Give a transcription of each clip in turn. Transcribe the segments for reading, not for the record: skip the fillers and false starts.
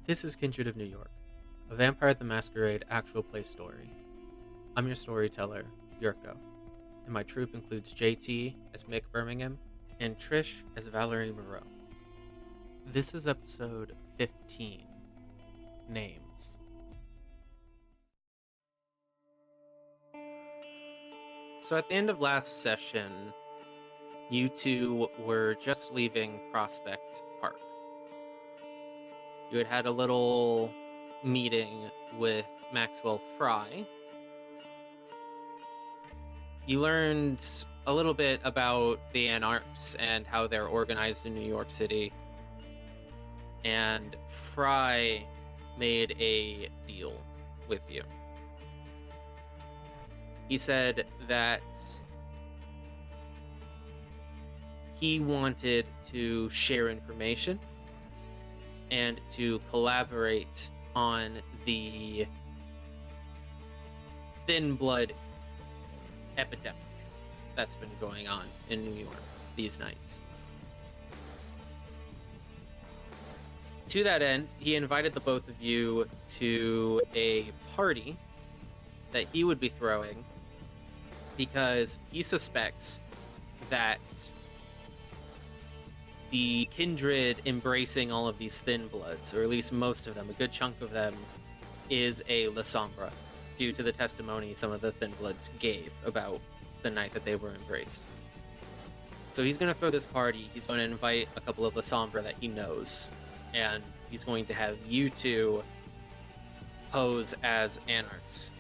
This is Kindred of New York, a Vampire the Masquerade actual play story. I'm your storyteller, Yirco, and my troupe includes JT as Mick Birmingham and Trish as Valerie Moreau. This is episode 15, Names. So at the end of last session, you two were just leaving Prospect Park. You had a little meeting with Maxwell Fry. You learned a little bit about the Anarchs and how they're organized in New York City. And Fry made a deal with you. He said that he wanted to share information and to collaborate on the thin blood epidemic that's been going on in New York these nights. To that end, he invited the both of you to a party that he would be throwing because he suspects that the Kindred embracing all of these thin bloods, or at least most of them, a good chunk of them, is a La Sombra, due to the testimony some of the thin bloods gave about the night that they were embraced. So he's going to throw this party. He's going to invite a couple of La Sombra that he knows, and he's going to have you two pose as Anarchs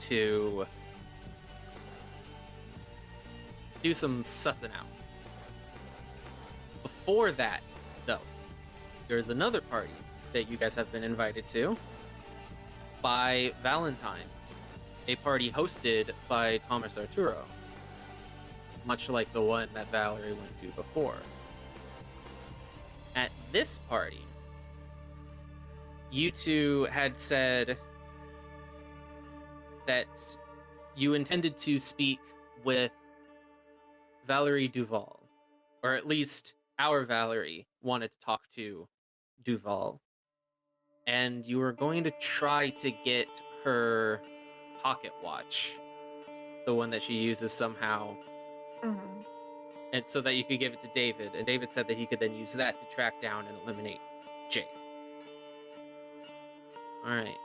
to do some sussing out. Before that, though, there's another party that you guys have been invited to by Valentine, a party hosted by Thomas Arturo, much like the one that Valerie went to before. At this party, you two had said that you intended to speak with Valerie Duval, or at least our Valerie wanted to talk to Duval, and you were going to try to get her pocket watch, the one that she uses somehow, and so that you could give it to David, and David said that he could then use that to track down and eliminate Jake. Alright.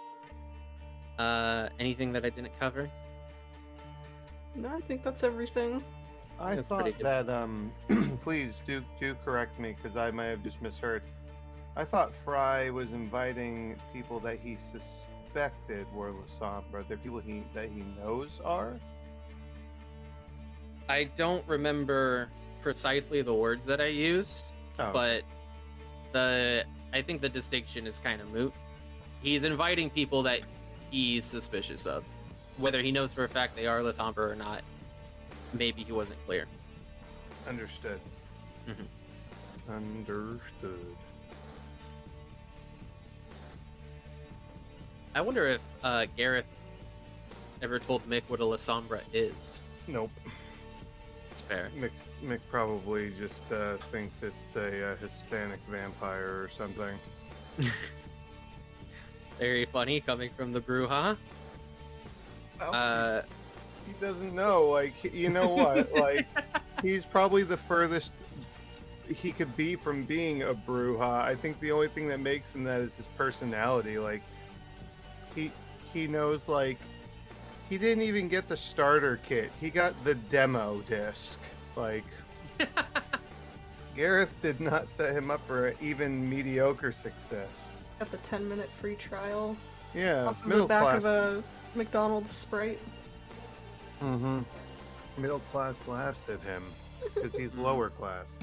Anything that I didn't cover? No, I think that's everything. I That's thought pretty good. that, please do correct me because I may have just misheard. I thought Fry was inviting people that he suspected were La Sombra. They're people that he knows are? I don't remember precisely the words that I used, Oh. but I think the distinction is kind of moot. He's inviting people that he's suspicious of. Whether he knows for a fact they are La Sombra or not, maybe he wasn't clear. Understood. Understood. I wonder if Gareth ever told Mick what a La Sombra is. Nope. It's fair. Mick probably just thinks it's a Hispanic vampire or something. Very funny coming from the Bruja. He doesn't know. Like, you know what? Like, he's probably the furthest he could be from being a Bruja. I think the only thing that makes him that is his personality. Like, he knows, like, he didn't even get the starter kit. He got the demo disc. Like, Gareth did not set him up for an even mediocre success. Got the 10-minute free trial. Yeah, Off of middle the back class. of a McDonald's Sprite. Mm-hmm. Middle class laughs at him because he's lower class.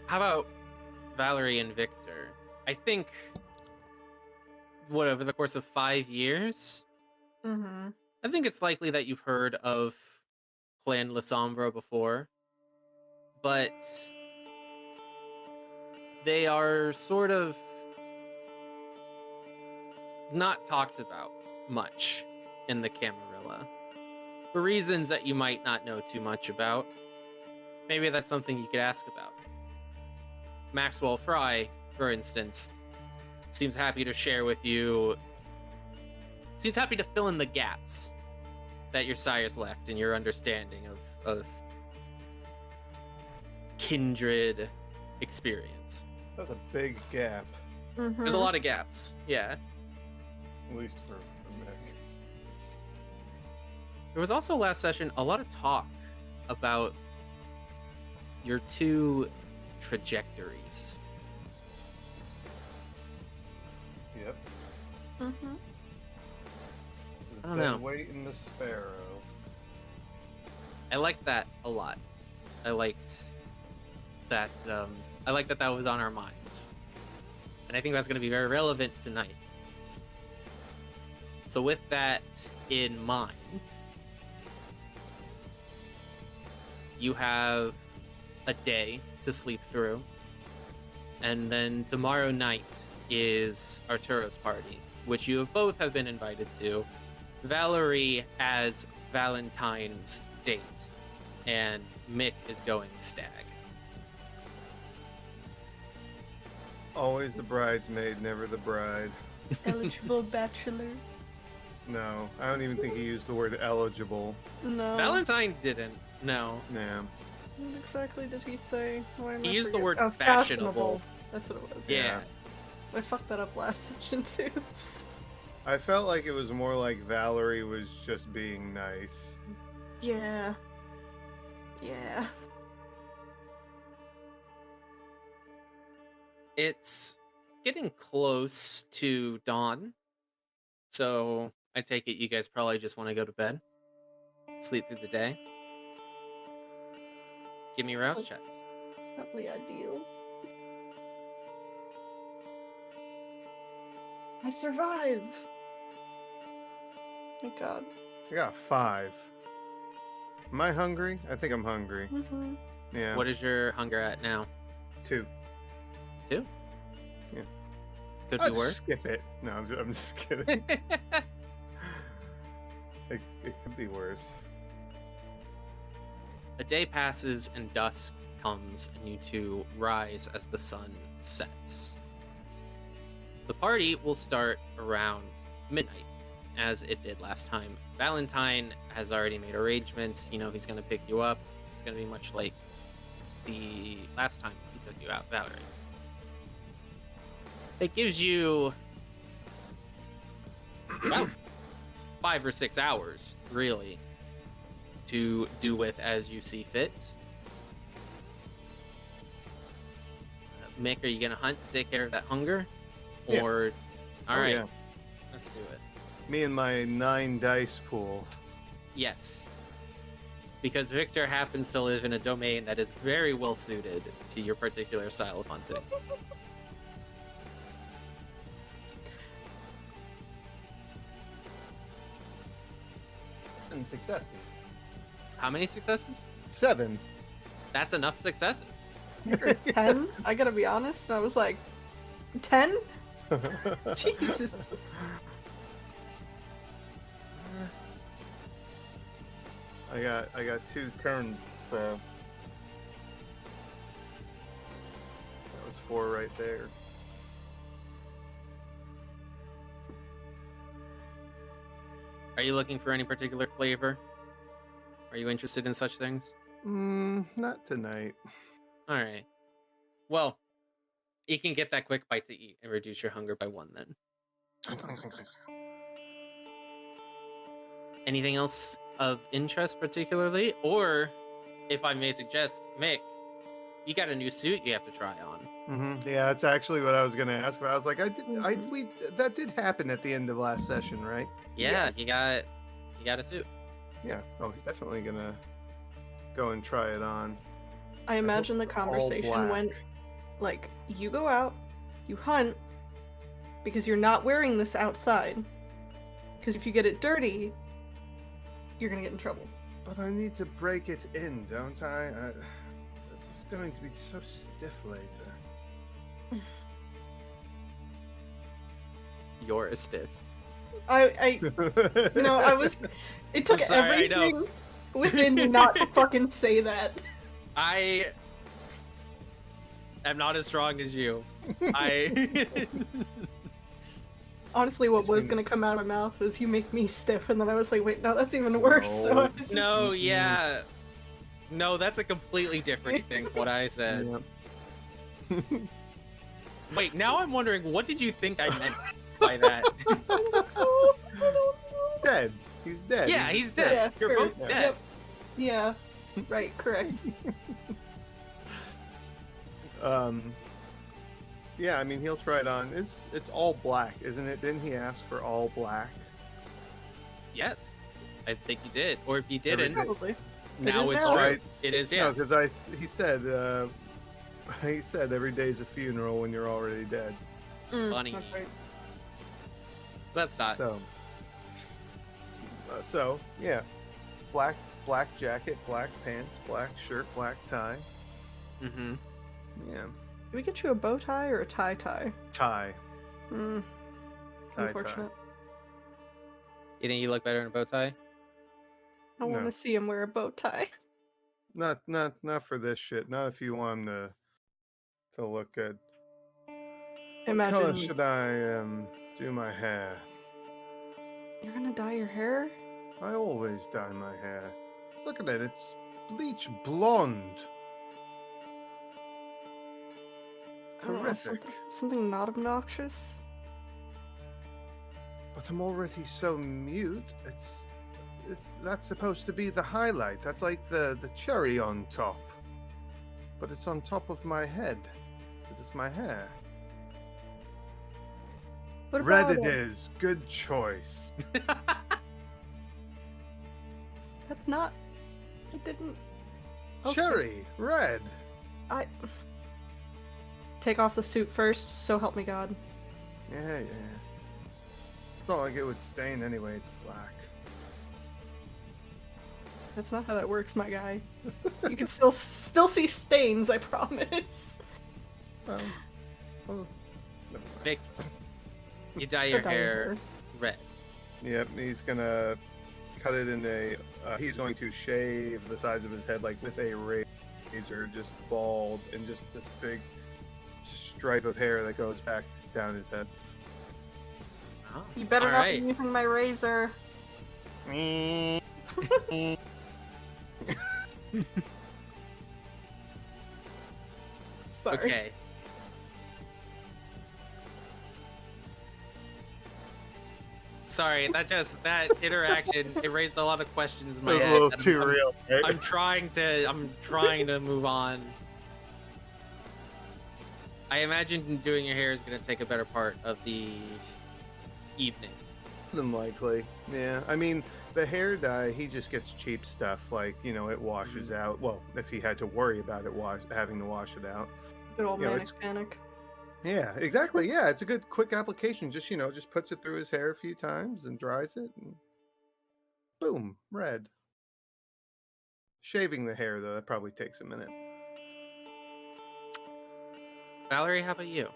How about Valerie and Victor? I think, over the course of 5 years, I think it's likely that you've heard of Clan La Sombra before, but they are sort of not talked about much in the Camarilla, for reasons that you might not know too much about. Maybe that's something you could ask about. Maxwell Fry, for instance, seems happy to share with you, seems happy to fill in the gaps that your sires left in your understanding of kindred experience. That's a big gap, There's a lot of gaps, yeah. at least for Mick. There was also last session a lot of talk about your two trajectories. Yep. Mm-hmm. I don't know. Weight in the sparrow. I liked that a lot. I liked that. I like that was on our minds, and I think that's going to be very relevant tonight. So, with that in mind, you have a day to sleep through, and then tomorrow night is Arturo's party, which you both have been invited to. Valerie as Valentine's date, and Mick is going stag. Always the bridesmaid, never the bride. Eligible bachelor. No, I don't even think he used the word eligible. No. Valentine didn't. No. Nah. What exactly did he say? Why am He I used the forgetting? word Oh, fashionable. That's what it was. Yeah. I fucked that up last session too. I felt like it was more like Valerie was just being nice. Yeah. Yeah. It's getting close to dawn, so I take it you guys probably just want to go to bed, sleep through the day. Give me rouse checks. Probably ideal. I survive. Thank God. I got 5. Am I hungry? I think I'm hungry. Mm-hmm. Yeah. What is your hunger at now? 2. 2? Yeah. Could I'll be just worse. skip it. No, I'm just kidding. It could be worse. A day passes and dusk comes, and you two rise as the sun sets. The party will start around midnight, as it did last time. Valentine has already made arrangements. You know, he's going to pick you up. It's going to be much like the last time he took you out, Valerie. It gives you about 5 or 6 hours, really, to do with as you see fit. Mick, are you going to hunt to take care of that hunger? Yeah. Or, all right, Yeah. let's do it. Me and my 9 dice pool. Yes. Because Victor happens to live in a domain that is very well suited to your particular style of hunting. And successes. How many successes? 7. That's enough successes. 10? I gotta be honest, I was like, 10? Jesus. I got 2 10s, so that was 4 right there. Are you looking for any particular flavor? Are you interested in such things? Not tonight. All right. Well, you can get that quick bite to eat and reduce your hunger by 1 then. Anything else of interest particularly? Or, if I may suggest, Mick, you got a new suit you have to try on. Yeah, that's actually what I was gonna ask about. I was like, that did happen at the end of last session, right? Yeah, you got a suit. Yeah. Oh, he's definitely gonna go and try it on. I imagine the all conversation black. went like, you go out, you hunt, because you're not wearing this outside. Because if you get it dirty, you're gonna get in trouble. But I need to break it in, don't I? It's just going to be so stiff later. You're a stiff. I was. It took I'm sorry, I know. everything within me not to fucking say that. am not as strong as you. I Honestly, what was gonna come out of my mouth was you make me stiff, and then I was like, wait, no, that's even worse. So I just... No, yeah. No, that's a completely different thing what I said. Yeah. Wait, now I'm wondering, what did you think I meant by that? Dead. He's dead. Yeah, he's dead. Yeah, You're sure. both dead. Yep. Yeah, right, correct. Yeah, I mean, he'll try it on. It's all black, isn't it? Didn't he ask for all black? Yes, I think he did. Or if he didn't, Probably. now It is it's now. true. Right. It is, No, yeah. because he said every day's a funeral when you're already dead. Funny. That's right. That's not. So yeah, black jacket, black pants, black shirt, black tie. Mm-hmm. Yeah, Did we get you a bow tie or a tie? tie. Tie. Tie. You think you look better in a bow tie? I want No. to see him wear a bow tie. Not for this shit. Not if you want him to look good. What color Imagine should I do my hair? you're gonna dye your hair. I always dye my hair. Look at it. It's bleach blonde. I don't know, Terrific. something not obnoxious. But I'm already so mute. It's that's supposed to be the highlight. That's like the cherry on top. But it's on top of my head. This is my hair. What Red about it is. Good choice. That's not. It didn't. Okay. Cherry. Red. I take off the suit first. So help me God. Yeah. It's not like it would stain anyway. It's black. That's not how that works, my guy. You can still see stains. I promise. Well, never mind. Mick, you dye your Or dye hair red. Yep, he's gonna cut it in a. He's going to shave the sides of his head like with a razor, just bald, and just this big stripe of hair that goes back down his head. Oh, You better all not right. be using my razor. Sorry. Okay. Sorry, that interaction it raised a lot of questions in my It was head. a little and too I'm- real, right? I'm trying to move on. I imagine doing your hair is going to take a better part of the evening. Than likely. Yeah, I mean, the hair dye, he just gets cheap stuff. Like, it washes out. Well, if he had to worry about it having to wash it out. Good old You know, manic panic. Yeah, exactly. Yeah, it's a good quick application. Just, just puts it through his hair a few times and dries it. And boom, red. Shaving the hair, though, that probably takes a minute. Valerie, how about you?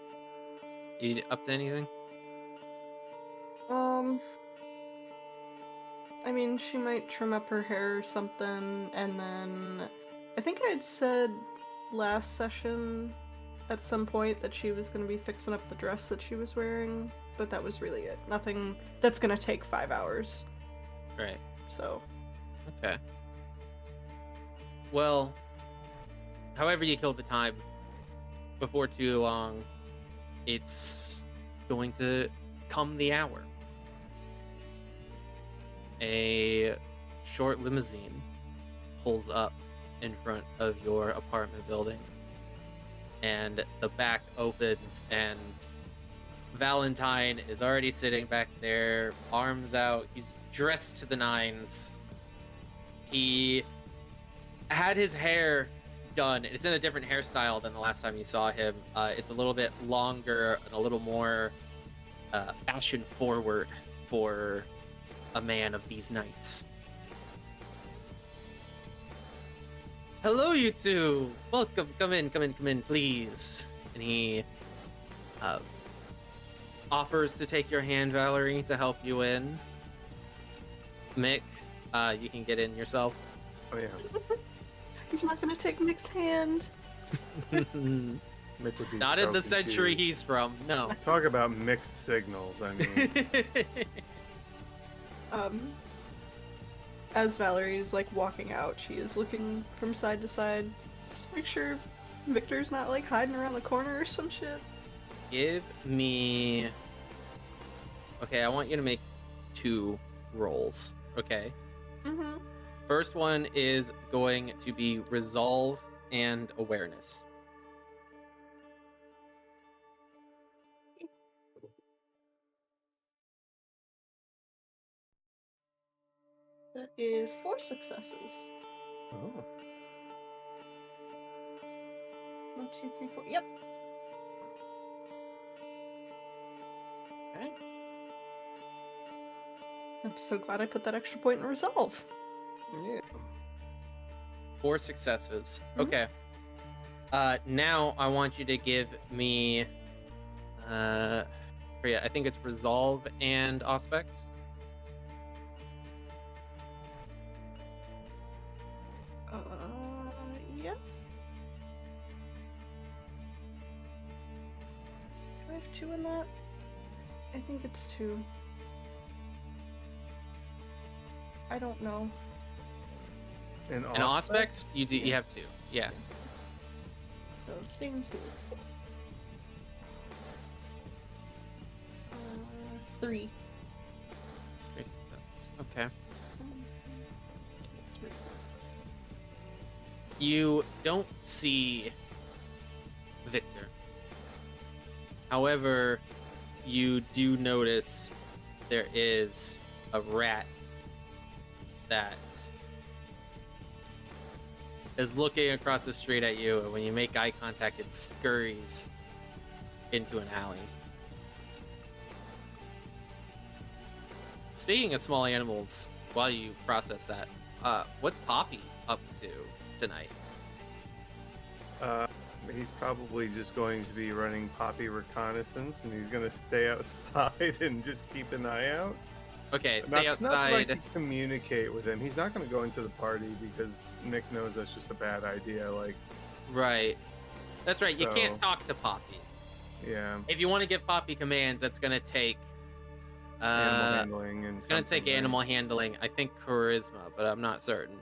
You up to anything? I mean, she might trim up her hair or something, and then I think I had said last session at some point that she was going to be fixing up the dress that she was wearing, but that was really it. Nothing that's going to take 5 hours. Right. So, Okay. Well, however you kill the time, before too long, it's going to come the hour. A short limousine pulls up in front of your apartment building, and the back opens, and Valentine is already sitting back there, arms out. He's dressed to the nines. He had his hair done. It's in a different hairstyle than the last time you saw him. It's a little bit longer and a little more fashion forward for a man of these nights. Hello, you two. Welcome. Come in, please. And he offers to take your hand, Valerie, to help you in. Mick, you can get in yourself. Oh, yeah. he's not going to take Mick's hand. Mick would be Not so in the century confused. he's from. No. Talk about mixed signals. I mean, As Valerie's like walking out, she is looking from side to side, just to make sure Victor's not like hiding around the corner or some shit. Give me. Okay, I want you to make 2 rolls. Okay. Mm-hmm. First one is going to be resolve and awareness. That is 4 successes. oh, 1, 2, 3, 4. Yep. Okay. I'm so glad I put that extra point in resolve. yeah. 4 successes. Mhm. Okay. Now I want you to give me. Forget. I think it's resolve and auspex. Yes. Do I have 2 in that? I think it's 2. I don't know. And And auspex, you do. You have 2. Yeah. So, same 2. 3. 3 successes. Okay. You don't see Victor. However, you do notice there is a rat that is looking across the street at you, and when you make eye contact, it scurries into an alley. Speaking of small animals, while you process that, what's Poppy up to tonight? He's probably just going to be running Poppy reconnaissance, and he's going to stay outside and just keep an eye out. Okay, stay Not outside. like to communicate with him. He's not going to go into the party because Mick knows that's just a bad idea. Like, Right. That's right, you So- can't talk to Poppy. yeah, If you want to give Poppy commands, that's going to take... animal handling and it's going to take something, right? animal handling. I think charisma, but I'm not certain.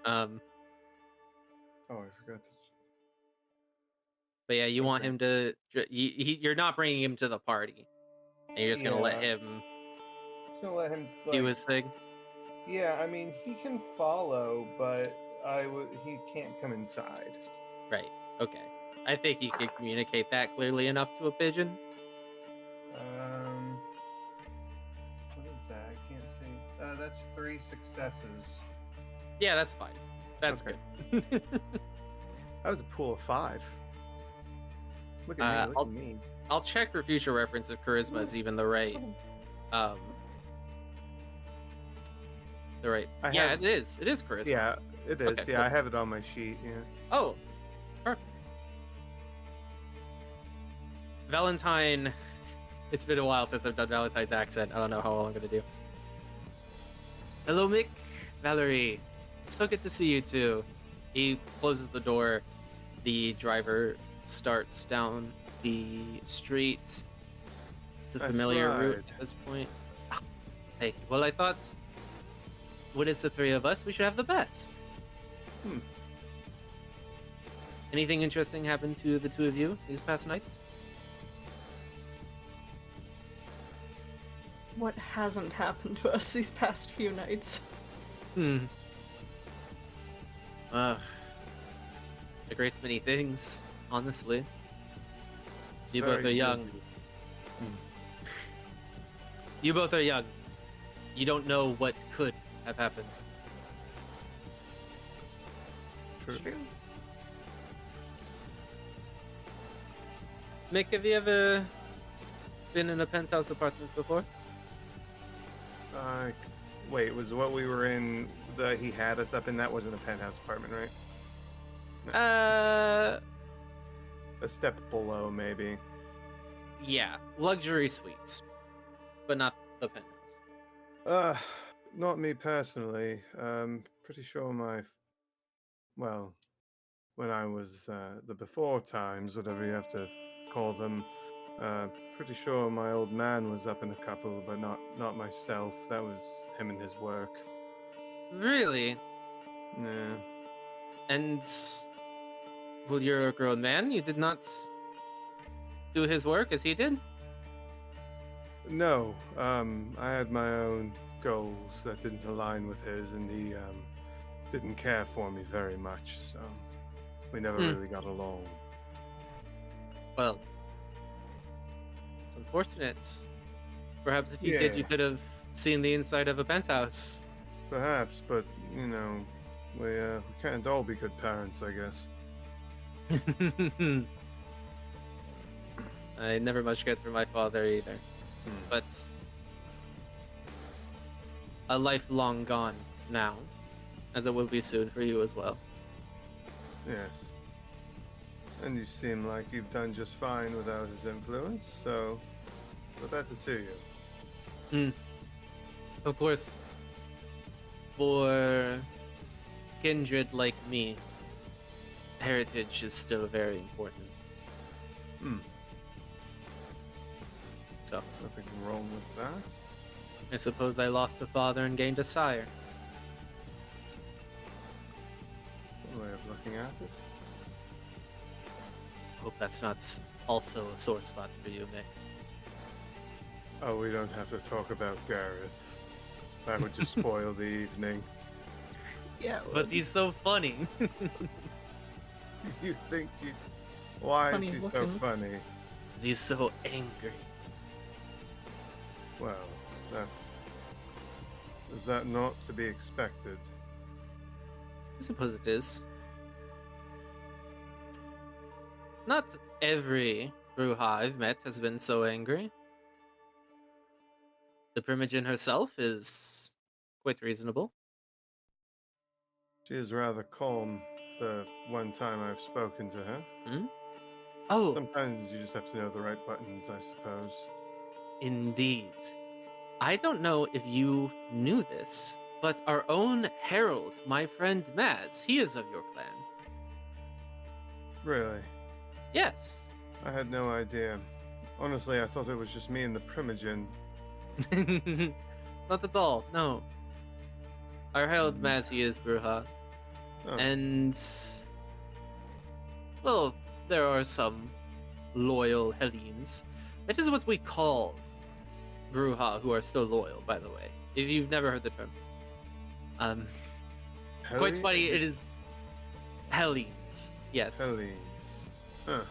Oh, I forgot to. But yeah, you want Okay. him to... You're not bringing him to the party. And you're just going to let Yeah. him Just gonna let him do his thing? Yeah, I mean, he can follow, but he can't come inside. Right. Okay. I think you can communicate that clearly enough to a pigeon. What is that? I can't see. That's 3 successes. Yeah, that's fine. That's Okay. good. That was a pool of 5. Look at me, look I'll- at me. I'll check for future reference if charisma is even the right. The right. I Yeah, have- it is. It is charisma. Yeah, it is. Okay, yeah, cool. I have it on my sheet. Yeah. Oh, perfect. Valentine. It's been a while since I've done Valentine's accent. I don't know how well I'm gonna do. Hello, Mick. Valerie. It's so good to see you two. He closes the door. The driver starts down the street. It's a Nice familiar route ride. at this point. Ah, thank you. Well, I thought, what is the 3 of us? We should have the best. Anything interesting happened to the 2 of you these past nights? What hasn't happened to us these past few nights? A great many things, honestly. You both Very are young. busy. You both are young. You don't know what could have happened. True. Mick, have you ever been in a penthouse apartment before? Wait, was what we were in that he had us up in? That wasn't a penthouse apartment, right? A step below, maybe. Yeah, luxury suites, but not the penthouse. Not me personally. Pretty sure well, when I was the before times, whatever you have to call them. Pretty sure my old man was up in a couple, but not myself. That was him and his work. Really? Yeah. And well, you're a grown man. You did not do his work as he did. No, I had my own goals that didn't align with his, and he didn't care for me very much, so we never really got along. Well, it's unfortunate. Perhaps if you did, you Yeah. could have seen the inside of a penthouse. Perhaps, but you know, we can't all be good parents, I guess. I never much cared for my father either, but a life long gone now, as it will be soon for you as well. Yes. And you seem like you've done just fine without his influence, so the better to you. Of course, for kindred like me, heritage is still very important. So, Nothing wrong with that. I suppose I lost a father and gained a sire. One way of looking at it. Hope that's not also a sore spot for you, Mick. Oh, we don't have to talk about Gareth. That would just spoil the evening. Yeah. it But would. he's so funny. You think he's... Why Funny is he so looking. funny? He's so angry. Well, that's... Is that not to be expected? I suppose it is. Not every Bruja I've met has been so angry. The Primogen herself is quite reasonable. She is rather calm the one time I've spoken to her. Oh, Sometimes you just have to know the right buttons, I suppose. indeed. I don't know if you knew this, but our own Herald, my friend Maz, he is of your clan. Really? Yes. I had no idea. Honestly, I thought it was just me and the Primogen. Not at all, no. Our Herald Maz, he is Bruja. Oh, And well, there are some loyal Hellenes. That is what we call Bruja who are still loyal, by the way. If you've never heard the term. Quite Helly- funny, it is Hellenes. Yes. Hellenes. Huh.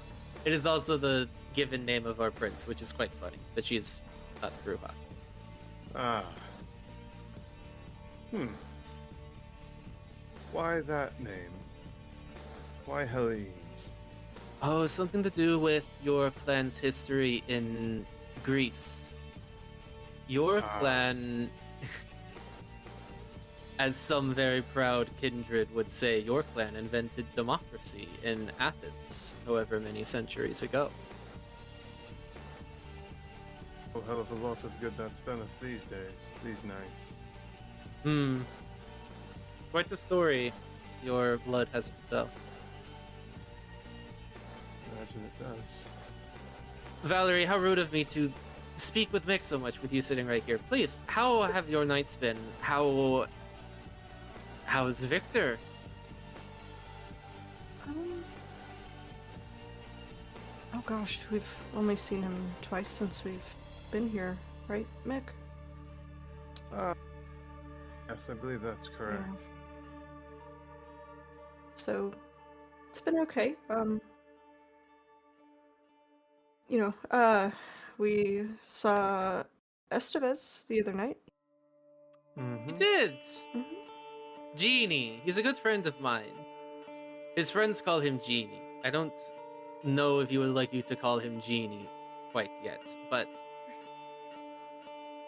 It is also the given name of our prince, which is quite funny, that she's not Bruja. Ah. Why that name? Why Hellenes? Oh, something to do with your clan's history in Greece. Your clan, as some very proud kindred would say, your clan invented democracy in Athens, however many centuries ago. A hell of a lot of good that's done us these days, these nights. Quite the story your blood has to tell. Imagine it does. Valerie, how rude of me to speak with Mick so much with you sitting right here. Please, how have your nights been? How's Victor? Oh gosh, we've only seen him twice since we've been here, right, Mick? Yes, I believe that's correct. So it's been okay. We saw Estevez the other night. He did! Mhm. Genie. He's a good friend of mine. His friends call him Genie. I don't know if he would like you to call him Genie quite yet, but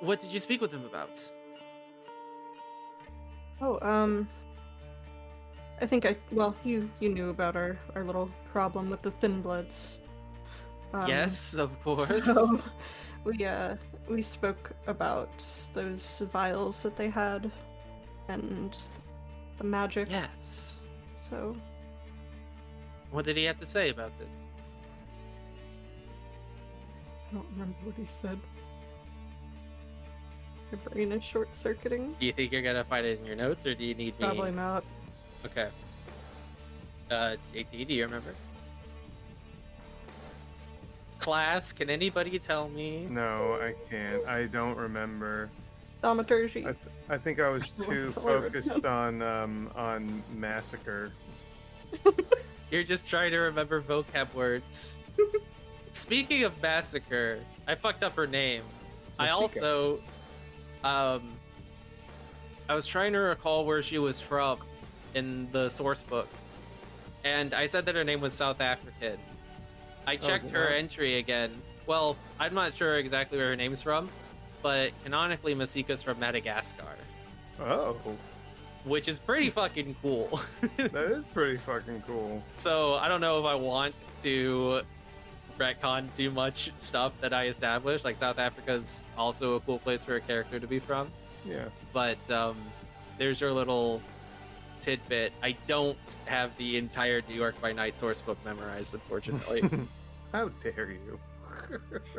what did you speak with him about? Oh, I think you knew about our little problem with the Thin Bloods. Yes, of course. So we spoke about those vials that they had and the magic. Yes. So What did he have to say about it? I don't remember what he said. My brain is short-circuiting. Do you think you're gonna find it in your notes, or do you need me? Probably not. Okay. JT, do you remember? Class, can anybody tell me? No, I can't. I don't remember. Thaumaturgy. I think I was too That's all I wrote focused on massacre. You're just trying to remember vocab words. Speaking of massacre, I fucked up her name. I also, I was trying to recall where she was from in the source book, and I said that her name was South African. I checked her entry again. Well, I'm not sure exactly where her name's from, but canonically Masika's from Madagascar. Oh. Which is pretty fucking cool. That is pretty fucking cool. So I don't know if I want to retcon too much stuff that I established. Like South Africa's also a cool place for a character to be from. Yeah. But there's your little tidbit. I don't have the entire New York by Night source book memorized, unfortunately. How dare you?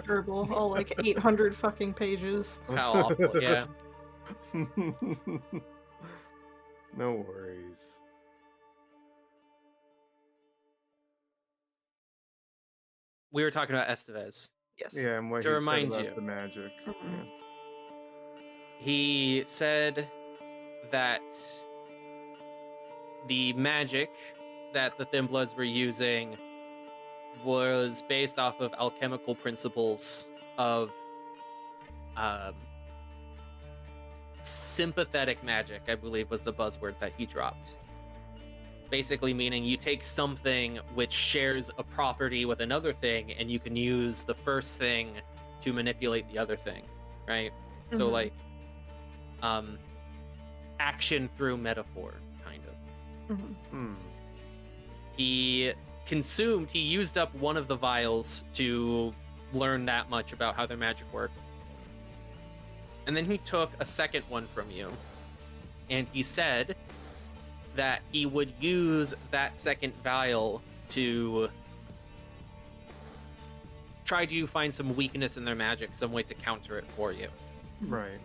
Terrible. All like 800 fucking pages. How awful, yeah. No worries. We were talking about Estevez. Yes. Yeah, and what To he remind said you. about the magic. Mhm. Yeah. He said that the magic that the Thin Bloods were using was based off of alchemical principles of sympathetic magic, I believe was the buzzword that he dropped. Basically meaning you take something which shares a property with another thing, and you can use the first thing to manipulate the other thing, right? So Mhm. like action through metaphor, kind of. Mhm. He used up one of the vials to learn that much about how their magic worked. And then he took a second one from you, and he said that he would use that second vial to try to find some weakness in their magic, some way to counter it for you. Right.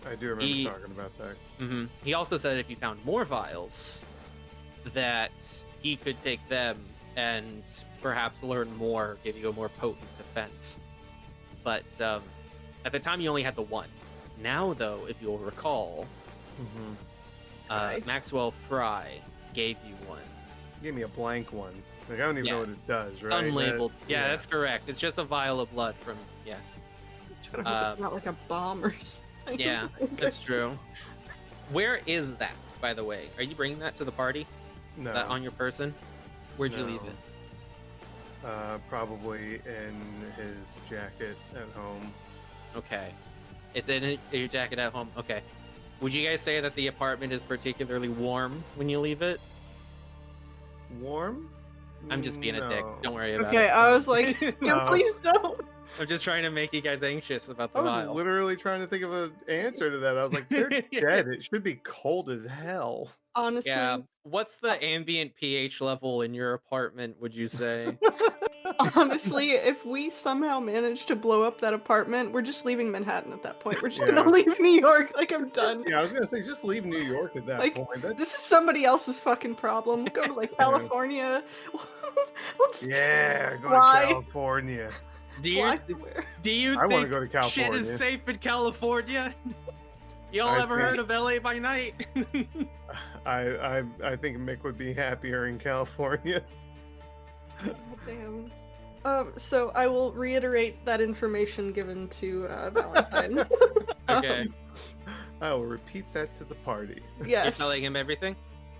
I do remember talking about that. He also said if you found more vials, that he could take them and perhaps learn more, give you a more potent defense. But at the time, you only had the one. Now, though, if you'll recall, Maxwell Fry gave you one. He gave me a blank one. Like, I don't even know what it does, right? It's unlabeled. That- yeah, that's correct. It's just a vial of blood from, Try to hope it's not like a bomb or something. Yeah, that's true. Where is that, by the way? Are you bringing that to the party? No. That on your person? Where'd you leave No. it? Probably in his jacket at home. Okay. It's in your jacket at home. Okay. Would you guys say that the apartment is particularly warm when you leave it? Warm? I'm just being a dick. Don't worry about Okay, it. I was like, no, No. please don't. I'm just trying to make you guys anxious about the I was vial. literally trying to think of an answer to that. I was like, they're dead. It should be cold as hell. Honestly, Yeah. What's the ambient pH level in your apartment, would you say? honestly, if we somehow manage to blow up that apartment, we're just leaving Manhattan at that point. We're just Yeah. gonna leave New York. Like, I'm done. Yeah, I was gonna say just leave New York at that Like, point. That's, This is somebody else's fucking problem. Go to like California. We'll just yeah, go fly. to California. Do fly you somewhere. do you I want think to go to shit California. is safe in California? Y'all I ever heard think- of LA by Night? I think Mick would be happier in California. Damn. So I will reiterate that information given to Valentine. Okay. I will repeat that to the party. You're Yes. telling him everything?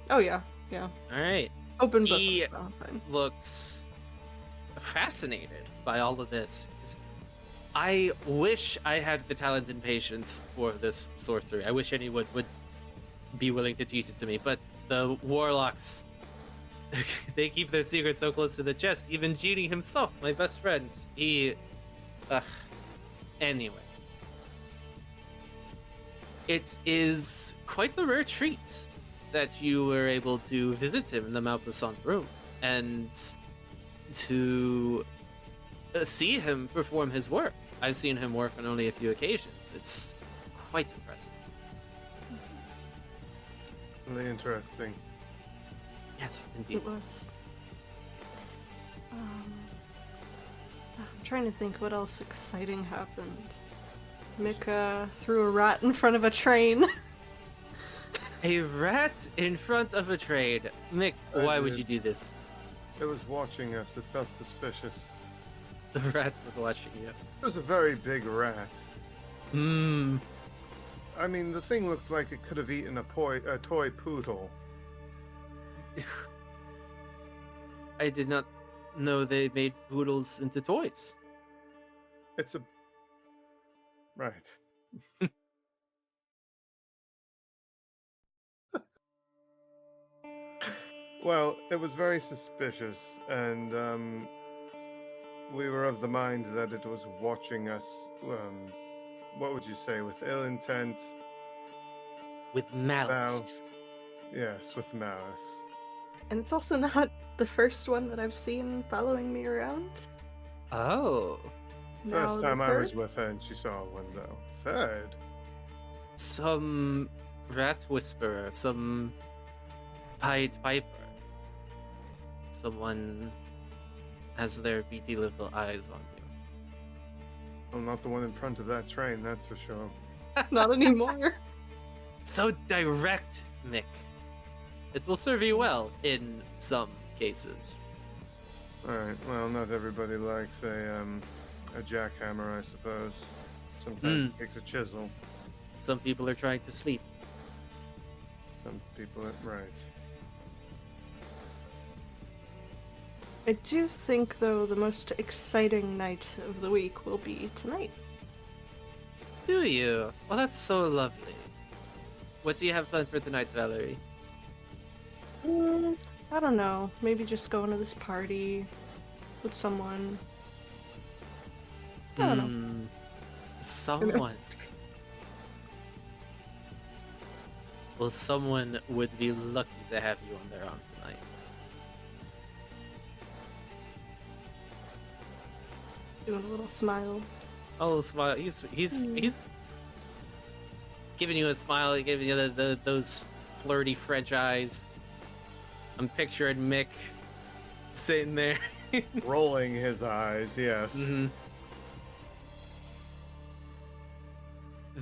Oh yeah, yeah. All right. Open book. He- with Valentine. Looks fascinated by all of this. I wish I had the talent and patience for this sorcery. I wish anyone would be willing to teach it to me, but the warlocks, they keep their secrets so close to the chest. Even Genie himself, my best friend, he... Anyway. It is quite a rare treat that you were able to visit him in the Maupassant room. and to see him perform his work. I've seen him work on only a few occasions. It's quite impressive. Really interesting. Yes, indeed. It was. I'm trying to think what else exciting happened. Mick threw a rat in front of a train. A rat in front of a train. Mick, why would you do this? It was watching us. It felt suspicious. The rat was watching you. It was a very big rat. Hmm. I mean, the thing looked like it could have eaten a toy poodle. I did not know they made poodles into toys. It's a... Right. Well, it was very suspicious, and we were of the mind that it was watching us, what would you say, with ill intent? With malice. Yes, with malice. And it's also not the first one that I've seen following me around. Oh. First Now time the I was third? with her and she saw one, though. Third? Some rat whisperer, some Pied Piper. Someone has their beady little eyes on you. Well, not the one in front of that train, that's for sure. Not anymore. So direct, Mick. It will serve you well in some cases. Alright, well, not everybody likes a jackhammer, I suppose. Sometimes it takes a chisel. Some people are trying to sleep. Some people, right. I do think, though, the most exciting night of the week will be tonight. Do you? Well, that's so lovely. What do you have planned for tonight, Valerie? I don't know. Maybe just going to this party with someone. I don't know. Someone. Well, someone would be lucky to have you on their arm tonight. Doing a little smile. Oh, smile. He's giving you a smile, giving you those flirty French eyes. I'm picturing Mick sitting there. Rolling his eyes, yes. Mm-hmm.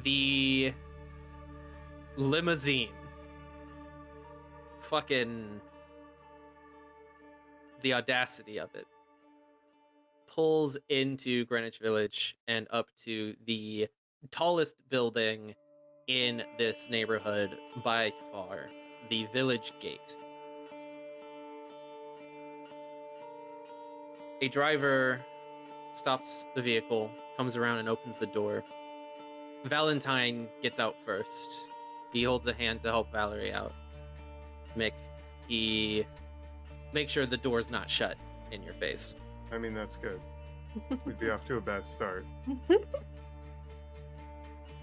The limousine. Fucking the audacity of it. Pulls into Greenwich Village and up to the tallest building in this neighborhood by far, the Village Gate. A driver stops the vehicle, comes around and opens the door. Valentine gets out first. He holds a hand to help Valerie out. Mick, he makes sure the door's not shut in your face. I mean, that's good. We'd be off to a bad start.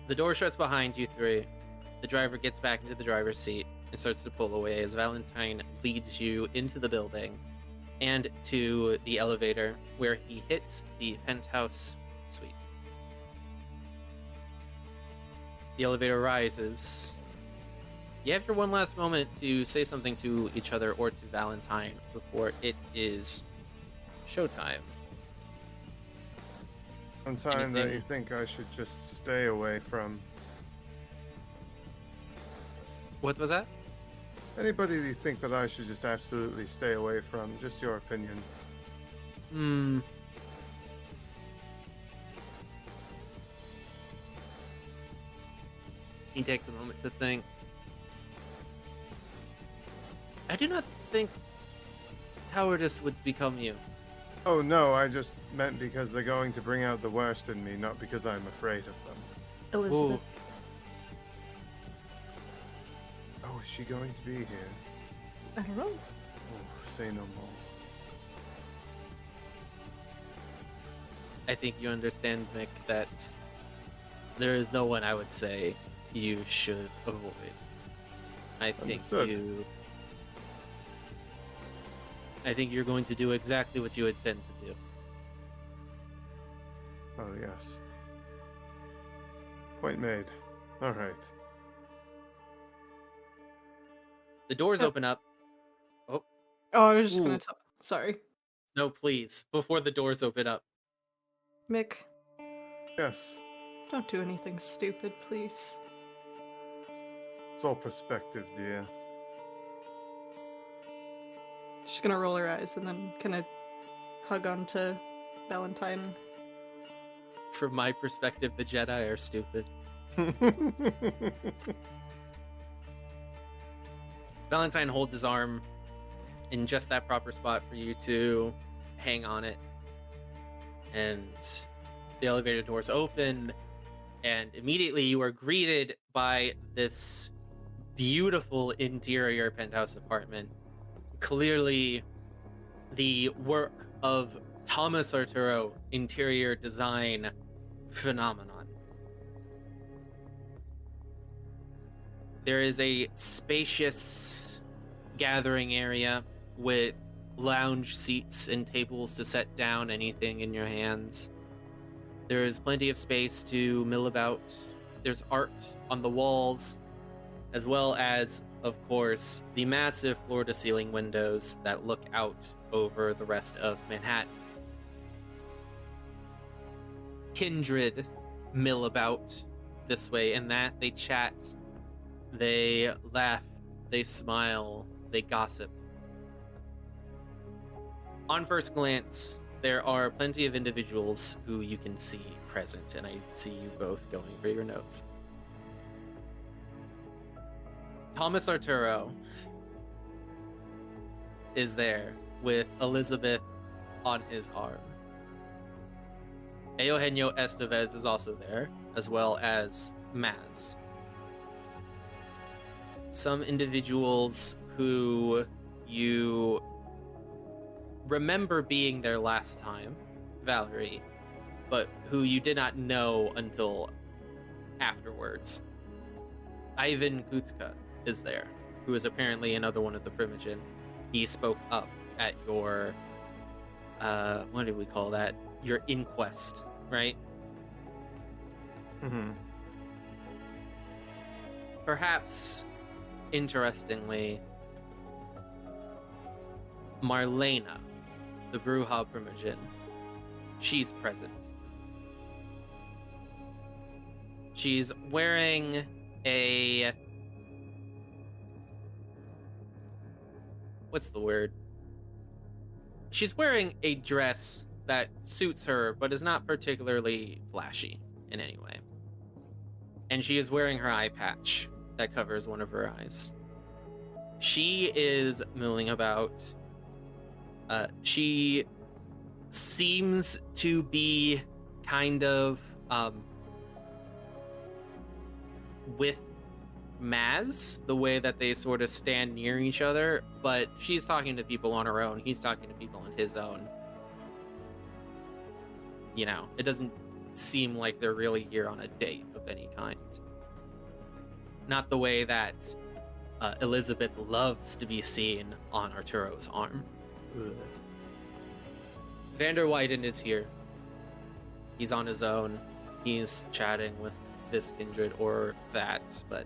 The door shuts behind you three. The driver gets back into the driver's seat and starts to pull away as Valentine leads you into the building and to the elevator where he hits the penthouse suite. The elevator rises. You have your one last moment to say something to each other or to Valentine before it is showtime. Sometime that Anything? you think I should just stay away from. What was that? Anybody that you think that I should just absolutely stay away from. Just your opinion. He takes a moment to think. I do not think cowardice would become you. Oh no, I just meant because they're going to bring out the worst in me, not because I'm afraid of them. Elizabeth. Oh, is she going to be here? I don't know. Oh, say no more. I think you understand, Mick, that there is no one I would say you should avoid. I think Understood. you I think you're going to do exactly what you intend to do. Oh, yes. Point made. All right. The doors Oh. open up. Oh, Oh, I was just Ooh. gonna tell. Sorry. no, please. Before the doors open up. Mick, Yes. don't do anything stupid, please. It's all perspective, dear. She's gonna roll her eyes and then kind of hug onto Valentine. From my perspective, the Jedi are stupid. Valentine holds his arm in just that proper spot for you to hang on it. And the elevator doors open, and immediately you are greeted by this beautiful interior penthouse apartment. Clearly the work of Thomas Arturo interior design phenomenon. There is a spacious gathering area with lounge seats and tables to set down anything in your hands. There is plenty of space to mill about. There's art on the walls, as well as, of course, the massive floor-to-ceiling windows that look out over the rest of Manhattan. Kindred mill about this way and that. They chat, they laugh, they smile, they gossip. On first glance, there are plenty of individuals who you can see present, and I see you both going for your notes. Thomas Arturo is there with Elizabeth on his arm. Eugenio Estevez is also there, as well as Maz. Some individuals who you remember being there last time, Valerie, but who you did not know until afterwards. Ivan Gutka is there, who is apparently another one of the Primogen. He spoke up at your, what do we call that? Your inquest, right? Mm-hmm. Perhaps, interestingly, Marlena, the Bruja Primogen, she's present. She's wearing a... what's the word? She's wearing a dress that suits her, but is not particularly flashy in any way. And she is wearing her eye patch that covers one of her eyes. She is milling about. She seems to be kind of with Maz, the way that they sort of stand near each other, but she's talking to people on her own. He's talking to people on his own. You know, it doesn't seem like they're really here on a date of any kind. Not the way that Elizabeth loves to be seen on Arturo's arm. Ugh. Vander Wyden is here. He's on his own. He's chatting with this kindred or that, but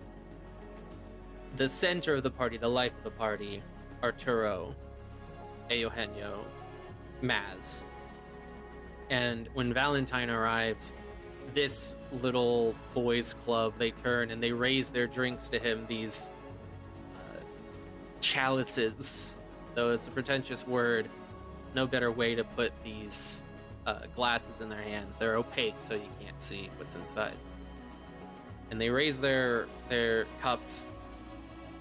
the center of the party, the life of the party, Arturo, Eugenio, Maz. And when Valentine arrives, this little boys club, they turn and they raise their drinks to him, these chalices, though it's a pretentious word. No better way to put these glasses in their hands. They're opaque, so you can't see what's inside. And they raise their cups.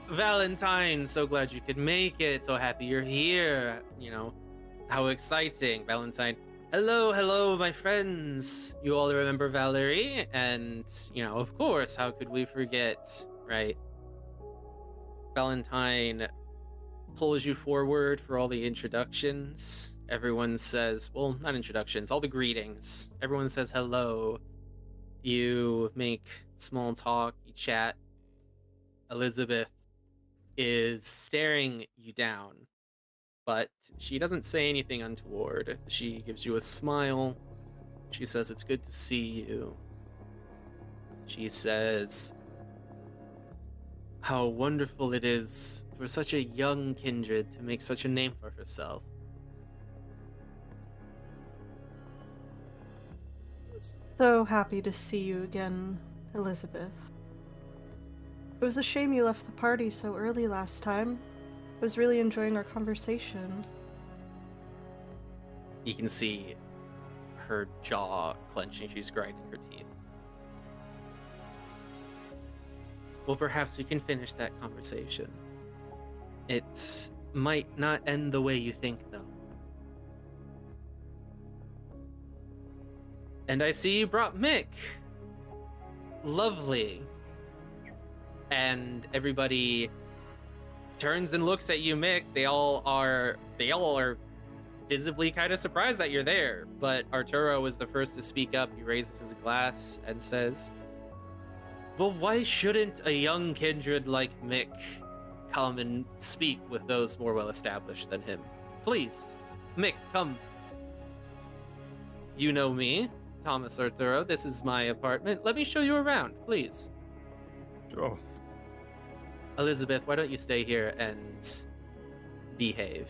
Valentine, so glad you could make it. So happy you're here. You know, how exciting. Valentine, hello, my friends. You all remember Valerie? And, you know, of course, how could we forget, right? Valentine pulls you forward for all the introductions. Everyone says, well, not introductions, all the greetings. Everyone says hello. You make small talk, you chat. Elizabeth is staring you down but she doesn't say anything untoward. She gives you a smile. She says, "It's good to see you." She says, "How wonderful it is for such a young Kindred to make such a name for herself." So happy to see you again, Elizabeth. It was a shame you left the party so early last time. I was really enjoying our conversation. You can see her jaw clenching. She's grinding her teeth. Well, perhaps we can finish that conversation. It might not end the way you think, though. And I see you brought Mick. Lovely. And everybody turns and looks at you, Mick. They all are visibly kind of surprised that you're there. But Arturo is the first to speak up. He raises his glass and says, "Well, why shouldn't a young Kindred like Mick come and speak with those more well-established than him? Please, Mick, come. You know me, Thomas Arturo. This is my apartment. Let me show you around, please." Sure. Elizabeth, why don't you stay here and behave?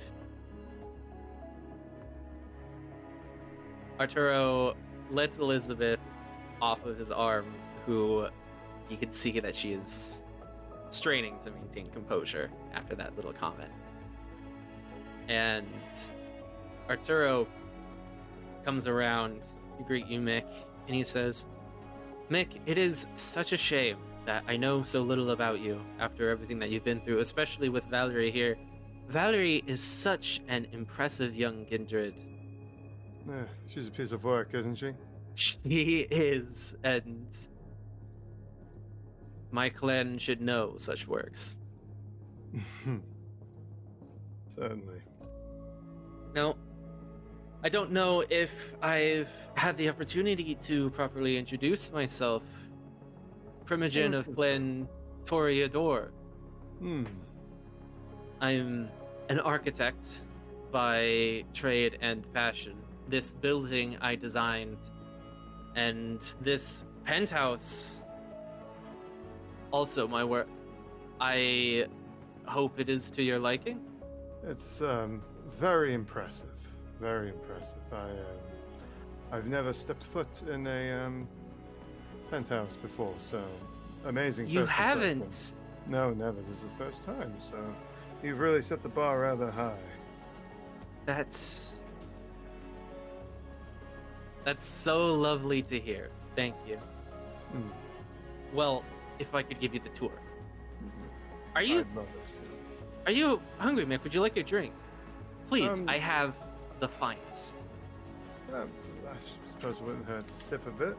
Arturo lets Elizabeth off of his arm, who you can see that she is straining to maintain composure after that little comment. And Arturo comes around to greet you, Mick, and he says, "Mick, it is such a shame that I know so little about you after everything that you've been through, especially with Valerie here. Valerie is such an impressive young Kindred." Yeah, she's a piece of work, isn't she? She is, and my clan should know such works. Certainly. Now, I don't know if I've had the opportunity to properly introduce myself. Primogen of Clan Toreador. I'm an architect by trade and passion. This building I designed, and this penthouse, also my work. I hope it is to your liking. It's very impressive. Very impressive. I've never stepped foot in a penthouse before, so amazing. You first haven't? impression. No, never. This is the first time, so you've really set the bar rather high. That's so lovely to hear. Thank you. Well, if I could give you the tour. Are you I'd love this too. Are you hungry, Mick? Would you like a drink? Please, I have the finest. I suppose it wouldn't hurt to sip a bit.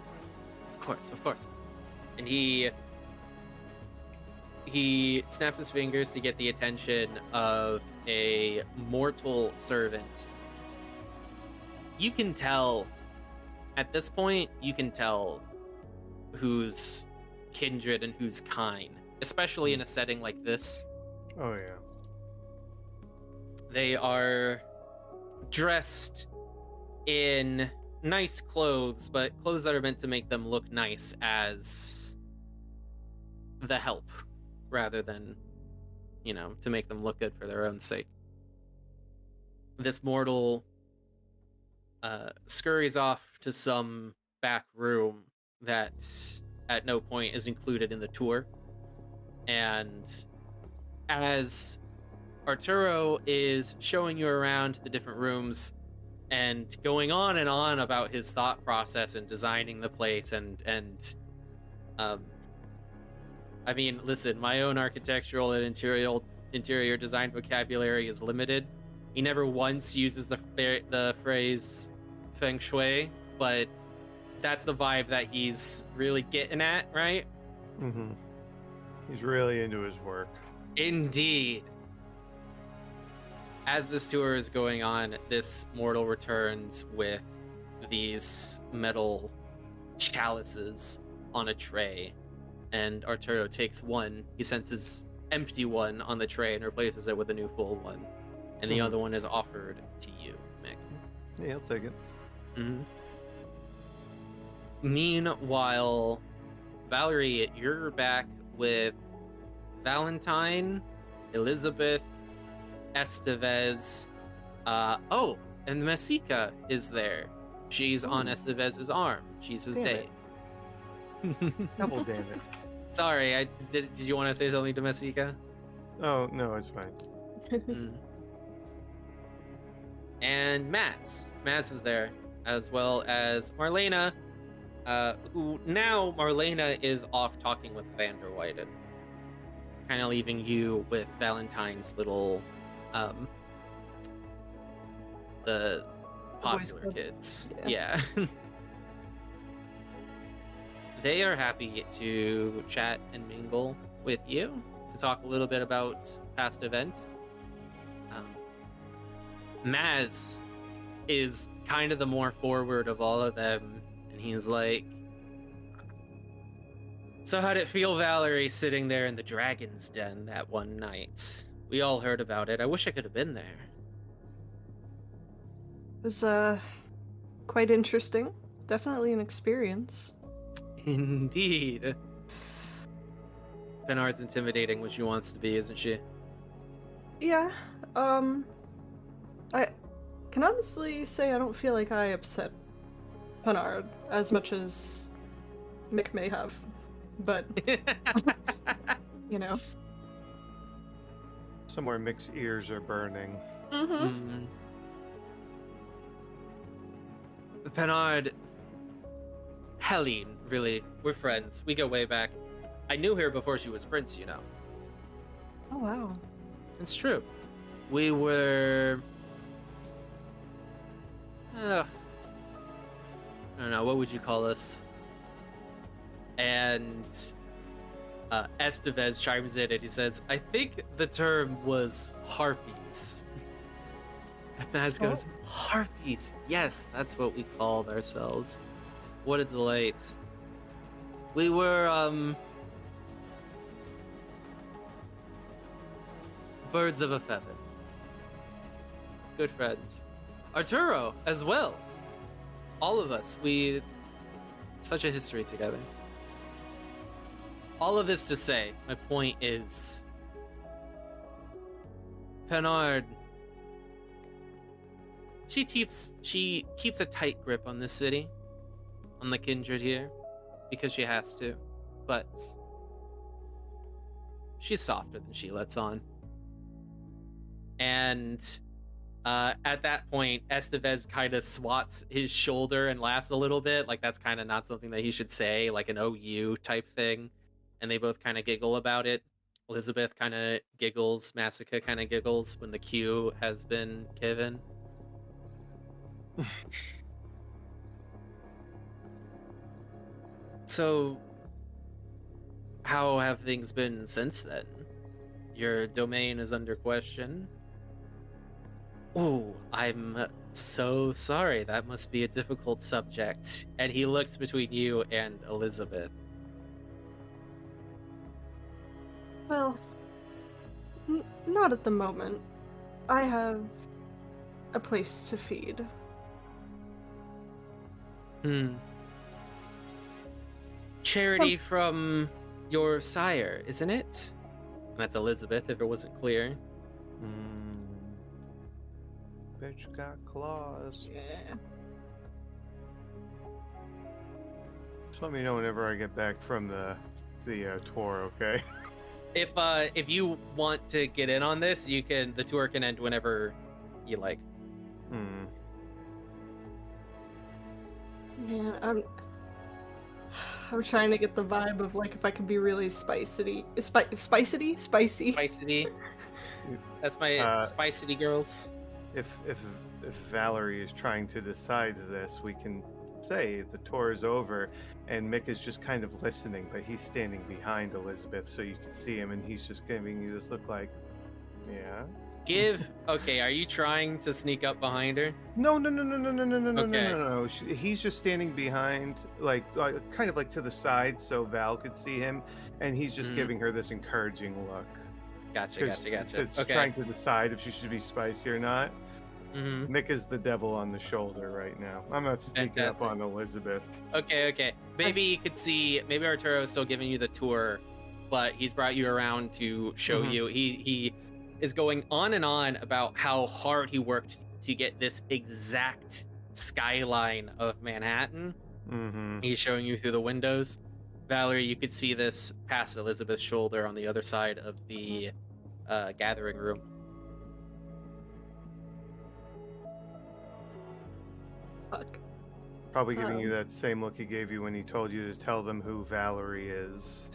Of course. And he snaps his fingers to get the attention of a mortal servant. You can tell, at this point, who's kindred and who's kind, especially in a setting like this. Oh yeah. They are dressed in nice clothes, but clothes that are meant to make them look nice as the help, rather than, to make them look good for their own sake. This mortal scurries off to some back room that at no point is included in the tour. And as Arturo is showing you around the different rooms and going on and on about his thought process and designing the place and I mean, listen, my own architectural and interior design vocabulary is limited. He never once uses the phrase feng shui, but that's the vibe that he's really getting at, right? Mm-hmm. He's really into his work. Indeed. As this tour is going on, this mortal returns with these metal chalices on a tray, and Arturo takes one. He senses empty one on the tray and replaces it with a new full one. and the Mhm. other one is offered to you, Mick. Yeah, I'll take it. Mm-hmm. Meanwhile, Valerie, you're back with Valentine, Elizabeth, Estevez. And Masika is there. She's on Ooh. Estevez's arm. She's his Damn date. Double damn it. Sorry, did you want to say something to Masika? Oh, no, it's fine. Mm. And Mats is there, as well as Marlena, who now Marlena is off talking with Vanderwyden, kind of leaving you with Valentine's little, the popular club. kids. Yeah. Yeah. They are happy to chat and mingle with you, to talk a little bit about past events. Maz is kind of the more forward of all of them, and he's like, "So how'd it feel, Valerie, sitting there in the dragon's den that one night? We all heard about it. I wish I could have been there." It was quite interesting. Definitely an experience. Indeed. Bernard's intimidating when she wants to be, isn't she? Yeah. I can honestly say I don't feel like I upset Bernard as much as Mick may have, but you know. Somewhere Mick's ears are burning. Mm-hmm. Bernard, Helene, really, we're friends. We go way back. I knew her before she was Prince, you know. Oh wow. It's true. We were... I don't know, what would you call us? And Estevez chimes in and he says, "I think the term was harpies." And Maz goes, "Harpies! Yes, that's what we called ourselves. What a delight. We were, birds of a feather. Good friends. Arturo, as well. All of us, such a history together." All of this to say, my point is, Bernard, she keeps a tight grip on this city, on the Kindred here, because she has to, but she's softer than she lets on. And at that point, Estevez kind of swats his shoulder and laughs a little bit, like that's kind of not something that he should say, like an OU type thing. And they both kind of giggle about it. Elizabeth kind of giggles, Masika kind of giggles when the cue has been given. So, how have things been since then? Your domain is under question. Ooh, I'm so sorry. That must be a difficult subject. And he looks between you and Elizabeth. Well, not at the moment. I have a place to feed. Charity from your sire, isn't it? And that's Elizabeth, if it wasn't clear. Bitch got claws. Yeah. Just let me know whenever I get back from the tour, okay? If you want to get in on this, the tour can end whenever you like. Man, I'm trying to get the vibe of like if I could be really spicy. Spicy. Spicity. That's my spicity girls. If Valerie is trying to decide this, we can say the tour is over, and Mick is just kind of listening, but he's standing behind Elizabeth, so you can see him, and he's just giving you this look like, yeah. Okay, are you trying to sneak up behind her? No. Okay. He's just standing behind, like kind of like to the side, so Val could see him, and he's just giving her this encouraging look. Gotcha. It's Okay. trying to decide if she should be spicy or not. Mm-hmm. Mick is the devil on the shoulder right now. I'm not sneaking up Fantastic. on Elizabeth. Okay. Maybe you could see. Maybe Arturo is still giving you the tour, but he's brought you around to show Mhm. you. He is going on and on about how hard he worked to get this exact skyline of Manhattan. Mm-hmm. He's showing you through the windows. Valerie, you could see this past Elizabeth's shoulder on the other side of the gathering room. Fuck. Probably giving you that same look he gave you when he told you to tell them who Valerie is.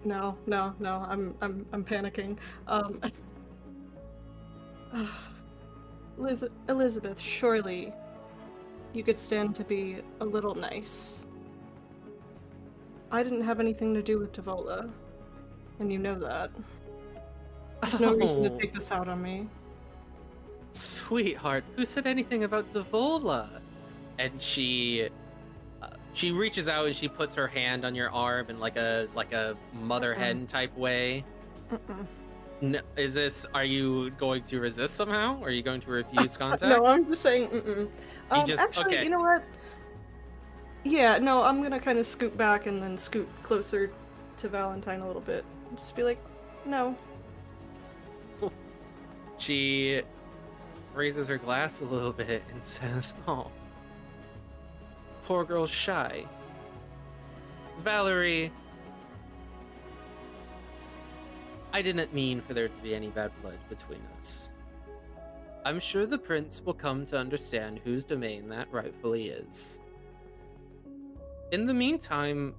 No. I'm panicking. Elizabeth, surely you could stand to be a little nice. I didn't have anything to do with Devola, and you know that. There's no reason to take this out on me. Sweetheart, who said anything about Devola? And she reaches out and she puts her hand on your arm in like a mother hen type way. No, are you going to resist somehow? Are you going to refuse contact? No, I'm just saying. Actually, okay. You know what? Yeah, no, I'm gonna kind of scoot back and then scoot closer to Valentine a little bit. Just be like, no. She raises her glass a little bit and says, "Oh, poor girl's shy. Valerie, I didn't mean for there to be any bad blood between us. I'm sure the prince will come to understand whose domain that rightfully is. In the meantime,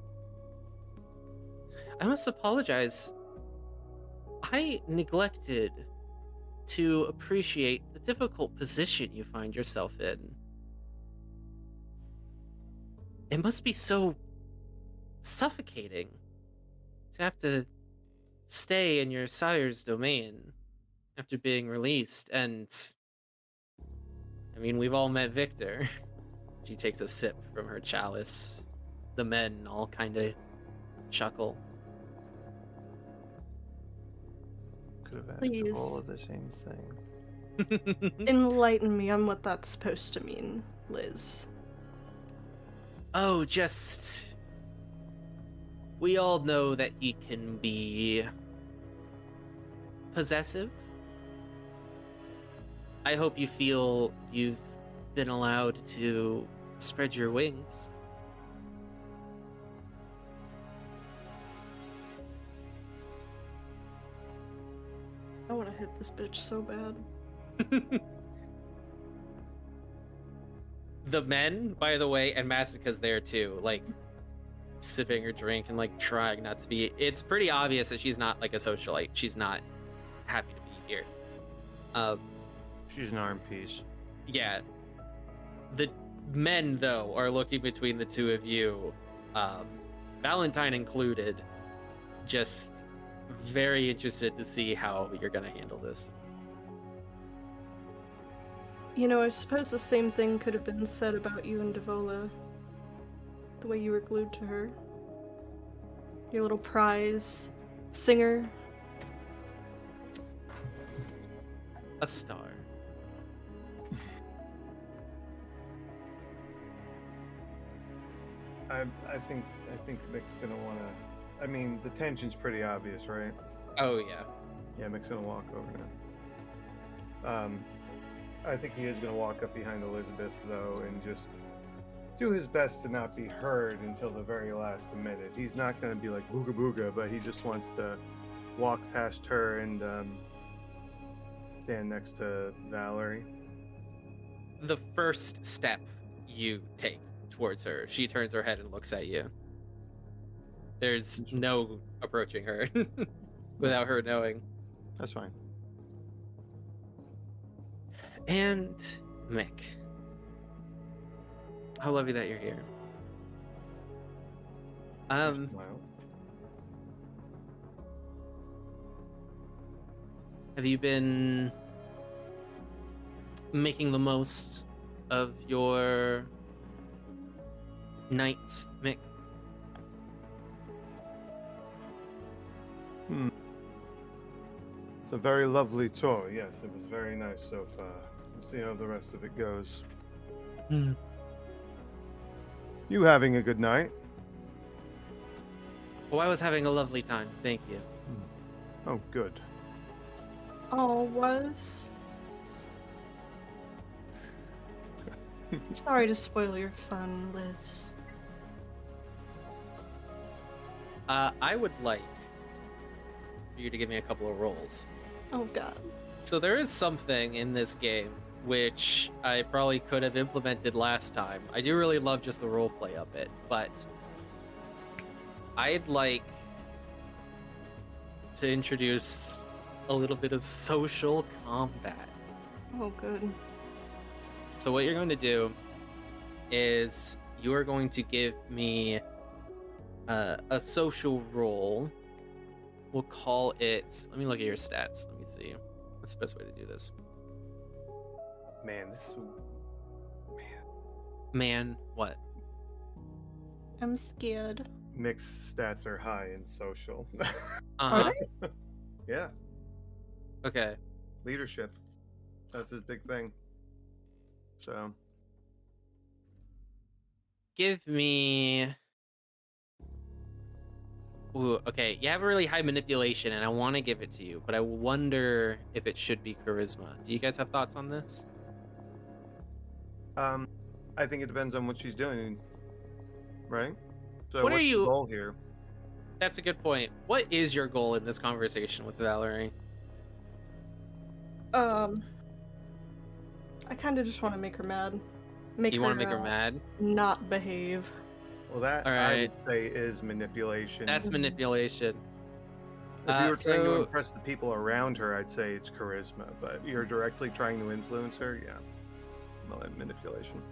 I must apologize. I neglected to appreciate the difficult position you find yourself in. It must be so suffocating to have to stay in your sire's domain after being released, and I mean, we've all met Victor." She takes a sip from her chalice. The men all kind of chuckle. Could have asked Please. Devola the same thing. Enlighten me on what that's supposed to mean, Liz. Oh, just... We all know that he can be possessive. I hope you feel you've been allowed to spread your wings. I want to hit this bitch so bad. The men, by the way, and Mastica's there too, like, sipping her drink and, like, trying not to be... It's pretty obvious that she's not, like, a socialite. She's not happy to be here. She's an arm piece. Yeah. The men, though, are looking between the two of you, Valentine included, just very interested to see how you're gonna handle this. You know, I suppose the same thing could have been said about you and Devola. The way you were glued to her. Your little prize singer. A star. I think Mick's gonna wanna. I mean, the tension's pretty obvious, right? Oh, yeah. Yeah, Mick's gonna walk over now. I think he is gonna walk up behind Elizabeth though, and just do his best to not be heard until the very last minute. He's not gonna be like booga booga, but he just wants to walk past her and stand next to Valerie. The first step you take towards her, she turns her head and looks at you. There's no approaching her without her knowing. That's fine. And Mick, how lovely that you're here. Miles. Have you been making the most of your nights, Mick? It's a very lovely tour. Yes, it was very nice so far. We'll see how the rest of it goes. You having a good night? Oh, I was having a lovely time. Thank you. Oh, good. Oh, was. Sorry to spoil your fun, Liz. I would like for you to give me a couple of rolls. Oh god. So there is something in this game which I probably could have implemented last time. I do really love just the roleplay of it, but I'd like to introduce a little bit of social combat. Oh good. So what you're going to do is you are going to give me a social roll. We'll call it... Let me look at your stats. Let me see. What's the best way to do this? Man, this is... Man, what? I'm scared. Mick's stats are high in social. Uh-huh. Yeah, Okay. leadership. That's his big thing. So, Give me... Ooh, okay. You have a really high manipulation, and I want to give it to you, but I wonder if it should be charisma. Do you guys have thoughts on this? I think it depends on what she's doing, right? So What are what's the you- goal here? That's a good point. What is your goal in this conversation with Valerie? I kind of just want to make her mad. You want to make her mad? Not behave. Well, that All I right. would say is manipulation. That's manipulation. If you were trying to so- impress the people around her, I'd say it's charisma. But you're directly trying to influence her, yeah. Well, manipulation.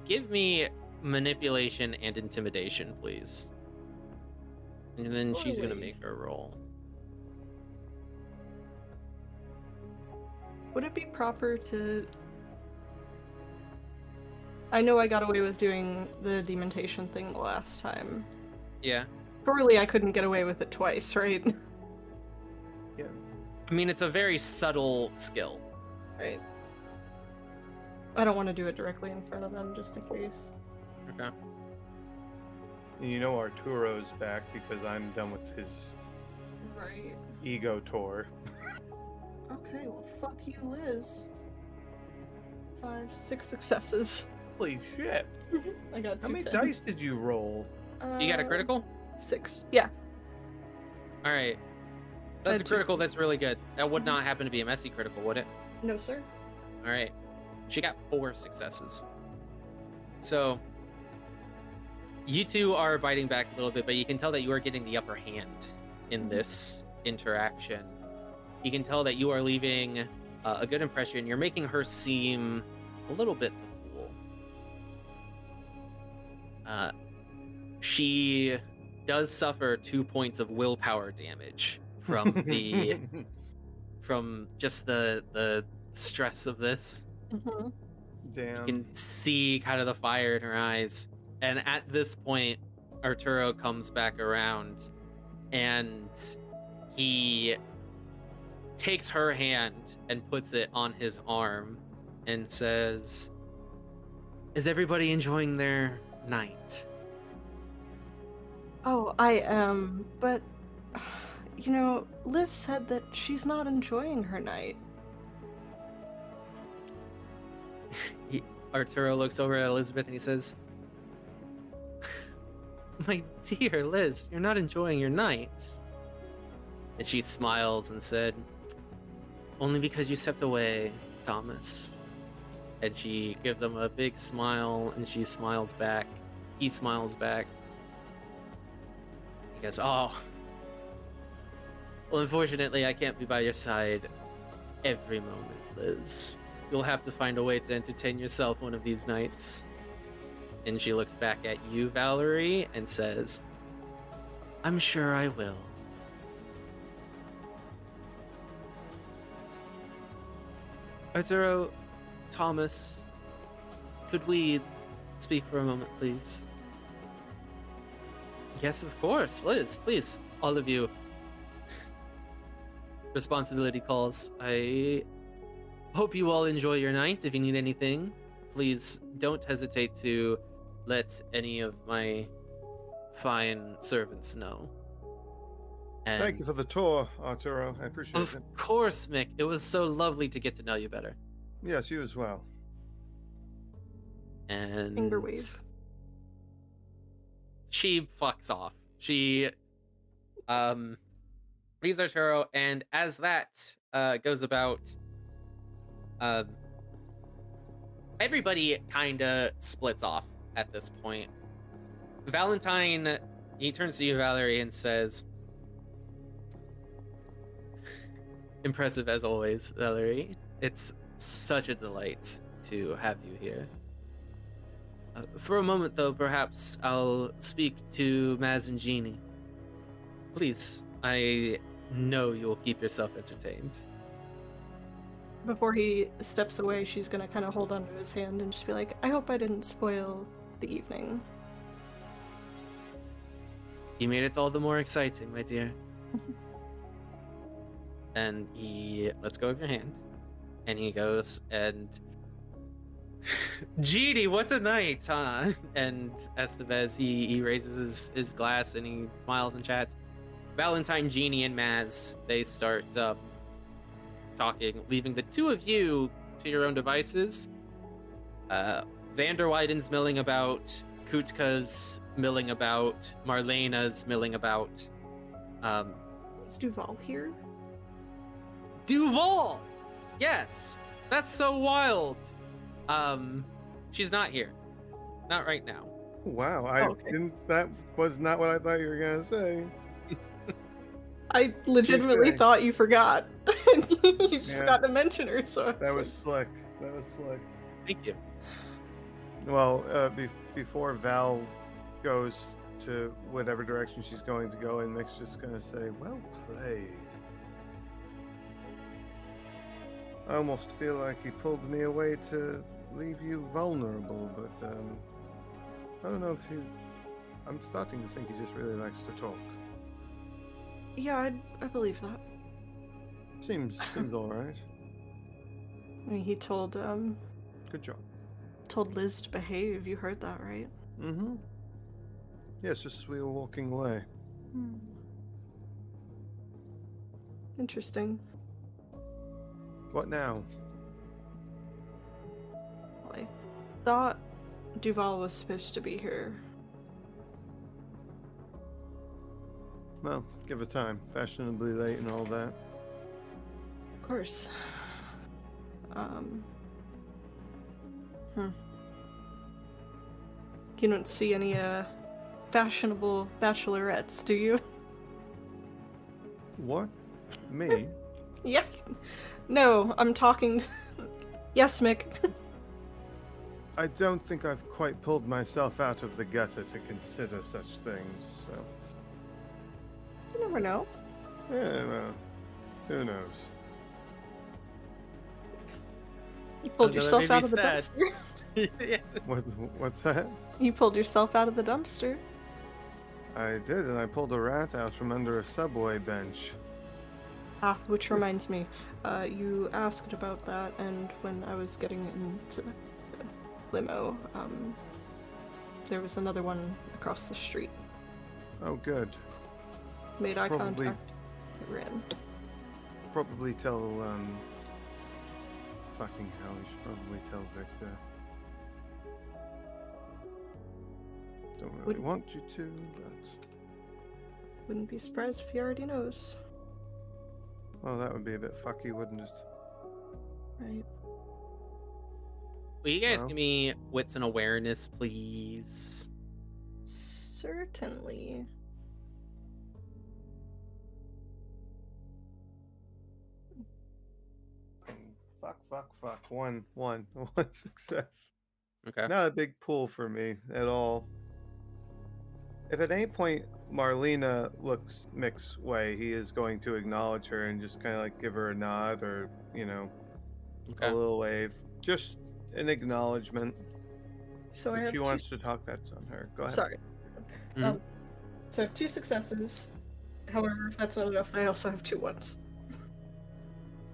Give me manipulation and intimidation, please. And then she's gonna Oi. make her roll. Would it be proper to... I know I got away with doing the demontation thing the last time. Yeah. Surely I couldn't get away with it twice, right? Yeah. I mean, it's a very subtle skill. Right. I don't want to do it directly in front of them, just in case. Okay. And you know Arturo's back because I'm done with his Right. ego tour. Okay, well, fuck you, Liz. 5, 6 successes. Holy shit! I got 2 How many 10. dice did you roll? You got a critical? 6. Yeah. All right. I That's had a 2. critical. That's really good. That would not happen to be a messy critical, would it? No, sir. All right. She got 4 successes. So you two are biting back a little bit, but you can tell that you are getting the upper hand in this interaction. You can tell that you are leaving a good impression. You're making her seem a little bit the fool. She does suffer 2 points of willpower damage from the from just the stress of this. Mm-hmm. Damn. You can see kind of the fire in her eyes. And at this point, Arturo comes back around and he takes her hand and puts it on his arm and says, "Is everybody enjoying their night?" Oh, I am, but... You know, Liz said that she's not enjoying her night. Arturo looks over at Elizabeth and he says, "My dear Liz, you're not enjoying your night." And she smiles and said, "Only because you stepped away, Thomas." And she gives him a big smile and she smiles back. He smiles back. He goes, "Oh, well, unfortunately, I can't be by your side every moment, Liz. You'll have to find a way to entertain yourself one of these nights." And she looks back at you, Valerie, and says, "I'm sure I will." Arturo, Thomas, could we speak for a moment, please? Yes, of course. Liz, please, all of you. responsibility calls. I hope you all enjoy your night. If you need anything, please don't hesitate to let any of my fine servants know. And Thank you for the tour, Arturo. I appreciate of it. course, Mick. It was so lovely to get to know you better. Yes, you as well. And Finger wave. she fucks off. She leaves Arturo, and as that goes about, everybody kind of splits off at this point. Valentine, he turns to you, Valerie, and says, "Impressive as always, Valerie. It's such a delight to have you here. For a moment, though, perhaps I'll speak to Maz and Jeannie. Please, I know you'll keep yourself entertained." Before he steps away, she's gonna kind of hold onto his hand and just be like, I hope I didn't spoil the evening. You made it all the more exciting, my dear. And he lets go of your hand, and he goes and Jeannie, what's a night, huh? And Estevez, he raises his glass and he smiles and chats. Valentine, Jeannie, and Maz, they start talking, leaving the two of you to your own devices. Vanderwyden's milling about, Kutka's milling about, Marlena's milling about. Is Duval here? Duval! Yes! That's so wild! She's not here. Not right now. Wow, I okay. didn't. That was not what I thought you were gonna say. I legitimately Tuesday. thought you forgot. You just Yeah. forgot to mention her, so I That was like, slick. That was slick. Thank you. Well, before Val goes to whatever direction she's going to go, and Mick's just gonna say, "Well played." I almost feel like he pulled me away to leave you vulnerable, but I don't know if he. I'm starting to think he just really likes to talk. yeah, I believe that. Seems all right. I mean, he told Good job. Liz to behave. You heard that, right? Mm-hmm. Yes, just as we were walking away. Interesting. What now? Well, I thought Duval was supposed to be here. Well, give it time. Fashionably late and all that. Of course. You don't see any fashionable bachelorettes, do you? What? Me? Yeah. No, I'm talking. Yes, Mick. I don't think I've quite pulled myself out of the gutter to consider such things, so... You never know. Yeah, well, who knows? You pulled Another yourself baby out of the sad. dumpster. Yeah. What's that? You pulled yourself out of the dumpster. I did, and I pulled a rat out from under a subway bench. Ah, which reminds me, you asked about that, and when I was getting into the limo, there was another one across the street. Oh, good. Made eye Probably- contact. It ran. Probably tell, fucking hell, you should probably tell Victor. Don't really Would- want you to, but... Wouldn't be surprised if he already knows. Well, that would be a bit fucky, wouldn't it? Right. Will you guys Well. give me wits and awareness, please? Certainly. Fuck. One success. Okay. Not a big pool for me at all. If at any point Marlena looks Mick's way, he is going to acknowledge her and just kind of like give her a nod or, Okay. a little wave. Just an acknowledgement. So I If have she two... wants to talk, that's on her. Go ahead. Sorry. Mhm. So I have 2 successes. However, if that's not enough, I also have 2 ones.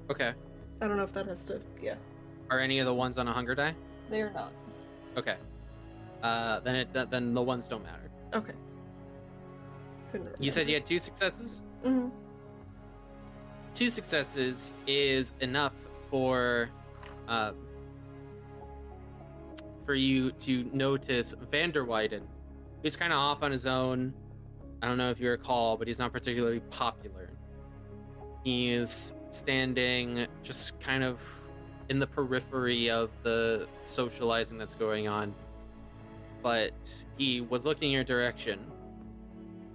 Okay. I don't know if that has to. Yeah, Are any of the ones on a hunger die? they are not. Okay. Then the ones don't matter. Okay. Couldn't remember. You said you had 2 successes? Mm-hmm. 2 successes is enough for you to notice Vanderwyden. He's kind of off on his own. I don't know if you recall, but he's not particularly popular. He is standing just kind of in the periphery of the socializing that's going on. But he was looking your direction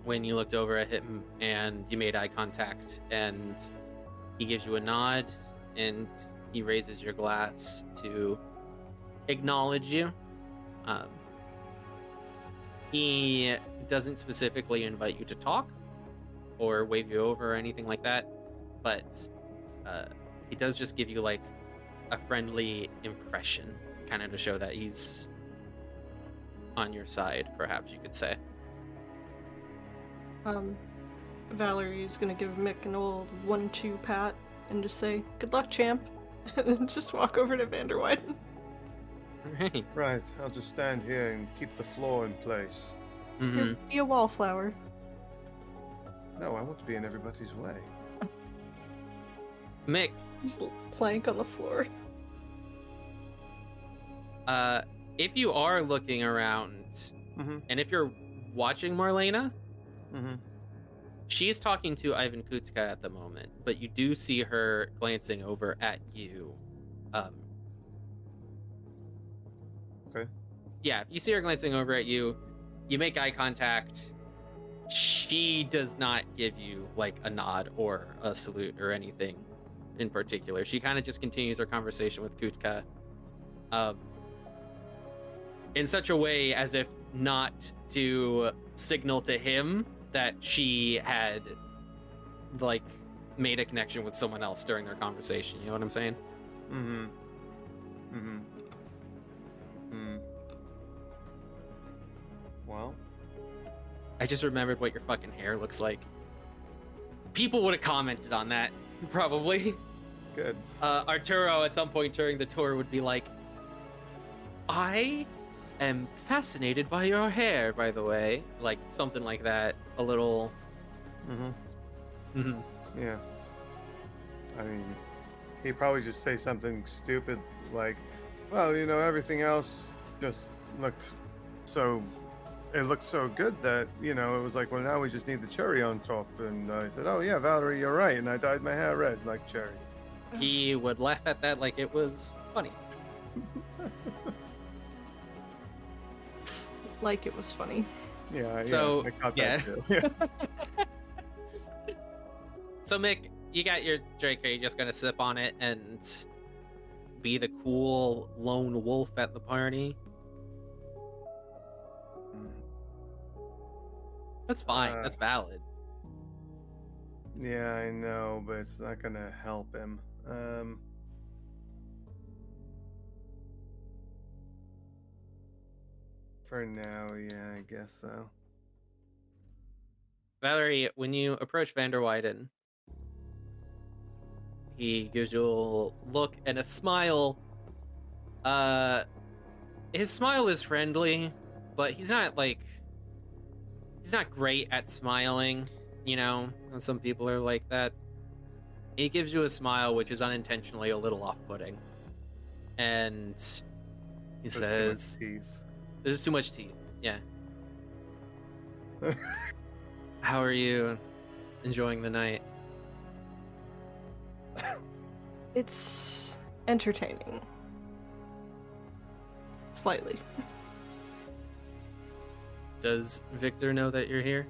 when you looked over at him and you made eye contact, and he gives you a nod and he raises your glass to acknowledge you. He doesn't specifically invite you to talk or wave you over or anything like that, but he does just give you like a friendly impression, kind of to show that he's on your side, perhaps you could say. Valerie's gonna give Mick an old 1-2 pat and just say, "Good luck, champ," and then just walk over to Vanderwyden. Right. Right, I'll just stand here and keep the floor in place. Mm-hmm. Be a wallflower. No, I want to be in everybody's way. Mick, Just plank on the floor. if you are looking around, Mm-hmm. and if you're watching Marlena, Mm-hmm. she's talking to Ivan Kutska at the moment, but you do see her glancing over at you. Okay. Yeah, you see her glancing over at you. You make eye contact. She does not give you like a nod or a salute or anything in particular. She kind of just continues her conversation with Kutka, in such a way as if not to signal to him that she had like made a connection with someone else during their conversation. You know what I'm saying? Mm-hmm. Mm-hmm. Hmm. Well, I just remembered what your fucking hair looks like. People would have commented on that, probably. good. Arturo at some point during the tour would be like, I am fascinated by your hair, by the way. Like, something like that. A little... Mm-hmm. Yeah. I mean, he'd probably just say something stupid like, well, you know, everything else just looked so... It looked so good that, you know, it was like, well, now we just need the cherry on top. And I said, oh, yeah, Valerie, you're right. And I dyed my hair red like cherry. He would laugh at that like it was funny. Like it was funny. Yeah, So, I caught yeah. that too. Yeah. So, Mick, you got your drink. Are you just gonna sip on it and be the cool lone wolf at the party? That's fine. That's valid. Yeah, I know, but it's not gonna help him. For now, yeah, I guess so. Valerie, when you approach Vanderwyden, he gives you a look and a smile. His smile is friendly, but he's not great at smiling, you know, and some people are like that. He gives you a smile which is unintentionally a little off-putting. And he says, there's too much teeth. Yeah. How are you enjoying the night? It's entertaining. Slightly. Does Victor know that you're here?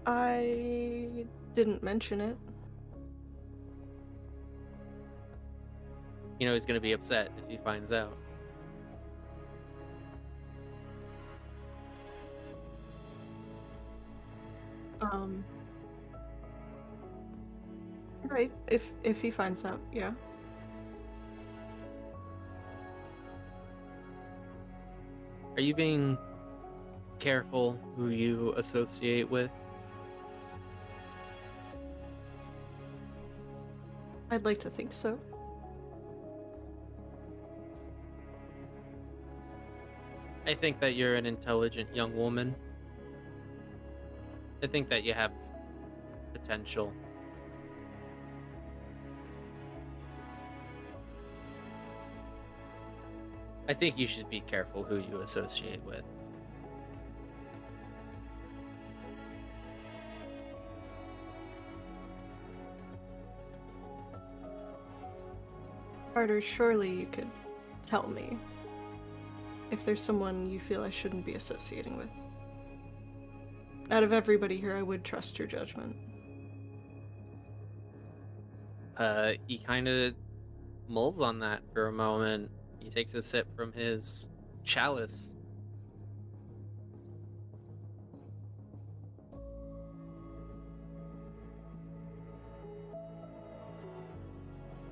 I didn't mention it. You know he's gonna be upset if he finds out. Right. If he finds out, yeah. Are you being careful who you associate with? I'd like to think so. I think that you're an intelligent young woman. I think that you have potential. I think you should be careful who you associate with. Carter, surely you could tell me if there's someone you feel I shouldn't be associating with. Out of everybody here, I would trust your judgment. He kind of mulls on that for a moment. He takes a sip from his chalice.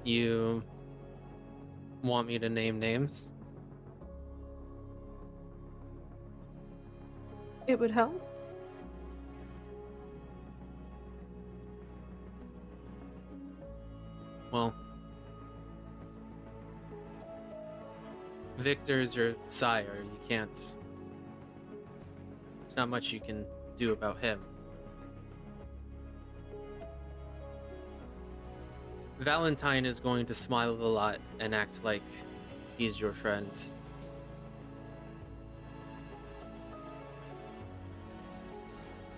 You want me to name names? It would help. Well, Victor's your sire. You can't... There's not much you can do about him. Valentine is going to smile a lot and act like he's your friend.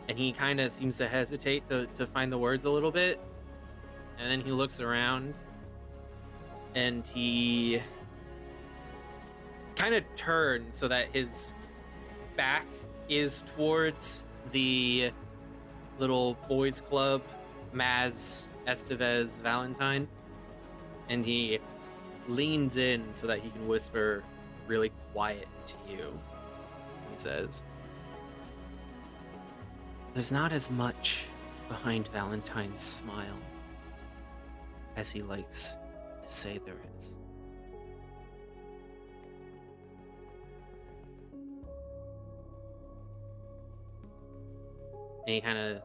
And he kind of seems to hesitate to find the words a little bit. And then he looks around and he kind of turns so that his back is towards the little boys club, Maz, Estevez, Valentine. And he leans in so that he can whisper really quiet to you. He says, "There's not as much behind Valentine's smile as he likes to say there is." And he kind of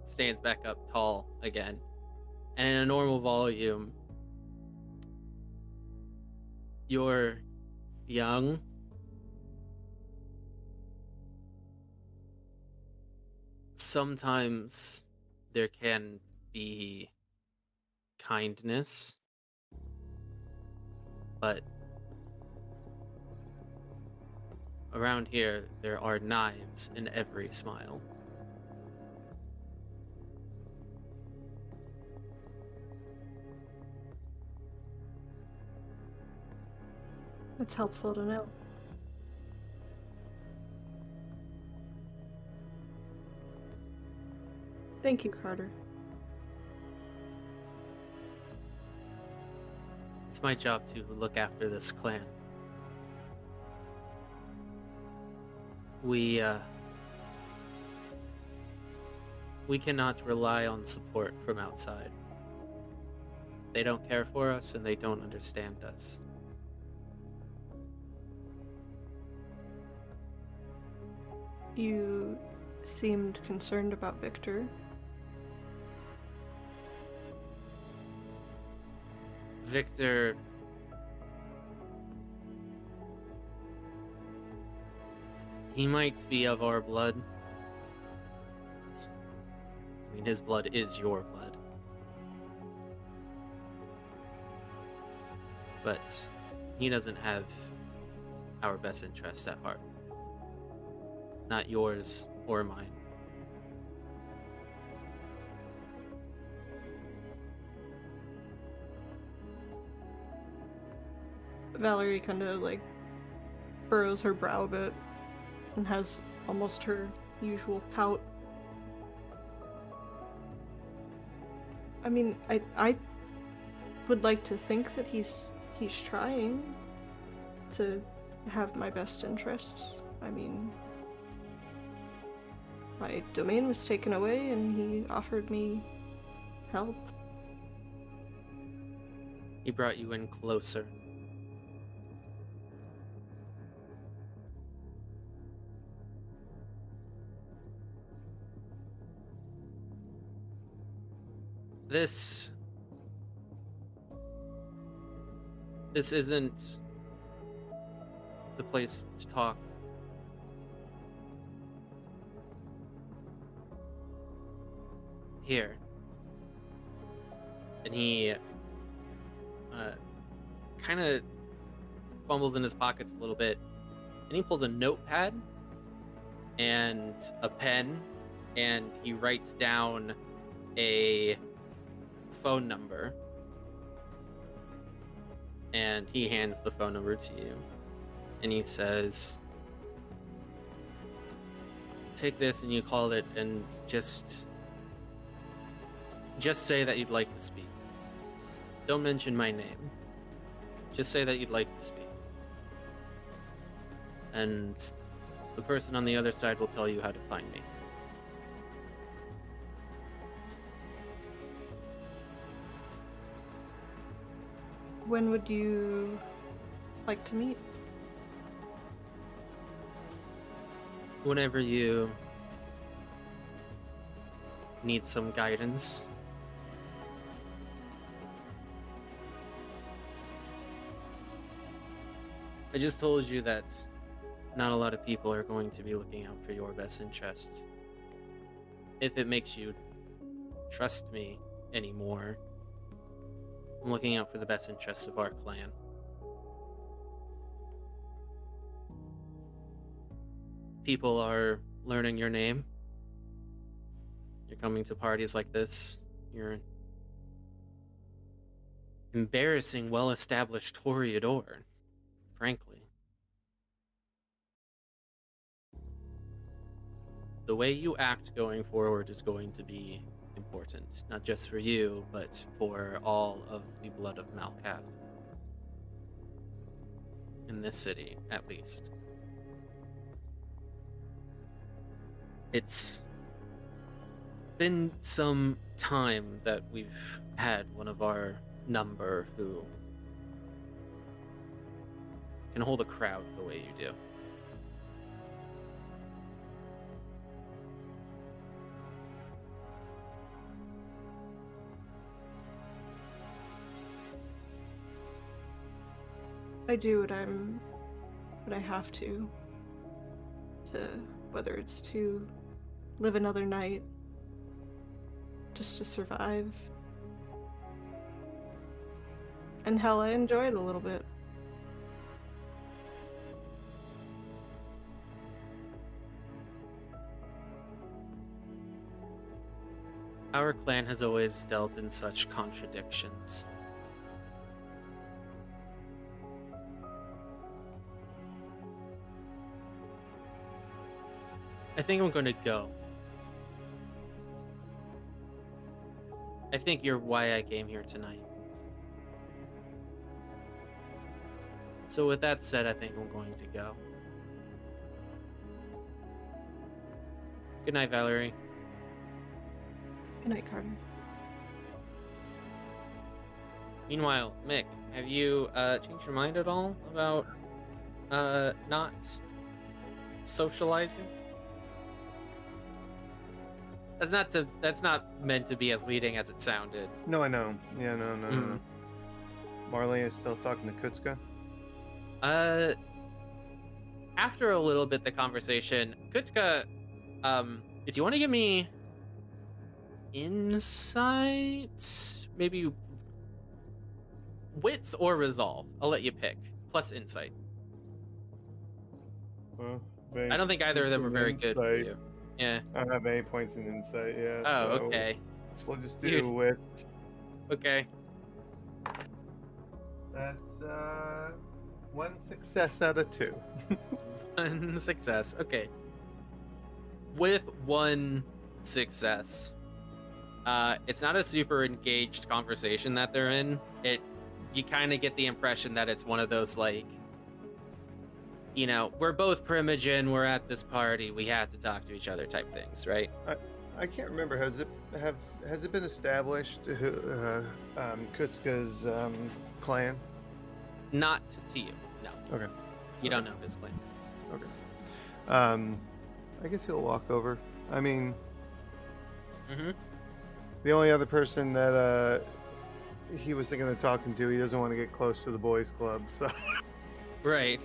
stands back up tall again. And in a normal volume, "You're young. Sometimes there can be kindness, but around here there are knives in every smile." That's helpful to know. Thank you, Carter. It's my job to look after this clan. We cannot rely on support from outside. They don't care for us and they don't understand us. You seemed concerned about Victor. Victor... He might be of our blood. I mean, his blood is your blood. But he doesn't have our best interests at heart. Not yours or mine. Valerie kind of like furrows her brow a bit and has almost her usual pout. I mean, I would like to think that he's trying to have my best interests. I mean, my domain was taken away and he offered me help. He brought you in closer. This This isn't the place to talk. Here. And he kind of fumbles in his pockets a little bit, and he pulls a notepad and a pen, and he writes down a phone number, and he hands the phone number to you, and he says, take this and you call it, and just say that you'd like to speak. Don't mention my name. Just say that you'd like to speak. And the person on the other side will tell you how to find me. When would you like to meet? Whenever you need some guidance. I just told you that not a lot of people are going to be looking out for your best interests. If it makes you trust me anymore, I'm looking out for the best interests of our clan. People are learning your name. You're coming to parties like this. You're embarrassing well-established toreador, frankly. The way you act going forward is going to be important, not just for you, but for all of the blood of Malkav. In this city, at least. It's been some time that we've had one of our number who can hold a crowd the way you do. I do what I have to whether it's to live another night, just to survive. And hell, I enjoy it a little bit. Our clan has always dealt in such contradictions. I think I'm going to go. I think you're why I came here tonight. So with that said, I think I'm going to go. Good night, Valerie. Good night, Carter. Meanwhile, Mick, have you changed your mind at all about not socializing? That's not meant to be as leading as it sounded. No, I know. Yeah, no. Marley is still talking to Kutska? After a little bit the conversation, Kutska, do you want to give me insight? Maybe wits or resolve? I'll let you pick. Plus insight. Well, I don't think either of them are very good for you. Yeah. I have 8 points in insight, yeah. Oh, so okay. We'll just do Dude. wits. Okay. That's 1 success out of 2. One success. Okay. With 1 success, it's not a super engaged conversation that they're in. You kind of get the impression that it's one of those, like, you know, we're both Primogen, we're at this party, we have to talk to each other type things, right? I can't remember. Has it been established Kutska's clan? Not to you, no. Okay. You don't know his clan. Okay. I guess he'll walk over. I mean, Mm-hmm. the only other person that he was thinking of talking to. He doesn't want to get close to the boys' club, so Right.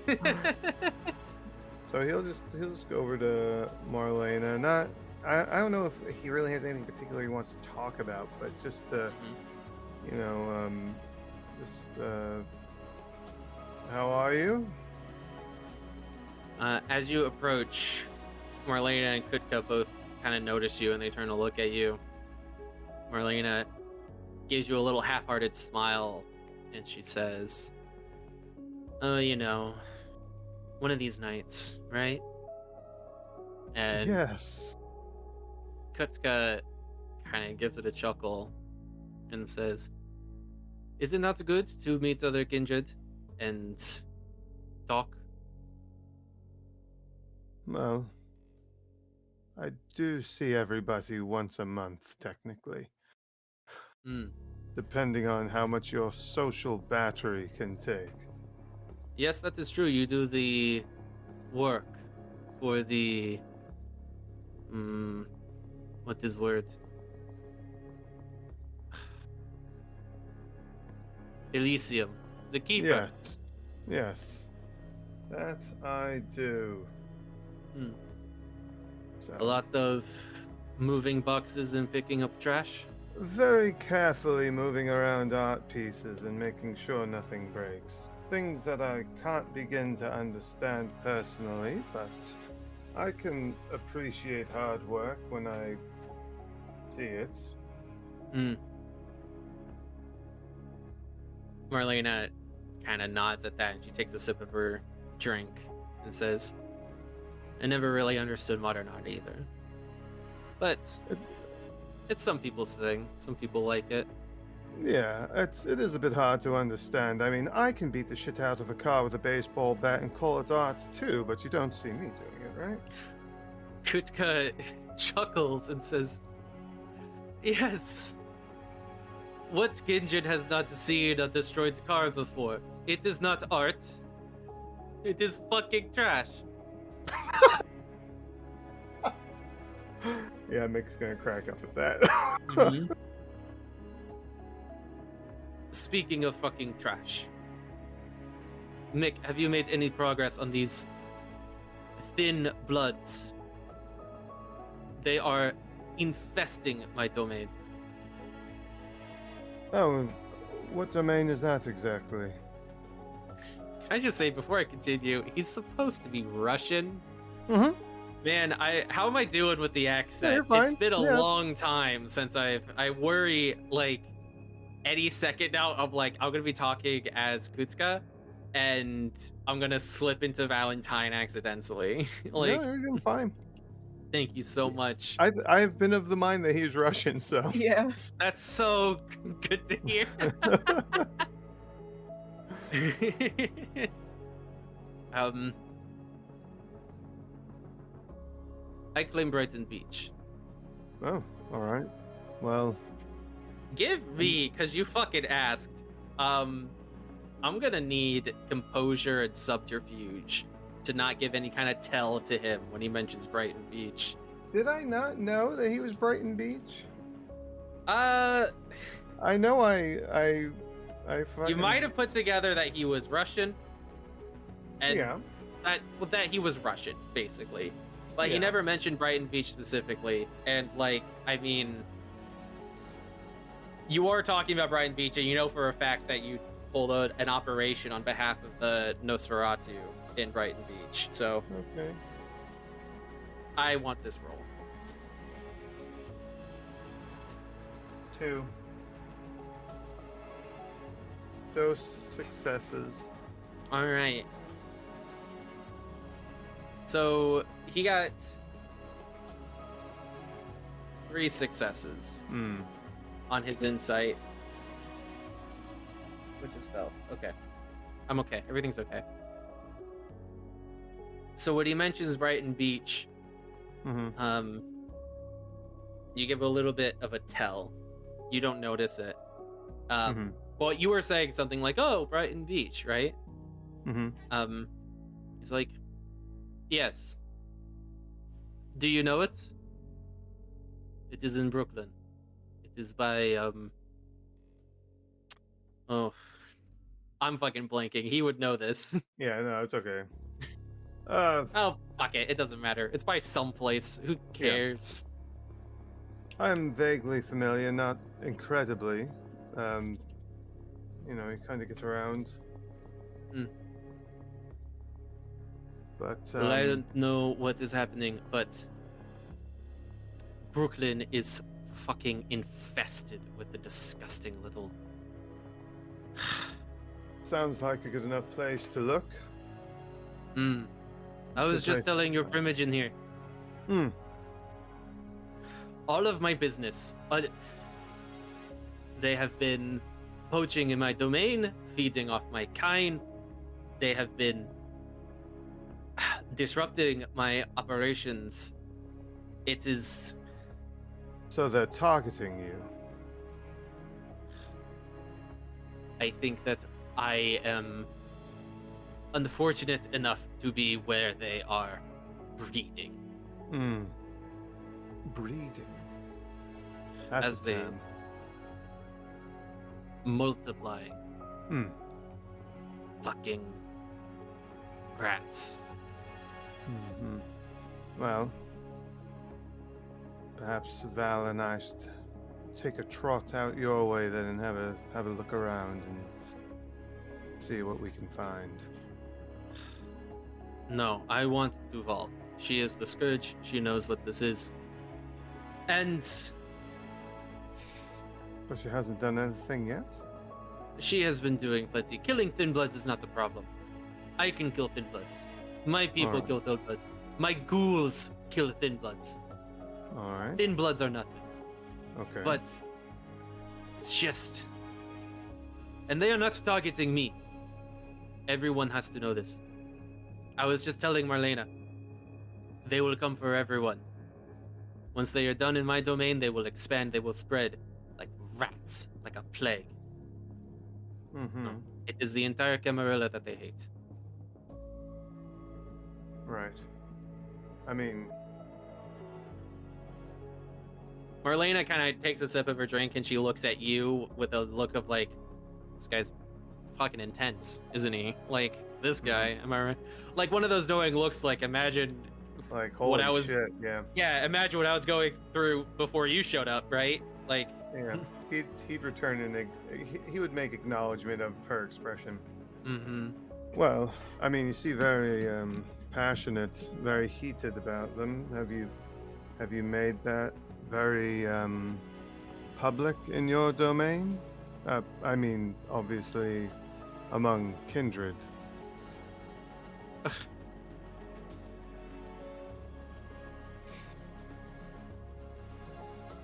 so he'll just go over to Marlena. I don't know if he really has anything particular he wants to talk about, but just to you know just how are you? As you approach, Marlena and Kutka both kind of notice you and they turn to look at you. Marlena gives you a little half-hearted smile and she says, "Oh, you know, one of these nights, right?" And Yes. Kutka kind of gives it a chuckle and says, "Is it not good to meet other kindred and talk?" Well, I do see everybody once a month, technically, Hmm. depending on how much your social battery can take. Yes, that is true. You do the work for the what is word? Elysium. The keeper. Yes, that I do. Hmm. So, A lot of moving boxes and picking up trash. very carefully moving around art pieces and making sure nothing breaks. Things that I can't begin to understand personally, but I can appreciate hard work when I see it. Hmm. Marlena kind of nods at that and she takes a sip of her drink and says, "I never really understood modern art either. But it's some people's thing. Some people like it." Yeah, it is a bit hard to understand. I mean, I can beat the shit out of a car with a baseball bat and call it art too, but you don't see me doing it, right? Kutka chuckles and says, "Yes. What Kindred has not seen a destroyed car before? It is not art. It is fucking trash." Yeah, Mick's gonna crack up at that. Mhm. Speaking of fucking trash, Mick, have you made any progress on these thin bloods? They are infesting my domain. Oh, what domain is that exactly? Can I just say before I continue, he's supposed to be Russian. Mm-hmm. Man, how am I doing with the accent? you're fine. It's been a Yeah. long time since I worry like any second now I'm gonna be talking as Kutka and I'm gonna slip into Valentine accidentally. No, you're doing fine. Thank you so much. I've been of the mind that he's Russian, so. Yeah. That's so good to hear. I claim Brighton Beach. Oh, all right. Well, Give me, because you fucking asked. I'm gonna need composure and subterfuge to not give any kind of tell to him when he mentions Brighton Beach. did I not know that he was Brighton Beach? Uh, I know I you fucking... might have put together that he was Russian, and Yeah. that he was Russian, basically. But he Yeah. never mentioned Brighton Beach specifically, and I mean, you are talking about Brighton Beach, and you know for a fact that you pulled out an operation on behalf of the Nosferatu in Brighton Beach. So Okay. I want this role. 2. Those successes. All right. So he got 3 successes on his insight. Which just fell. Okay. I'm okay. Everything's okay. So when he mentions Brighton Beach, Mm-hmm. you give a little bit of a tell. You don't notice it. Mm-hmm. But you were saying something like, "Oh, Brighton Beach, right?" Mm-hmm. He's like, "Yes. Do you know it? It is in Brooklyn. It is by Oh, I'm fucking blanking. He would know this. Yeah, no, it's okay. Oh, fuck it. It doesn't matter. It's by someplace. Who cares? I'm vaguely familiar, not incredibly. You know, he kind of gets around. Mm. But Well, I don't know what is happening, but Brooklyn is fucking infested with the disgusting little... sounds like a good enough place to look. I was Good just place. telling your Primogen here. Hmm. All of my business, they have been poaching in my domain, feeding off my kind. They have been disrupting my operations. It is... So they're targeting you. I think that I am unfortunate enough to be where they are breeding. Hmm. Breeding. That's As a they term. multiply. Hmm. Fucking rats. Hmm. Well, perhaps Val and I should take a trot out your way then and have a look around and see what we can find. No, I want Duval. She is the Scourge. She knows what this is. And But she hasn't done anything yet? she has been doing plenty. Killing Thin Bloods is not the problem. I can kill Thin Bloods. My people Alright. kill Thin Bloods. My ghouls kill Thin Bloods. Alright. Thin Bloods are nothing. Okay. But it's just... And they are not targeting me. Everyone has to know this. I was just telling Marlena. They will come for everyone. Once they are done in my domain, they will expand, they will spread like rats, like a plague. Mm-hmm. No, it is the entire Camarilla that they hate. Right. I mean, Marlena kind of takes a sip of her drink and she looks at you with a look of like, this guy's fucking intense, isn't he? Like, this guy, am I right? Like one of those knowing looks like, imagine like, holy I was- shit, yeah. Yeah, imagine what I was going through before you showed up, right? Like, Yeah. He'd return and he would make acknowledgement of her expression. mm-hmm. Well, I mean, you see very passionate, very heated about them. Have you made that very public in your domain? I mean, obviously, among Kindred.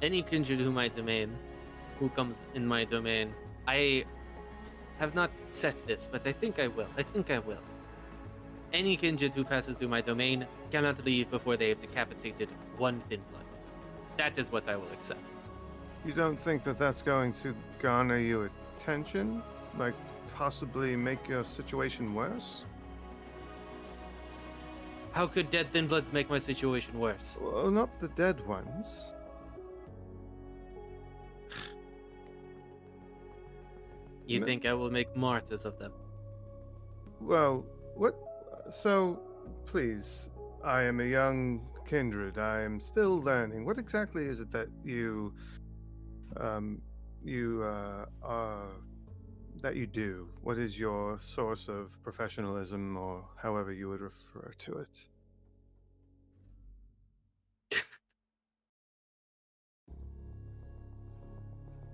Any Kindred who comes in my domain, I have not set this, but I think I will. Any Kindred who passes through my domain cannot leave before they have decapitated one Thin Blood. That is what I will accept. You don't think that that's going to garner you attention? Like, possibly make your situation worse? How could dead Thin Bloods make my situation worse? Well, not the dead ones. You think I will make martyrs of them? Well, what? So, please, I am a young Kindred. I am still learning. What exactly is it that you do? What is your source of professionalism, or however you would refer to it?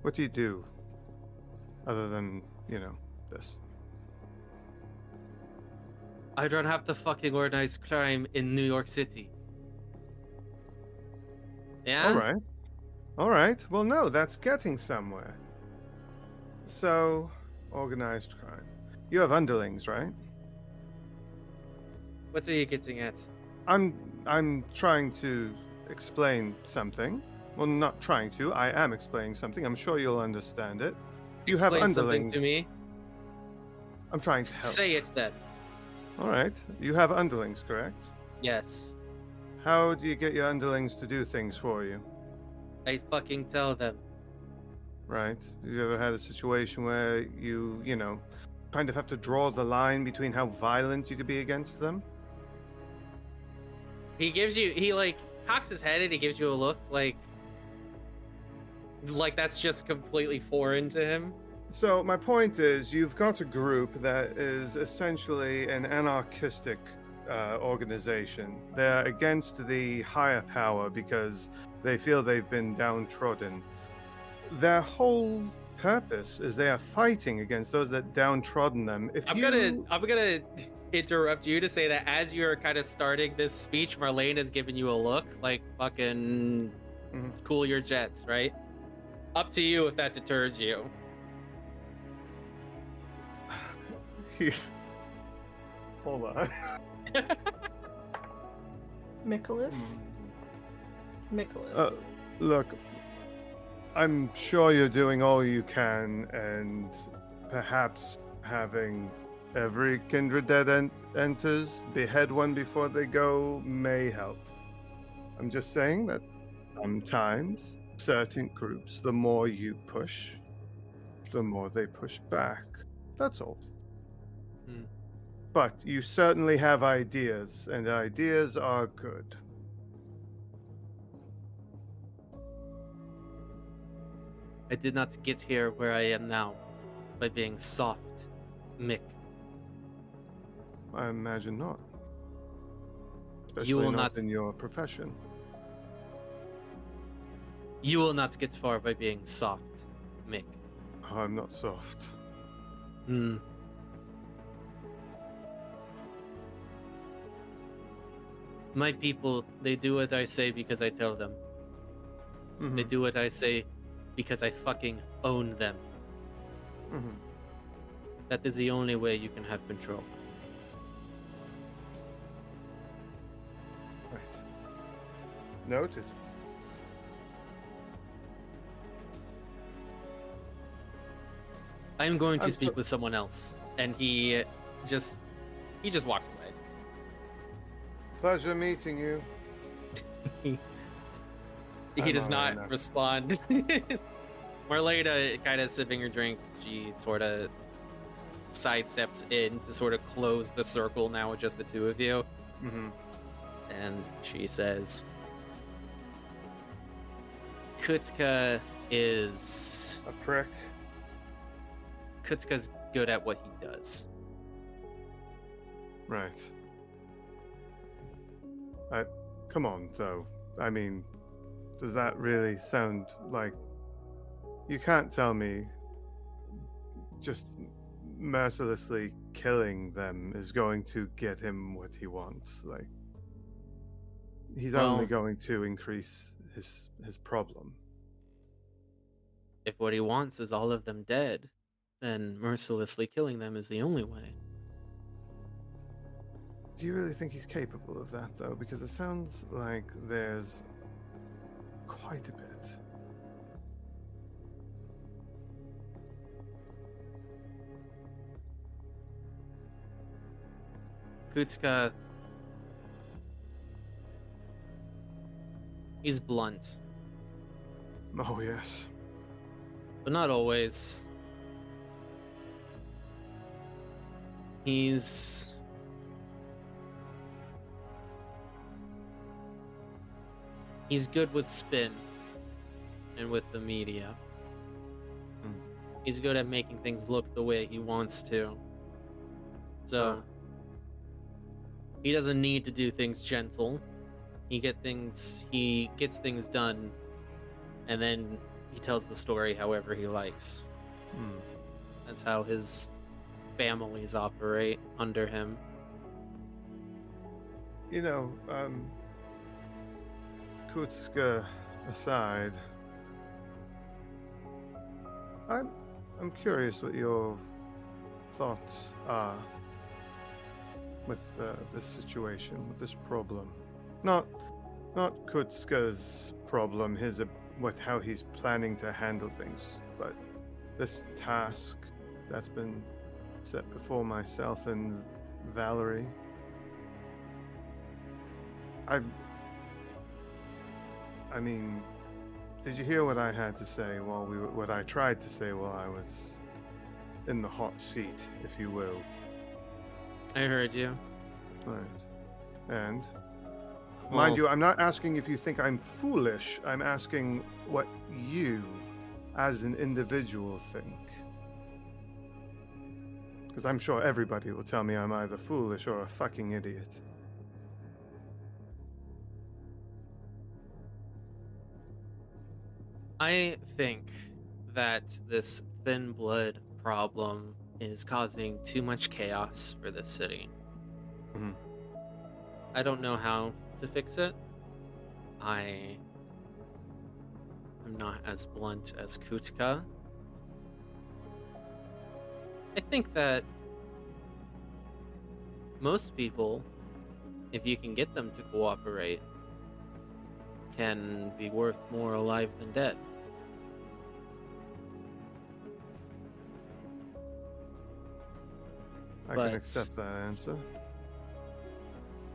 What do you do, other than, this? I don't have the fucking organized crime in New York City. Yeah? All right. Well, no, that's getting somewhere. So, organized crime. You have underlings, right? What are you getting at? I'm trying to explain something. Well, not trying to. I am explaining something. I'm sure you'll understand it. You have Explain something underlings. to me. I'm trying to help. Say it then. All right. You have underlings, correct? Yes. How do you get your underlings to do things for you? I fucking tell them. right? You ever had a situation where you know, kind of have to draw the line between how violent you could be against them? He like cocks his head and he gives you a look like that's just completely foreign to him. So my point is, you've got a group that is essentially an anarchistic organization. They're against the higher power because they feel they've been downtrodden. Their whole purpose is they are fighting against those that downtrodden them. I'm gonna interrupt you to say that as you're kind of starting this speech, Marlene has given you a look like fucking cool your jets, right? Up to you if that deters you. Hold on. Nicholas? Nicholas. Look, I'm sure you're doing all you can, and perhaps having every Kindred that enters behead one before they go may help. I'm just saying that sometimes certain groups, the more you push, the more they push back. That's all. But you certainly have ideas, and ideas are good. I did not get here where I am now by being soft, Mick. I imagine not. Especially You will not not- in your profession. You will not get far by being soft, Mick. I'm not soft. My people, they do what I say because I tell them. They do what I say because I fucking own them. That is the only way you can have control. Right. Noted. I am going to I'm speak so- with someone else, and he just walks away. Pleasure meeting you. He I'm does alright not now. respond. Marlena, kind of sipping her drink, she sort of sidesteps in to sort of close the circle now with just the two of you, and she says, Kutka is... A prick. Kutska's good at what he does. Right. Come on, though. I mean, does that really sound like... You can't tell me just mercilessly killing them is going to get him what he wants. Like, he's only Well- going to increase his problem. If what he wants is all of them dead, then mercilessly killing them is the only way. Do you really think he's capable of that, though? Because it sounds like there's quite a bit. Kutska... He's blunt, Oh, yes. but not always. He's good with spin and with the media. He's good at making things look the way he wants to. So he doesn't need to do things gentle. He gets things done, and then he tells the story however he likes. That's how his families operate under him. You know, Kutska aside, I'm curious what your thoughts are with this situation, with this problem. Not Kutska's problem, how he's planning to handle things, but this task that's been set before myself and Valerie. I mean, Did you hear what I had to say what I tried to say while I was in the hot seat, if you will? I heard you. Right. And Well, mind you, I'm not asking if you think I'm foolish. I'm asking what you, as an individual, think. Because I'm sure everybody will tell me I'm either foolish or a fucking idiot. I think that this thin blood problem is causing too much chaos for this city. Mhm. I don't know how to fix it. I'm not as blunt as Kutka. I think that most people, if you can get them to cooperate, can be worth more alive than dead. I But- can accept that answer.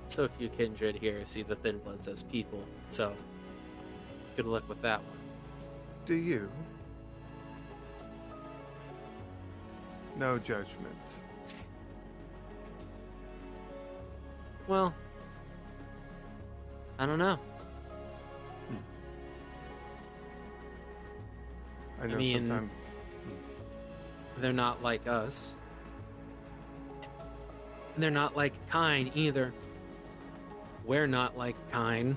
So few kindred here see the thin bloods as people, so good luck with that one. Do you? No judgment. Well, I don't know. I know mean- sometimes. They're not like us. And they're not like Kine either. We're not like Kine.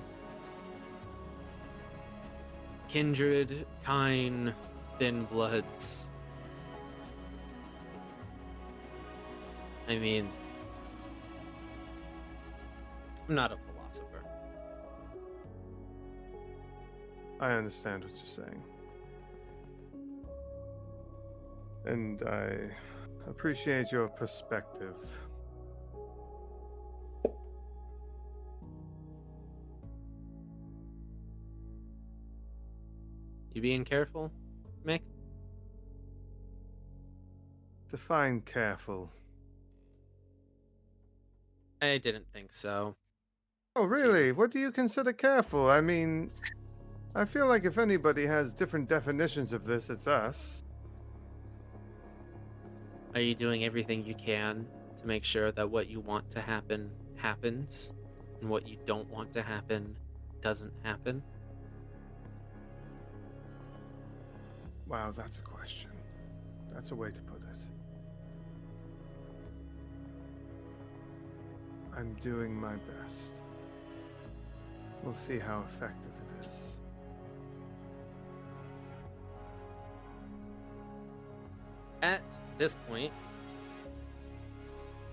Kindred, Kine, thin bloods. I mean, I'm not a philosopher. I understand what you're saying. And I appreciate your perspective. You being careful, Mick? Define careful. I didn't think so. Oh, really? What do you consider careful? I mean, I feel like if anybody has different definitions of this, it's us. Are you doing everything you can to make sure that what you want to happen happens, and what you don't want to happen doesn't happen? Wow, that's a question. That's a way to put it. I'm doing my best. We'll see how effective it is. At this point,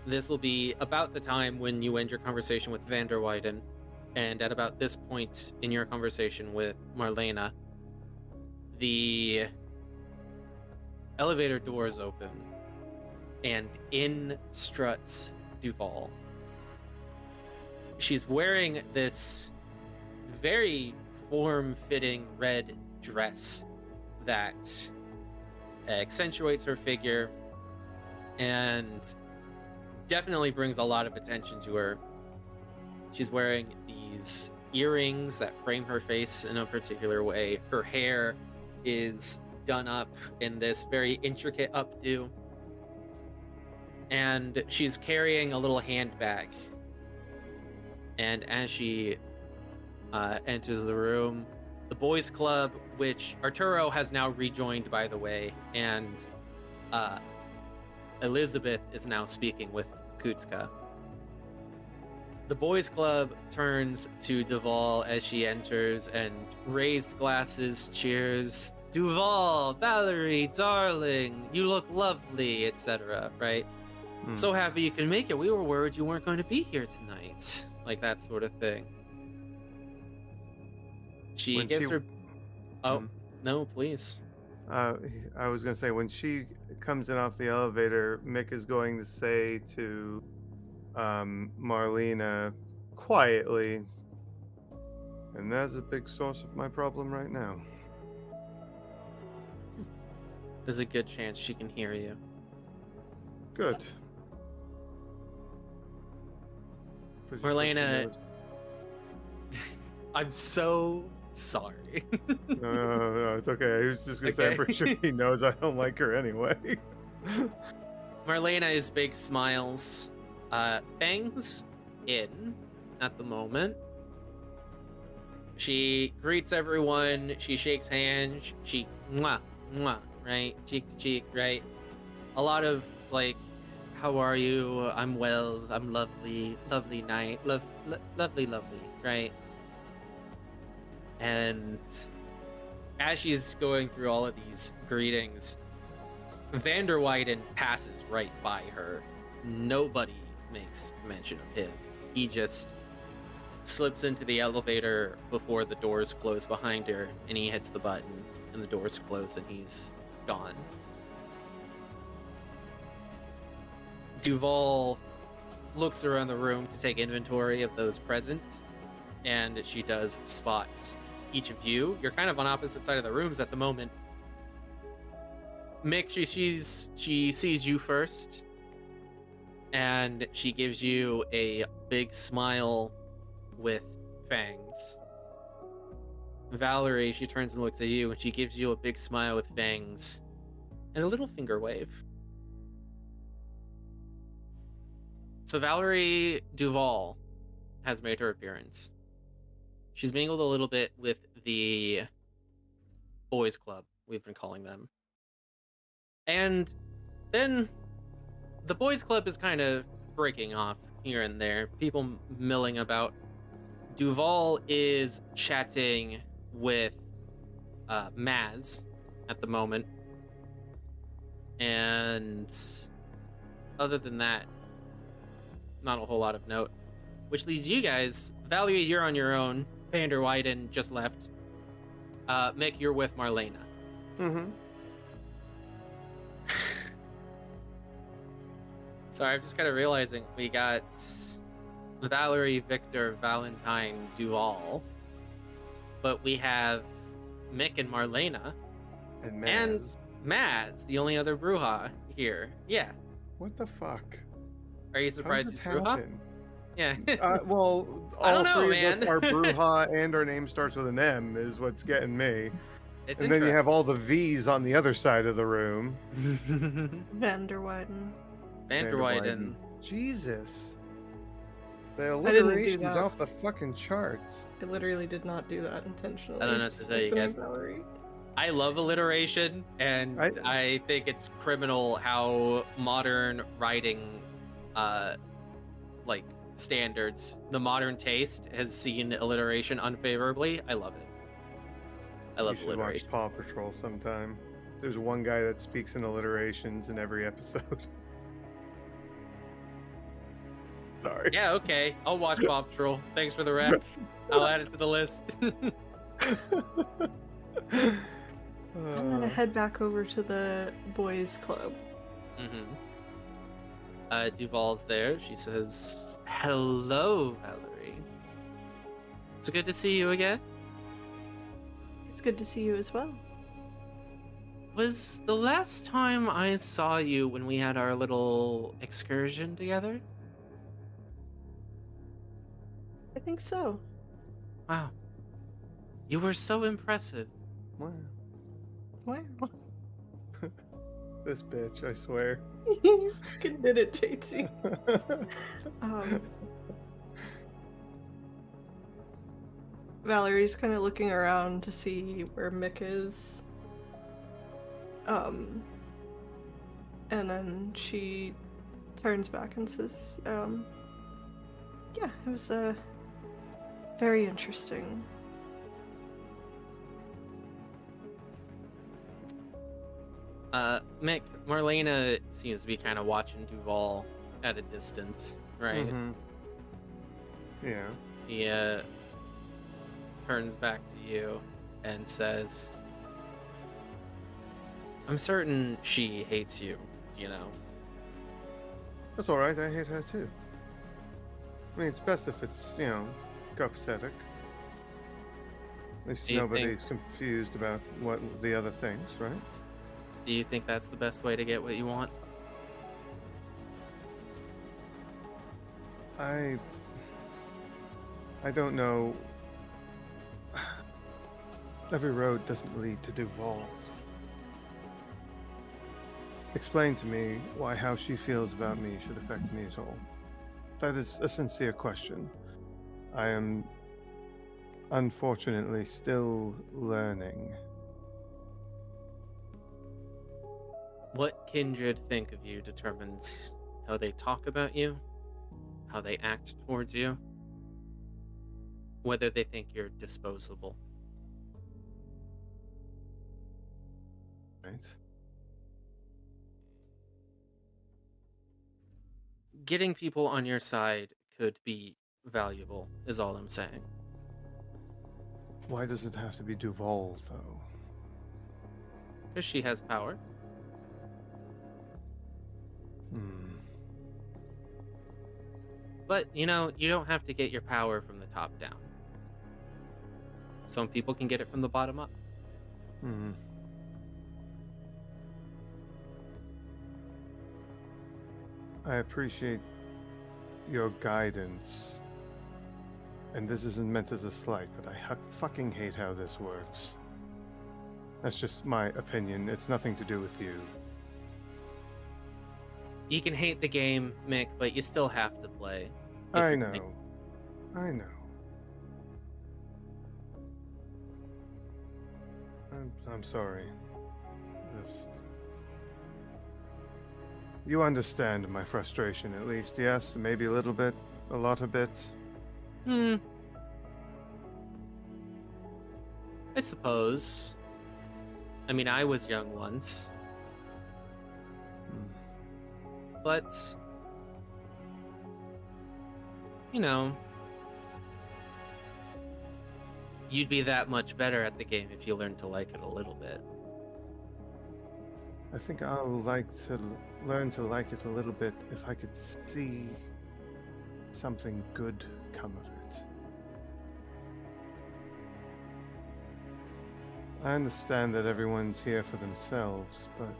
this will be about the time when you end your conversation with Vander Wyden, and at about this point in your conversation with Marlena, the elevator doors open, and in struts Duval. She's wearing this very form-fitting red dress that accentuates her figure and definitely brings a lot of attention to her. She's wearing these earrings that frame her face in a particular way. Her hair is done up in this very intricate updo. And she's carrying a little handbag. And as she enters the room, the boys' club, which Arturo has now rejoined, by the way, and Elizabeth is now speaking with Kutka. The boys' club turns to Duval as she enters and raised glasses cheers. Duval, Valerie, darling, you look lovely, etc. Right? So happy you can make it. We were worried you weren't going to be here tonight. Like that sort of thing. She When gives she- her... Oh, no, please. I was going to say, when she comes in off the elevator, Mick is going to say to Marlena quietly, and that's a big source of my problem right now. There's a good chance she can hear you. Good. Marlena, I'm so Sorry. No, it's okay. I was just gonna say, I'm Okay. pretty sure he knows I don't like her anyway. Marlena is big smiles. Fang's in at the moment. She greets everyone. She shakes hands. She mwah, mwah, right? Cheek to cheek, right? A lot of like, how are you? I'm well. I'm lovely. Lovely night. Lovely, right? And as she's going through all of these greetings, Vander Wyden passes right by her. Nobody makes mention of him. He just slips into the elevator before the doors close behind her, and he hits the button, and the doors close, and he's gone. Duval looks around the room to take inventory of those present, and she does spot each of you. You're kind of on opposite side of the rooms at the moment. Mick, she sees you first, and she gives you a big smile with fangs. Valerie, she turns and looks at you, and she gives you a big smile with fangs and a little finger wave. So Valerie Duval has made her appearance. She's mingled a little bit with the boys club, we've been calling them. And then the boys club is kind of breaking off here and there, people milling about. Duval is chatting with Maz at the moment. And other than that, not a whole lot of note. Which leads you guys, Valerie, you're on your own. Vander Wyden just left. Mick, you're with Marlena. Mm-hmm. Sorry, I'm just kind of realizing we got Valerie, Victor, Valentine, Duval. But we have Mick and Marlena. And And Maz. Maz, the only other Bruja here. Yeah. What the fuck? Are you How does surprised this he's Bruja? happen? Yeah. Well, I all don't know, three of us man. are Bruja, and our name starts with an M, is what's getting me. It's And then you have all the V's on the other side of the room. Vander Wyden. Vander Wyden. Jesus. The didn't do alliteration's that. off the fucking charts. I literally did not do that intentionally. I don't know what to tell you Like the name guys. Valerie. I love alliteration, and I think it's criminal how modern writing, like standards, the modern taste has seen alliteration unfavorably. I love it. I love You should alliteration. watch Paw Patrol sometime. There's one guy that speaks in alliterations in every episode. Sorry. Yeah, okay. I'll watch Paw Patrol. Thanks for the rep. I'll add it to the list. I'm gonna head back over to the boys' club. Duval's there. She says, "Hello, Valerie. It's good to see you again. It's good to see you as well. Was the last time I saw you when we had our little excursion together? I think so. Wow. You were so impressive." Wow. Wow. This bitch, I swear. You fucking did it, JT. Valerie's kind of looking around to see where Mick is. And then she turns back and says, yeah, it was, very interesting. Mick, Marlena seems to be kind of watching Duval at a distance, right? Mhm. Yeah. He turns back to you and says, "I'm certain she hates you, you know." That's alright, I hate her too. I mean, it's best if it's, copacetic. At least Do you nobody's confused about what the other things, right? Do you think that's the best way to get what you want? I don't know. Every road doesn't lead to Duval. Explain to me why how she feels about me should affect me at all. That is a sincere question. I am unfortunately still learning. What Kindred think of you determines how they talk about you, how they act towards you, whether they think you're disposable. Right? Getting people on your side could be valuable, is all I'm saying. Why does it have to be Duval, though? Because she has power. But, you don't have to get your power from the top down. Some people can get it from the bottom up. I appreciate your guidance. And this isn't meant as a slight, but I fucking hate how this works. That's just my opinion. It's nothing to do with you. You can hate the game, Mick, but you still have to play. I know. I know. I'm sorry. Just... You understand my frustration, at least, yes? Maybe a little bit, a lot of bit. I suppose. I mean, I was young once. But, you'd be that much better at the game if you learned to like it a little bit. I think I would like to learn to like it a little bit if I could see something good come of it. I understand that everyone's here for themselves, but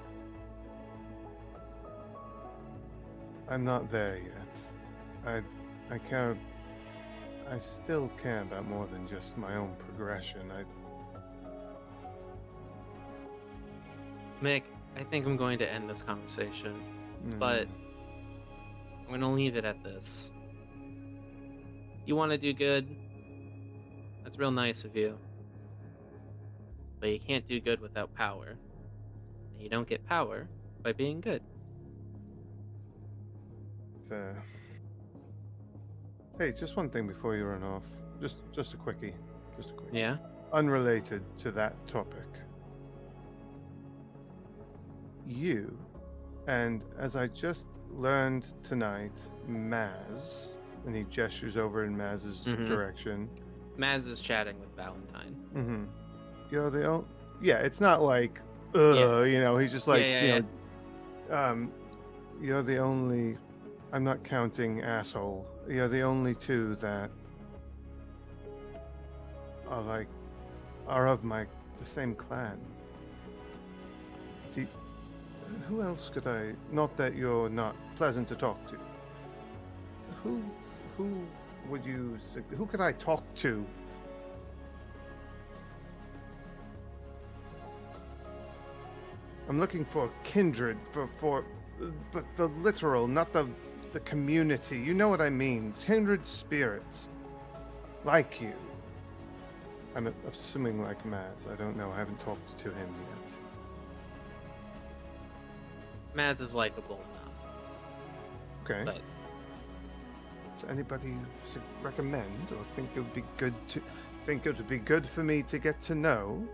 I'm not there yet. I still care about more than just my own progression. Mick, I think I'm going to end this conversation, but I'm going to leave it at this. You want to do good? That's real nice of you. But you can't do good without power. And you don't get power by being good. Fair. Hey, just one thing before you run off. Just a quickie. Just a quickie. Yeah? Unrelated to that topic. You, and as I just learned tonight, Maz, and he gestures over in Maz's direction. Maz is chatting with Valentine. You're the only... Yeah, it's not like, he's just like, you're the only... I'm not counting asshole. You're the only two that are of the same clan. Who else could I... Not that you're not pleasant to talk to. Who would you... Who could I talk to? I'm looking for kindred, but the literal, not the community. You know what I mean. Kindred spirits. Like you. I'm assuming like Maz. I don't know. I haven't talked to him yet. Maz is likable enough. Okay. But does anybody recommend or think it would be good for me to get to know?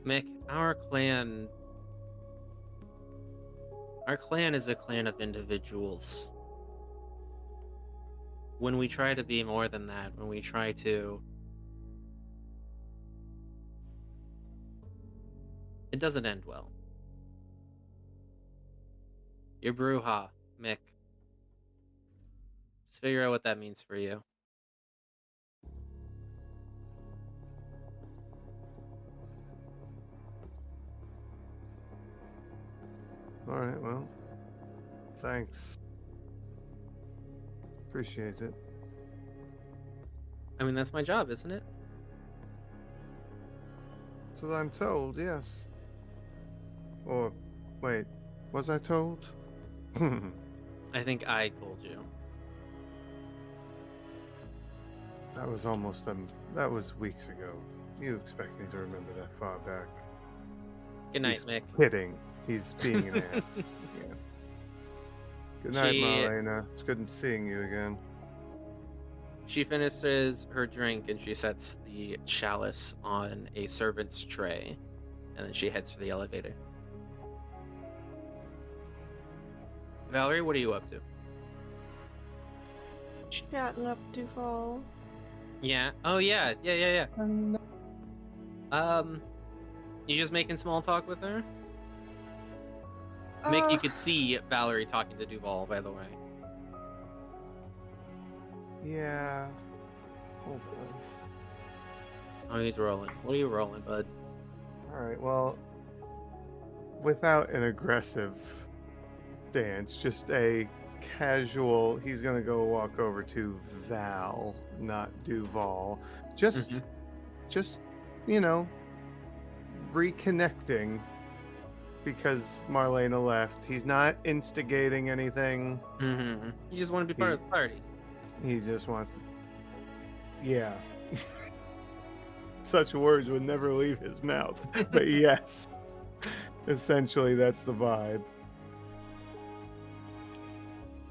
Mick, our clan is a clan of individuals. When we try to be more than that, when we try to... It doesn't end well. You're Bruja, Mick. Just figure out what that means for you. Alright, well, thanks. Appreciate it. I mean, that's my job, isn't it? That's what I'm told, yes. Or, wait, was I told? I think I told you. That was almost, that was weeks ago. You expect me to remember that far back? Good night, He's Mick. kidding. He's being an ass. Yeah. Good night, Marlena. It's good seeing you again. She finishes her drink and she sets the chalice on a servant's tray, and then she heads for the elevator. Valerie, what are you up to? Chatting up Duval. Yeah. Oh yeah. Yeah. And You just making small talk with her? Mick, you could see Valerie talking to Duval, by the way. Yeah. Hold on. Oh, he's rolling. What are you rolling, bud? Alright, well, without an aggressive stance, just a casual, he's gonna go walk over to Val, not Duval. Just, you know, reconnecting because Marlena left. He's not instigating anything. Mm-hmm. You just want to be part of the party. He just wants to... Yeah. Such words would never leave his mouth. But yes. Essentially, that's the vibe.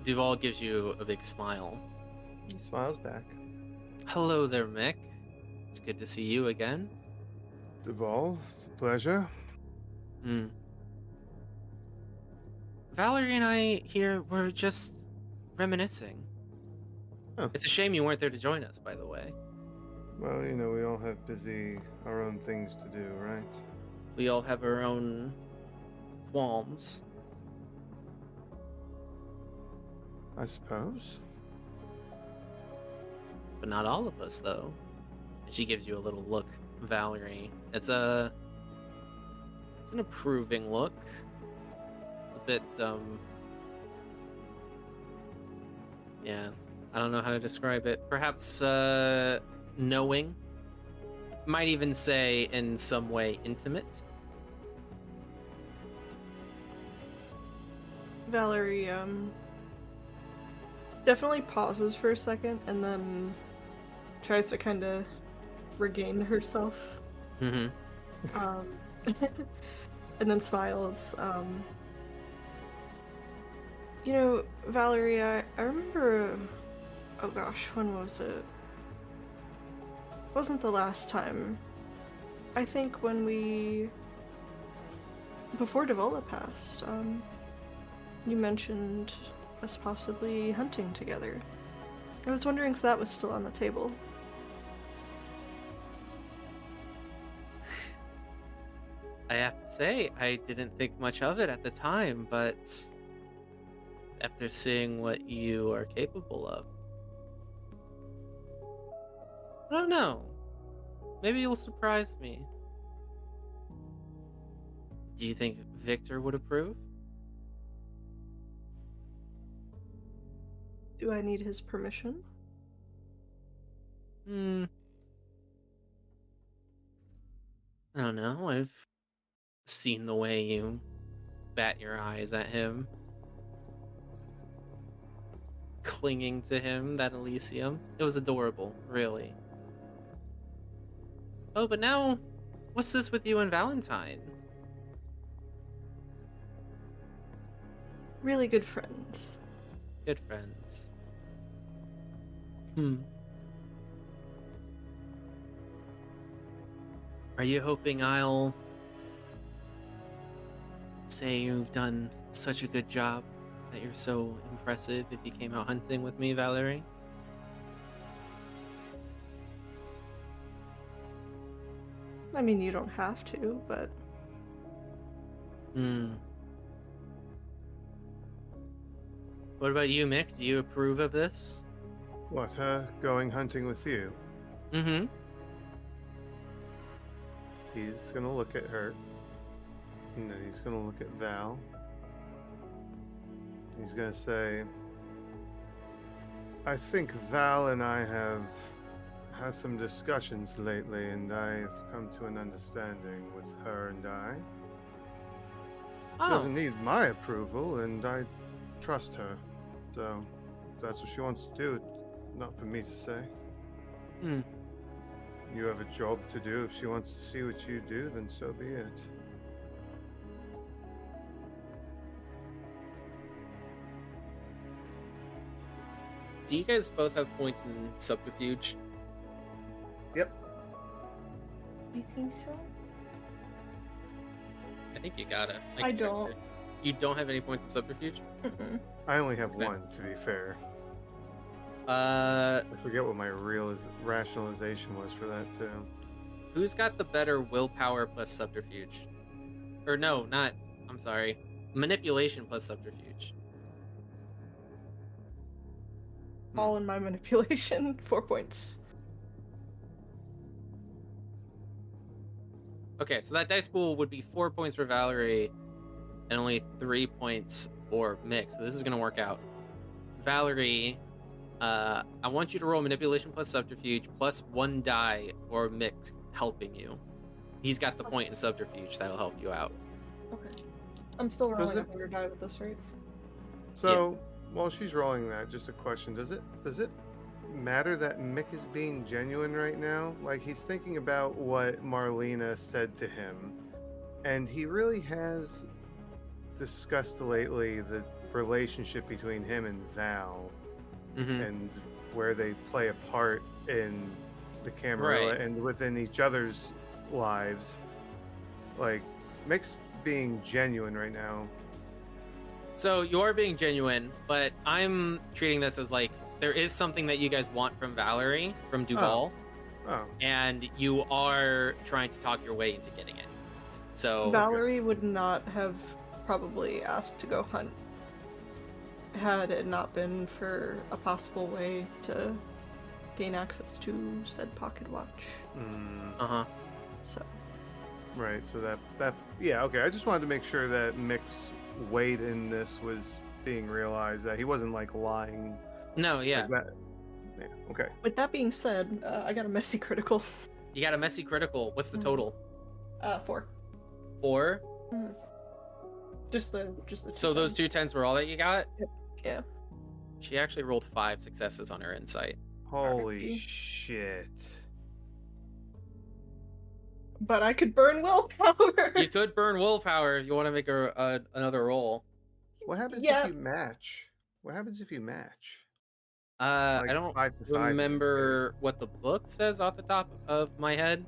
Duval gives you a big smile. He smiles back. Hello there, Mick. It's good to see you again. Duval, it's a pleasure. Valerie and I here were just reminiscing. Oh. It's a shame you weren't there to join us, by the way. Well, you know, we all have our own things to do, right? We all have our own qualms. I suppose. But not all of us, though. And she gives you a little look, Valerie. It's an approving look. It's a bit, yeah, I don't know how to describe it. Perhaps, knowing. Might even say in some way intimate. Valerie, definitely pauses for a second and then tries to kind of regain herself. Mm-hmm. And then smiles. You know, Valerie, I remember, oh gosh, when was it? It wasn't the last time. I think when before Devola passed, you mentioned us possibly hunting together. I was wondering if that was still on the table. I have to say, I didn't think much of it at the time, but after seeing what you are capable of, I don't know. Maybe you'll surprise me. Do you think Victor would approve? Do I need his permission? I don't know. I've seen the way you bat your eyes at him. Clinging to him, that Elysium. It was adorable, really. Oh, but now, what's this with you and Valentine? Really good friends. Good friends. Are you hoping I'll say you've done such a good job, that you're so impressive if you came out hunting with me, Valerie? I mean, you don't have to, but... What about you, Mick? Do you approve of this? What, her going hunting with you? Mm-hmm. He's gonna look at her. And then he's gonna look at Val. He's gonna say, I think Val and I have had some discussions lately, and I've come to an understanding with her and I. She doesn't need my approval, and I trust her. So, if that's what she wants to do, it's not for me to say. Hmm. You have a job to do. If she wants to see what you do, then so be it. Do you guys both have points in subterfuge? Yep. You think so? I think you gotta. I don't. You don't have any points in subterfuge? Mm-mm. I only have Okay. one, to be fair. Uh, I forget what my real rationalization was for that, too. who's got the better willpower plus subterfuge? Or no, not. I'm sorry. Manipulation plus subterfuge. All in my manipulation. 4 points. Okay, so that dice pool would be 4 points for Valerie and only 3 points for Mick. So this is going to work out. Valerie, I want you to roll manipulation plus subterfuge plus 1 die for Mick helping you. He's got the point in subterfuge that'll help you out. Okay. I'm still rolling Does it- 100 die with this, right? So, while she's rolling that, just a question: Does it matter that Mick is being genuine right now? Like, he's thinking about what Marlena said to him, and he really has discussed lately the relationship between him and Val, Mm-hmm. and where they play a part in the Camarilla Right. and within each other's lives. Like, Mick's being genuine right now. So you are being genuine, but I'm treating this as like there is something that you guys want from Valerie, from Duval, Oh, and you are trying to talk your way into getting it. So Valerie would not have probably asked to go hunt had it not been for a possible way to gain access to said pocket watch. uh-huh. So, right. So that yeah, okay. I just wanted to make sure that Mick's weight in this was being realized, that he wasn't like lying. No, yeah. Like that. Yeah. Okay. with that being said, I got a messy critical. You got a messy critical. What's the Mhm. total? 4. 4? Just the So those 2 tens were all that you got? Yeah. She actually rolled 5 successes on her insight. Holy RP. shit. But I could burn willpower. You could burn willpower if you want to make another roll. What happens Yeah. if you match? What happens if you match? I Like don't 5 to 5 in that remember what the book says off the top of my head, case.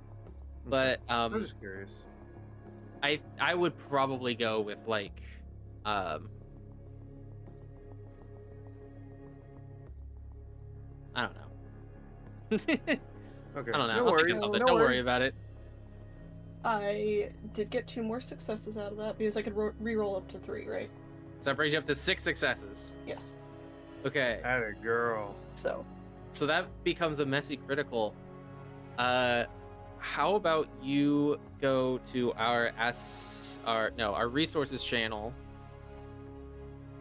but I was just curious. I would probably go with like I don't know. Okay. I don't know. No I'll think worries. of something. No Don't worry worries. about it. I did get 2 more successes out of that because I could re-roll up to 3, right? So that brings you up to 6 successes. Yes. Okay. Atta girl. So, So that becomes a messy critical. How about you go to our resources channel,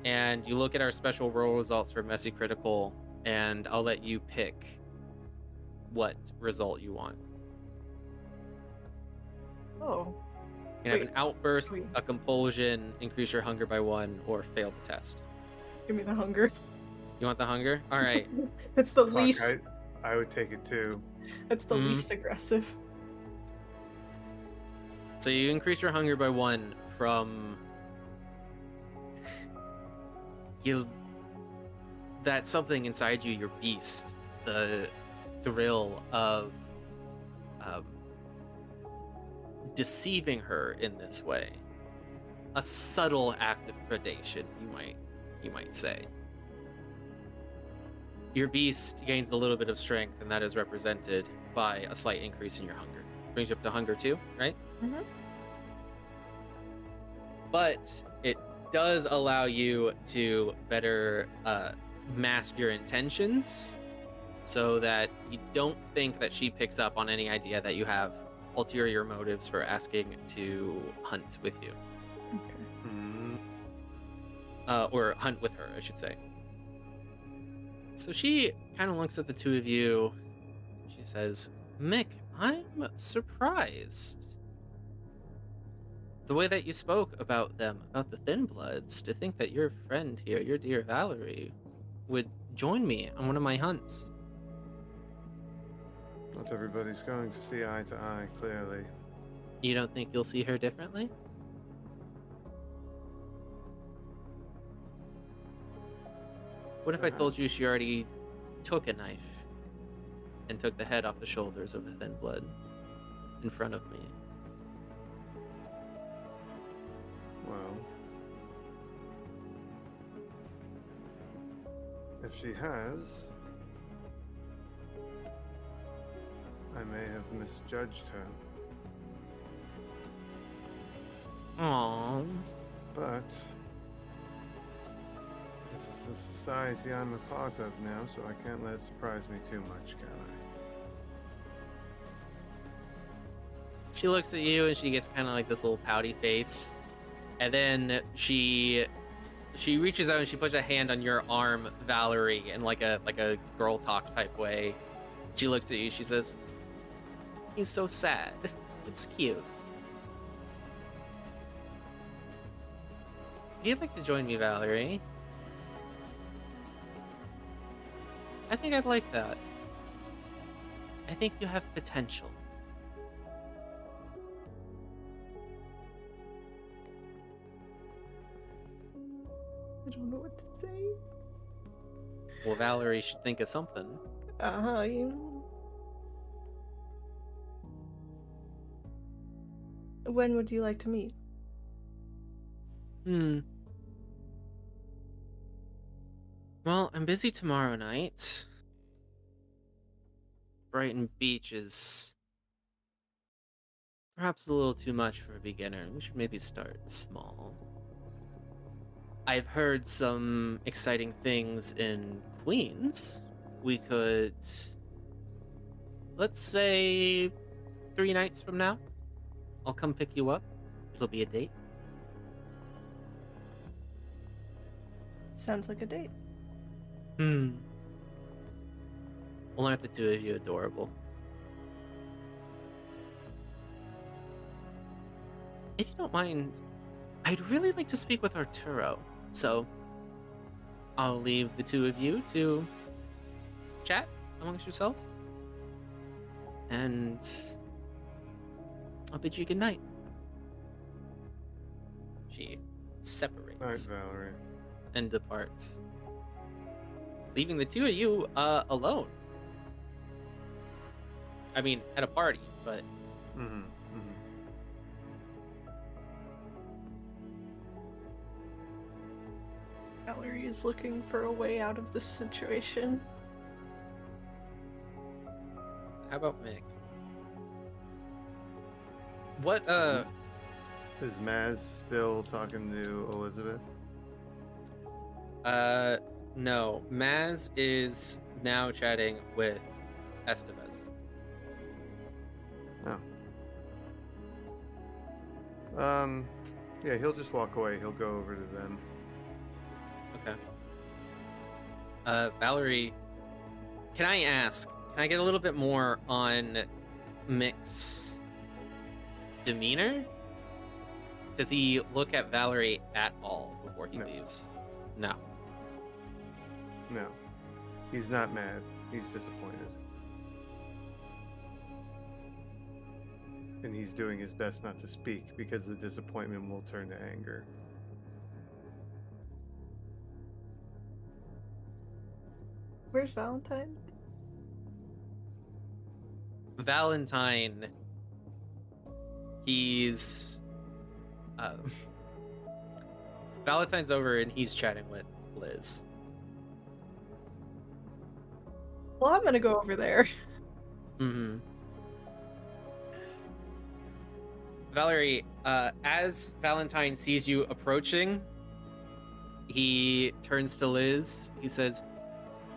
and you look at our special roll results for messy critical, and I'll let you pick what result you want. oh, You can have Wait. an outburst, Wait. a compulsion, increase your hunger by 1, or fail the test. give me the hunger. You want the hunger? All right. It's the Fuck, least. I would take it too. It's the Mhm. least aggressive. So you increase your hunger by 1 from that something inside you, your beast, the thrill of deceiving her in this way, a subtle act of predation, you might say. Your beast gains a little bit of strength, and that is represented by a slight increase in your hunger. Brings you up to hunger 2, right? Mhm. But it does allow you to better mask your intentions, so that you don't think that she picks up on any idea that you have ulterior motives for asking to hunt with you, Mm, or hunt with her, I should say. So she kind of looks at the two of you. She says, Mick, I'm surprised. The way that you spoke about them, about the Thin Bloods, to think that your friend here, your dear Valerie, would join me on one of my hunts. Not everybody's going to see eye to eye, clearly. You don't think you'll see her differently? What if I told you she already took a knife and took the head off the shoulders of a Thin Blood in front of me? Well, if she has, I may have misjudged her. Aww. But this is the society I'm a part of now, so I can't let it surprise me too much, can I? She looks at you and she gets kind of like this little pouty face. And then she reaches out and she puts a hand on your arm, Valerie, in like a girl talk type way. She looks at you, she says, "He's so sad. It's cute. Would you like to join me, Valerie? I think I'd like that. I think you have potential." I don't know what to say. Well, Valerie should think of something. You know. When would you like to meet? Well, I'm busy tomorrow night. Brighton Beach is perhaps a little too much for a beginner. We should maybe start small. I've heard some exciting things in Queens. We could, let's say, 3 nights from now, I'll come pick you up. It'll be a date. Sounds like a date. Well, aren't the two of you adorable? If you don't mind, I'd really like to speak with Arturo, so I'll leave the two of you to chat amongst yourselves, and I'll bid you good night. She separates All right, Valerie. and departs, leaving the two of you alone. I mean, at a party, but Valerie is looking for a way out of this situation. how about Mick? What, Is Maz still talking to Elizabeth? no. Maz is now chatting with Estevez. Oh. Yeah, he'll just walk away. He'll go over to them. Okay. Valerie, can I ask, can I get a little bit more on Mick's demeanor? Does he look at Valerie at all before he No. leaves? No. No. He's not mad. He's disappointed. And he's doing his best not to speak because the disappointment will turn to anger. Where's Valentine? Valentine, he's Valentine's over and he's chatting with Liz. Well, I'm gonna go over there. Valerie, as Valentine sees you approaching, he turns to Liz. He says,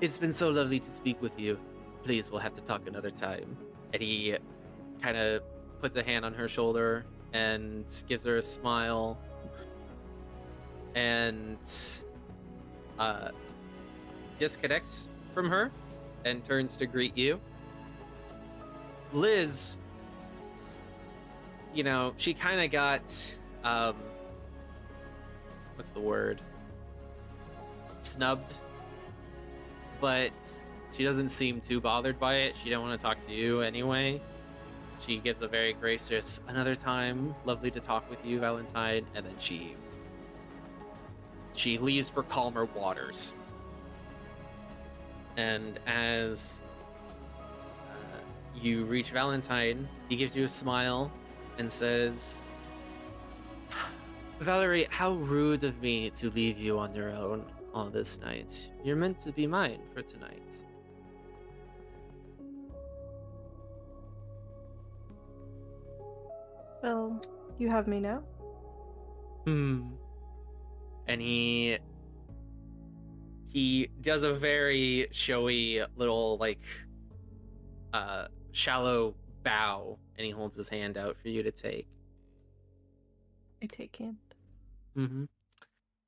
"It's been so lovely to speak with you. Please, we'll have to talk another time." And he kind of puts a hand on her shoulder and gives her a smile and disconnects from her and turns to greet you. Liz, she kind of got, what's the word? Snubbed. But she doesn't seem too bothered by it. She don't want to talk to you anyway. She gives a very gracious, another time, lovely to talk with you, Valentine, and then she leaves for calmer waters. And as you reach Valentine, he gives you a smile and says, Valerie, how rude of me to leave you on your own all this night. You're meant to be mine for tonight. Well, you have me now. And he does a very showy little, shallow bow, and he holds his hand out for you to take. I take hand.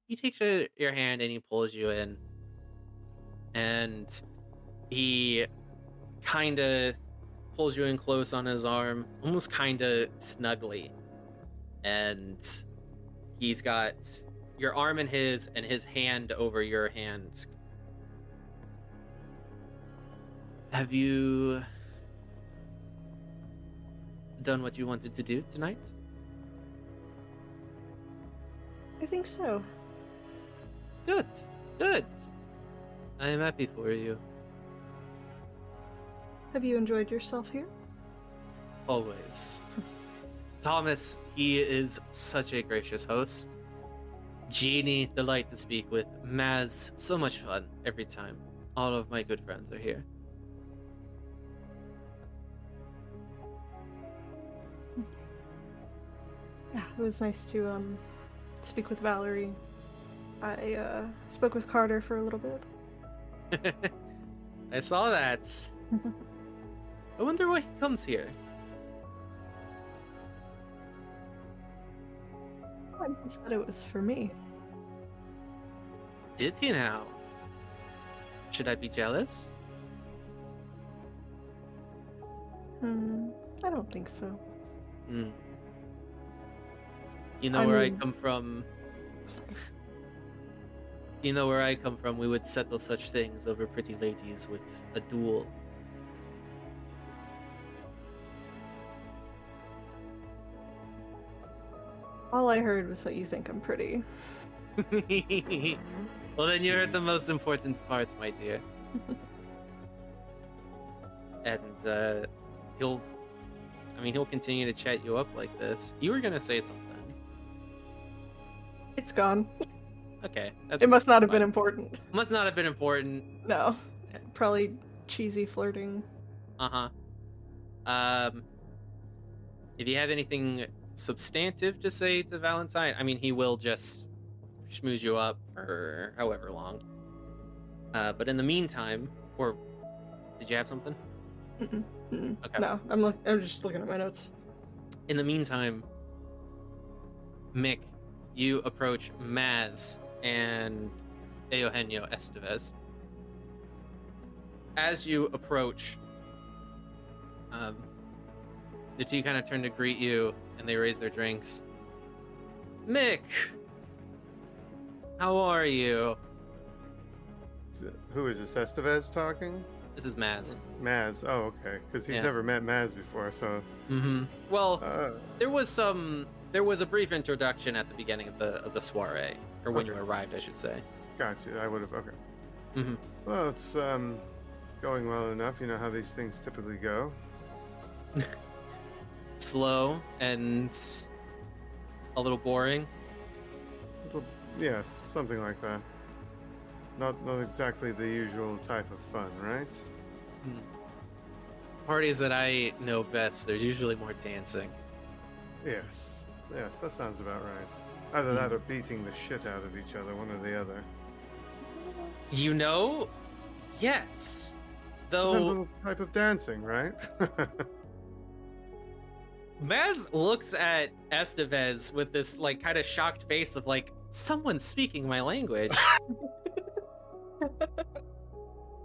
He takes your hand and he pulls you in, and he kind of pulls you in close on his arm, almost kind of snugly, and he's got your arm in his and his hand over your hand. Have you done what you wanted to do tonight? I think so. Good. I am happy for you. Have you enjoyed yourself here? Always. Thomas, he is such a gracious host. Jeannie, delight to speak with. Maz, so much fun every time. All of my good friends are here. Yeah, it was nice to speak with Valerie. I spoke with Carter for a little bit. I saw that. I wonder why he comes here. He said it was for me. Did he now? Should I be jealous? I don't think so. You know where I come from. Sorry. You know where I come from, we would settle such things over pretty ladies with a duel. All I heard was that you think I'm pretty. Well, then you heard the most important parts, my dear. And he'll continue to chat you up like this. You were gonna say something. It's gone. Okay. It must not have fine. been important. Must not have been important. No. Probably cheesy flirting. If you have anything substantive to say to Valentine, I mean, he will just schmooze you up for however long. But in the meantime, or did you have something? Okay. No, I'm just looking at my notes. In the meantime, Mick, you approach Maz and Eugenio Estevez. As you approach, the two kind of turn to greet you, and they raise their drinks. Mick, how are you? Who is this, Estevez talking? This is Maz. Maz, oh, okay. Because he's Yeah. never met Maz before, so... Well, there was a brief introduction at the beginning of the soiree, or when you arrived, I should say. Gotcha, I would have, okay. Mm-hmm. Well, it's going well enough. You know how these things typically go. Slow and a little boring. Yes, something like that. Not exactly the usual type of fun, right? Parties that I know best, there's usually more dancing. Yes, that sounds about right. Either that or beating the shit out of each other, one or the other. You know? Yes. Depends on Though the type of dancing, right? Maz looks at Estevez with this kind of shocked face of someone's speaking my language.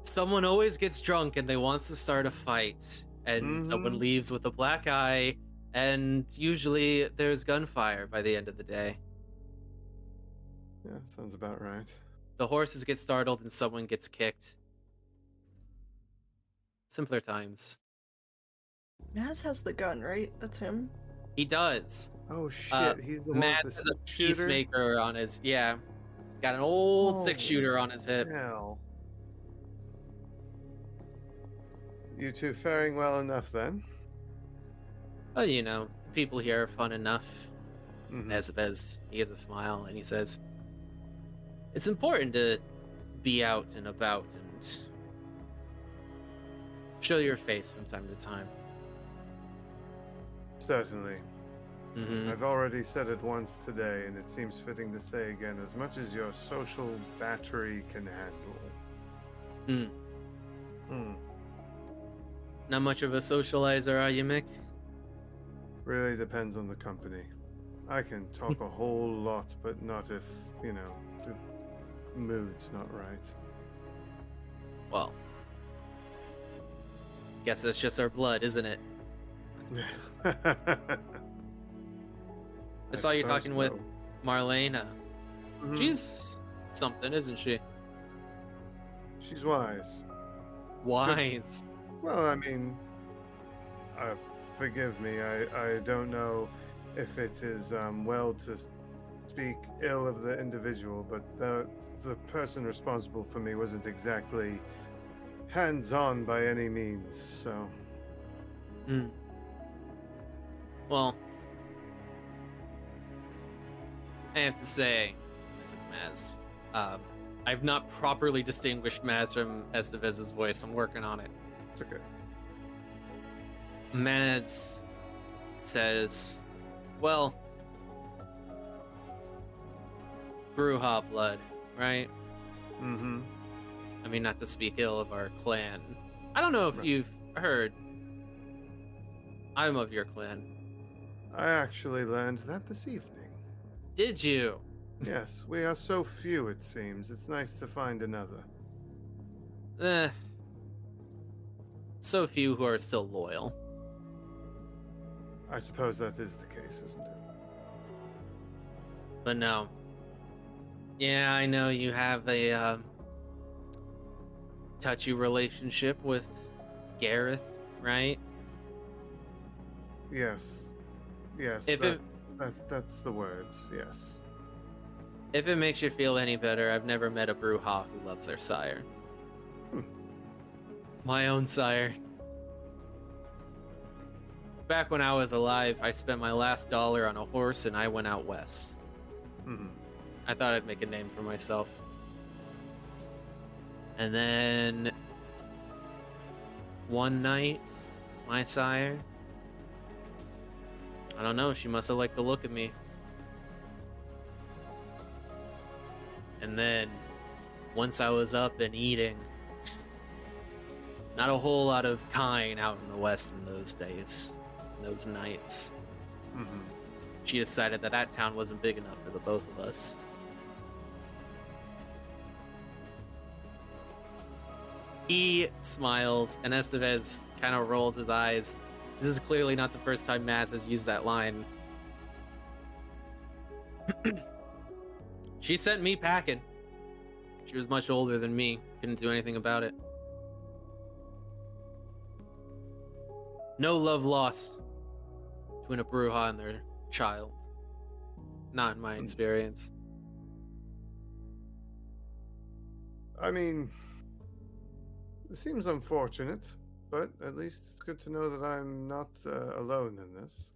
Someone always gets drunk and they wants to start a fight. and someone Mhm. leaves with a black eye, and usually there's gunfire by the end of the day. Yeah, sounds about right. The horses get startled and someone gets kicked. Simpler times. Maz has the gun, right? That's him. He does. Oh shit, he's the one Matt with the has a six-shooter? peacemaker on his, yeah. He's got an old Oh, 6-shooter on his hip. hell. You two faring well enough then? But you know, people here are fun enough. Mhm. As he gives a smile and he says, "It's important to be out and about and show your face from time to time." Certainly. Mm-hmm. I've already said it once today, and it seems fitting to say again, as much as your social battery can handle. Not much of a socializer, are you, Mick? Really depends on the company. I can talk a whole lot, but not if, the mood's not right. Well, guess that's just our blood, isn't it? I saw you suppose talking with so. Marlena. Mhm. She's something, isn't she? She's wise. Wise. Well, I mean, forgive me, I don't know if it is well to speak ill of the individual, but the person responsible for me wasn't exactly hands-on by any means, so... Well, I have to say, Mrs. Maz, I've not properly distinguished Maz from Estevez's voice. I'm working on it. It's okay. Maz says, well, Bruja blood, right? Mm-hmm. I mean, not to speak ill of our clan. I don't know if Right. you've heard. I'm of your clan. I actually learned that this evening. Did you? Yes, we are so few, it seems. It's nice to find another. So few who are still loyal. I suppose that is the case, isn't it? But no. Yeah, I know you have a touchy relationship with Gareth, right? Yes. Yes, If that's the words, yes. If it makes you feel any better, I've never met a Bruja who loves their sire. My own sire. Back when I was alive, I spent my last dollar on a horse and I went out west. Mm-hmm. I thought I'd make a name for myself. And then one night, my sire, I don't know, she must have liked the look of me. And then, once I was up and eating, not a whole lot of kine out in the west in those days, those nights. Mm-hmm. She decided that that town wasn't big enough for the both of us. He smiles, and Estevez kind of rolls his eyes. This is clearly not the first time Maz has used that line. She sent me packing. She was much older than me. Couldn't do anything about it. No love lost between a Bruja and their child. Not in my experience. I mean, it seems unfortunate, but at least it's good to know that I'm not alone in this.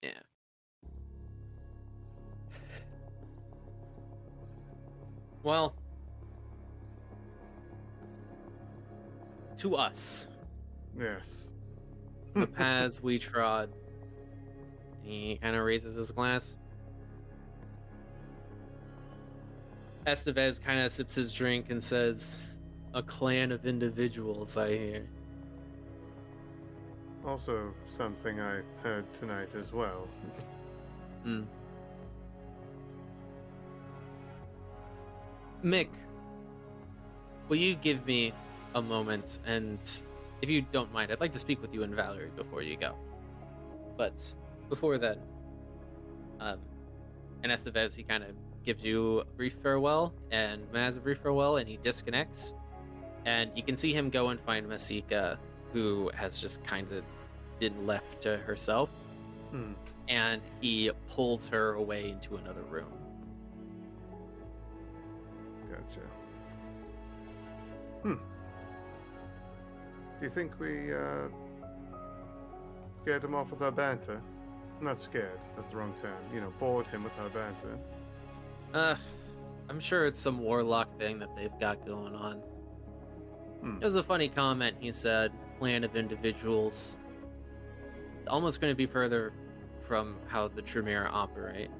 Yeah. Well, to us, Yes. the paths we trod. He kind of raises his glass. Estevez kind of sips his drink and says, "A clan of individuals, I hear." Also, something I heard tonight as well. Mick, will you give me a moment, and if you don't mind, I'd like to speak with you and Valerie before you go. But before then, and Estevez, he kind of gives you a brief farewell, and Maz a brief farewell, and he disconnects. And you can see him go and find Masika, who has just kind of been left to herself. And he pulls her away into another room. Gotcha. Do you think we scared him off with our banter? Not scared, that's the wrong term. You know, bored him with our banter. I'm sure it's some warlock thing that they've got going on. It was a funny comment, he said. Plan of individuals. Almost going to be further from how the Tremere operate.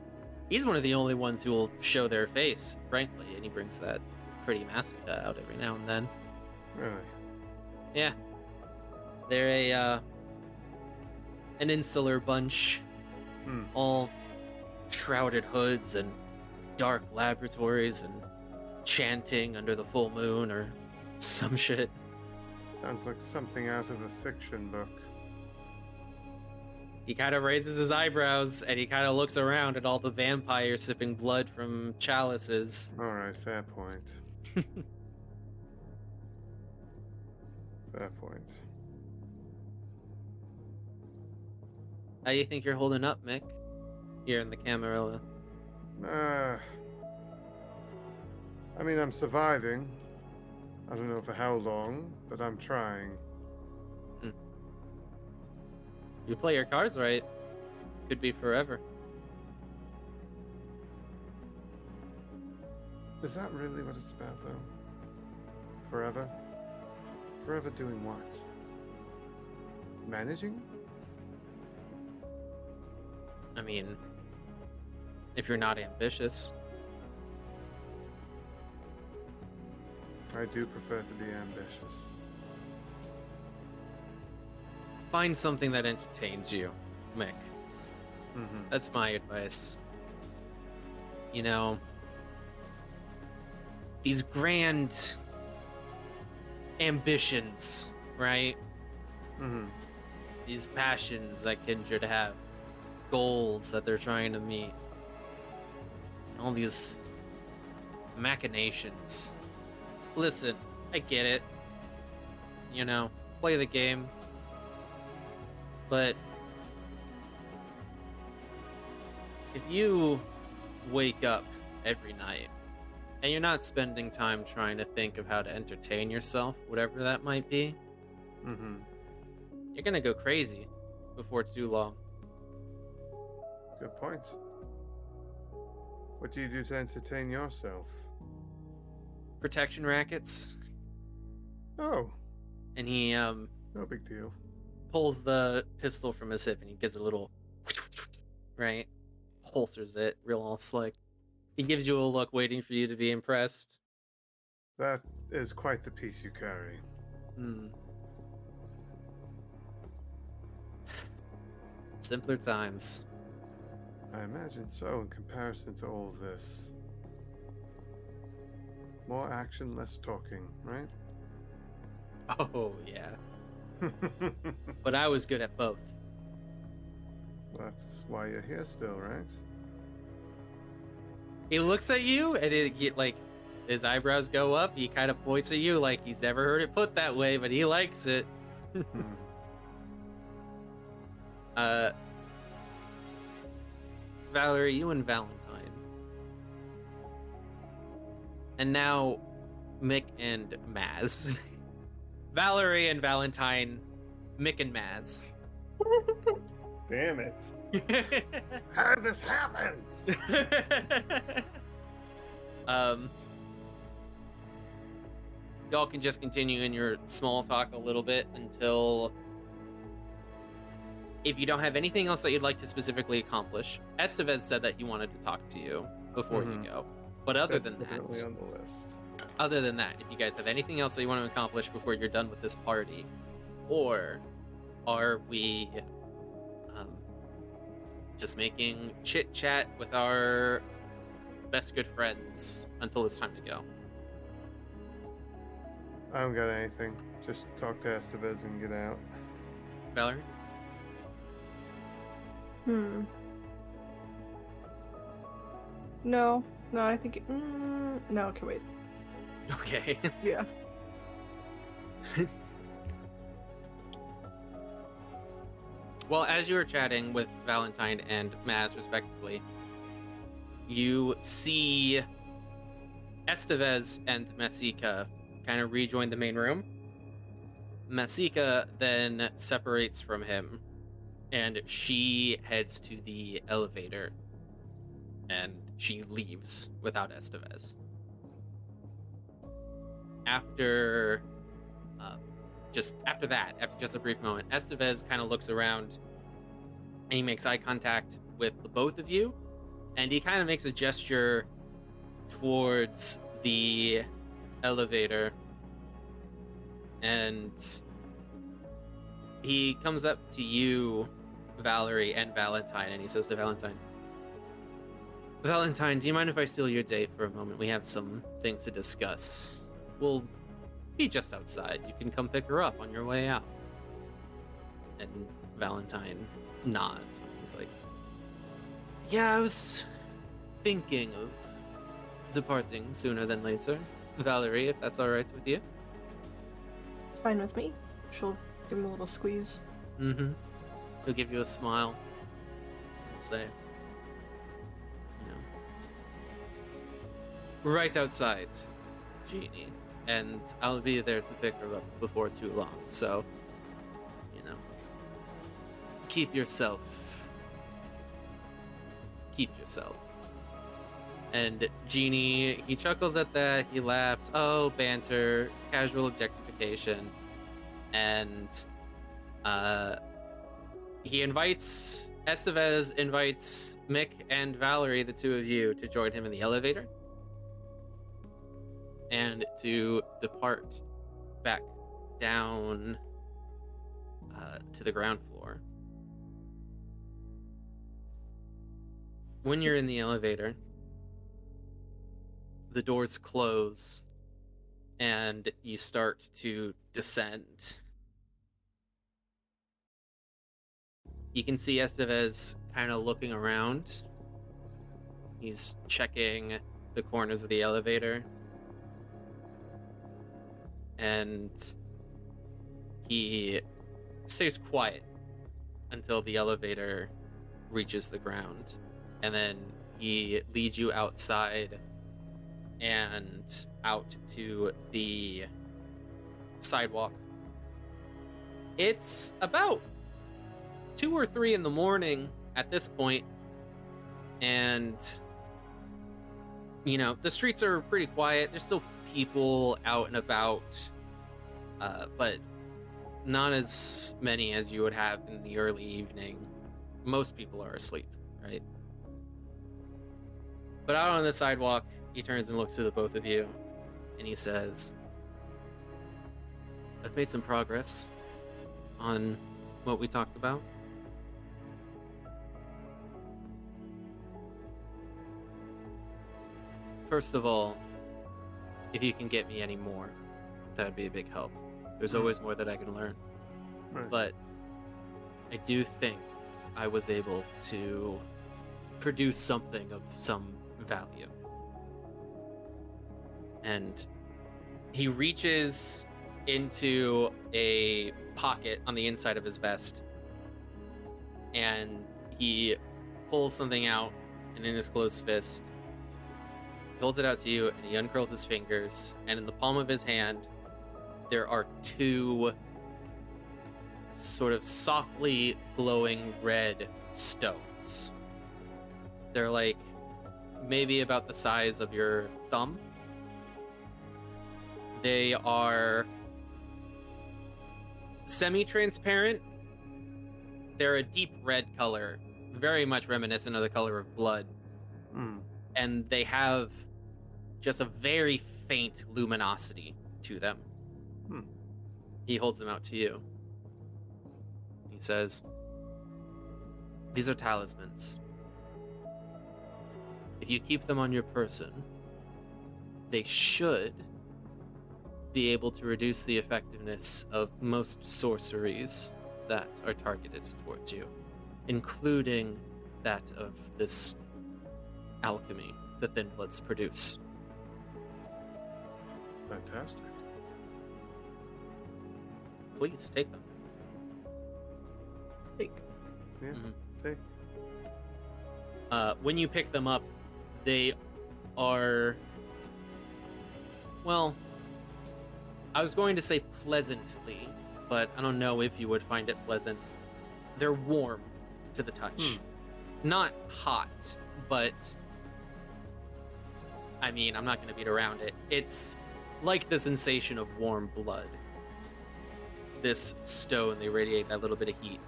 He's one of the only ones who will show their face, frankly, and he brings that pretty Masquerade out every now and then. Really? Yeah. They're an insular bunch. All shrouded hoods and dark laboratories and chanting under the full moon or some shit. Sounds like something out of a fiction book. He kind of raises his eyebrows and he kind of looks around at all the vampires sipping blood from chalices. Alright, fair point. Fair point. How do you think you're holding up, Mick? Here in the Camarilla. I mean, I'm surviving. I don't know for how long, but I'm trying. You play your cards right. Could be forever. Is that really what it's about, though? Forever? Forever doing what? Managing? I mean, if you're not ambitious. I do prefer to be ambitious. Find something that entertains you, Mick. That's my advice. You know, these grand ambitions, right? These passions that Kindred have, goals that they're trying to meet, all these machinations. Listen, I get it. You know, play the game. But if you wake up every night and you're not spending time trying to think of how to entertain yourself, whatever that might be, you're gonna go crazy before too long. Good point. What do you do to entertain yourself? Protection rackets. Oh. And he No big deal. pulls the pistol from his hip and he gives it a little right, holsters it real all slick. He gives you a look waiting for you to be impressed. That is quite the piece you carry. Simpler times. I imagine so in comparison to all this. More action, less talking, right? Oh yeah. But I was good at both. That's why you're here still, right? He looks at you and his eyebrows go up. He kind of points at you like he's never heard it put that way, but he likes it. Valerie, you and Valentine. And now Mick and Maz. Valerie and Valentine, Mick and Maz. Damn it. How did this happen? Y'all can just continue in your small talk a little bit until, if you don't have anything else that you'd like to specifically accomplish. Estevez said that he wanted to talk to you before you go. But other That's than definitely that, on the list. other than that, if you guys have anything else that you want to accomplish before you're done with this party, or are we just making chit chat with our best good friends until it's time to go? I don't got anything. Just talk to Estevez and get out. Valerie? No, I think. No, okay, wait. Okay. Yeah. Well, as you were chatting with Valentine and Maz, respectively, you see Estevez and Masika kind of rejoin the main room. Masika then separates from him, and she heads to the elevator, and she leaves without Estevez. After just a brief moment, Estevez kind of looks around and he makes eye contact with the both of you, and he kind of makes a gesture towards the elevator, and he comes up to you, Valerie, and Valentine, and he says to Valentine, "Valentine, do you mind if I steal your date for a moment? We have some things to discuss. We'll be just outside. You can come pick her up on your way out." And Valentine nods. He's like, "Yeah, I was thinking of departing sooner than later. Valerie, if that's all right with you." It's fine with me. She'll give him a little squeeze. Mm-hmm. He'll give you a smile. He'll say, "Right outside, Jeannie. And I'll be there to pick her up before too long, so, keep yourself. And Genie, he chuckles at that, he laughs, "Oh, banter, casual objectification." And Estevez invites Mick and Valerie, the two of you, to join him in the elevator and to depart back down to the ground floor. When you're in the elevator, the doors close and you start to descend. You can see Estevez kind of looking around. He's checking the corners of the elevator. And he stays quiet until the elevator reaches the ground. And then he leads you outside and out to the sidewalk. It's about 2 or 3 in the morning at this point, and the streets are pretty quiet. There's still people out and about, but not as many as you would have in the early evening. Most people are asleep, right? But out on the sidewalk, he turns and looks to the both of you, and he says, "I've made some progress on what we talked about. First of all, if you can get me any more, that'd be a big help. There's always more that I can learn. Right. But I do think I was able to produce something of some value." And he reaches into a pocket on the inside of his vest, and he pulls something out, and in his closed fist, he holds it out to you, and he uncurls his fingers, and in the palm of his hand, there are 2 sort of softly glowing red stones. They're like maybe about the size of your thumb. They are semi-transparent. They're a deep red color, very much reminiscent of the color of blood. And they have just a very faint luminosity to them. He holds them out to you. He says, "These are talismans. If you keep them on your person, they should be able to reduce the effectiveness of most sorceries that are targeted towards you, including that of this alchemy the Thin Bloods produce. Fantastic. Please take them. Like, Yeah. Mhm. Take. When you pick them up, they are, well, I was going to say pleasantly, but I don't know if you would find it pleasant. They're warm to the touch. Not hot, but I mean, I'm not going to beat around it. It's like the sensation of warm blood. This stone, they radiate that little bit of heat.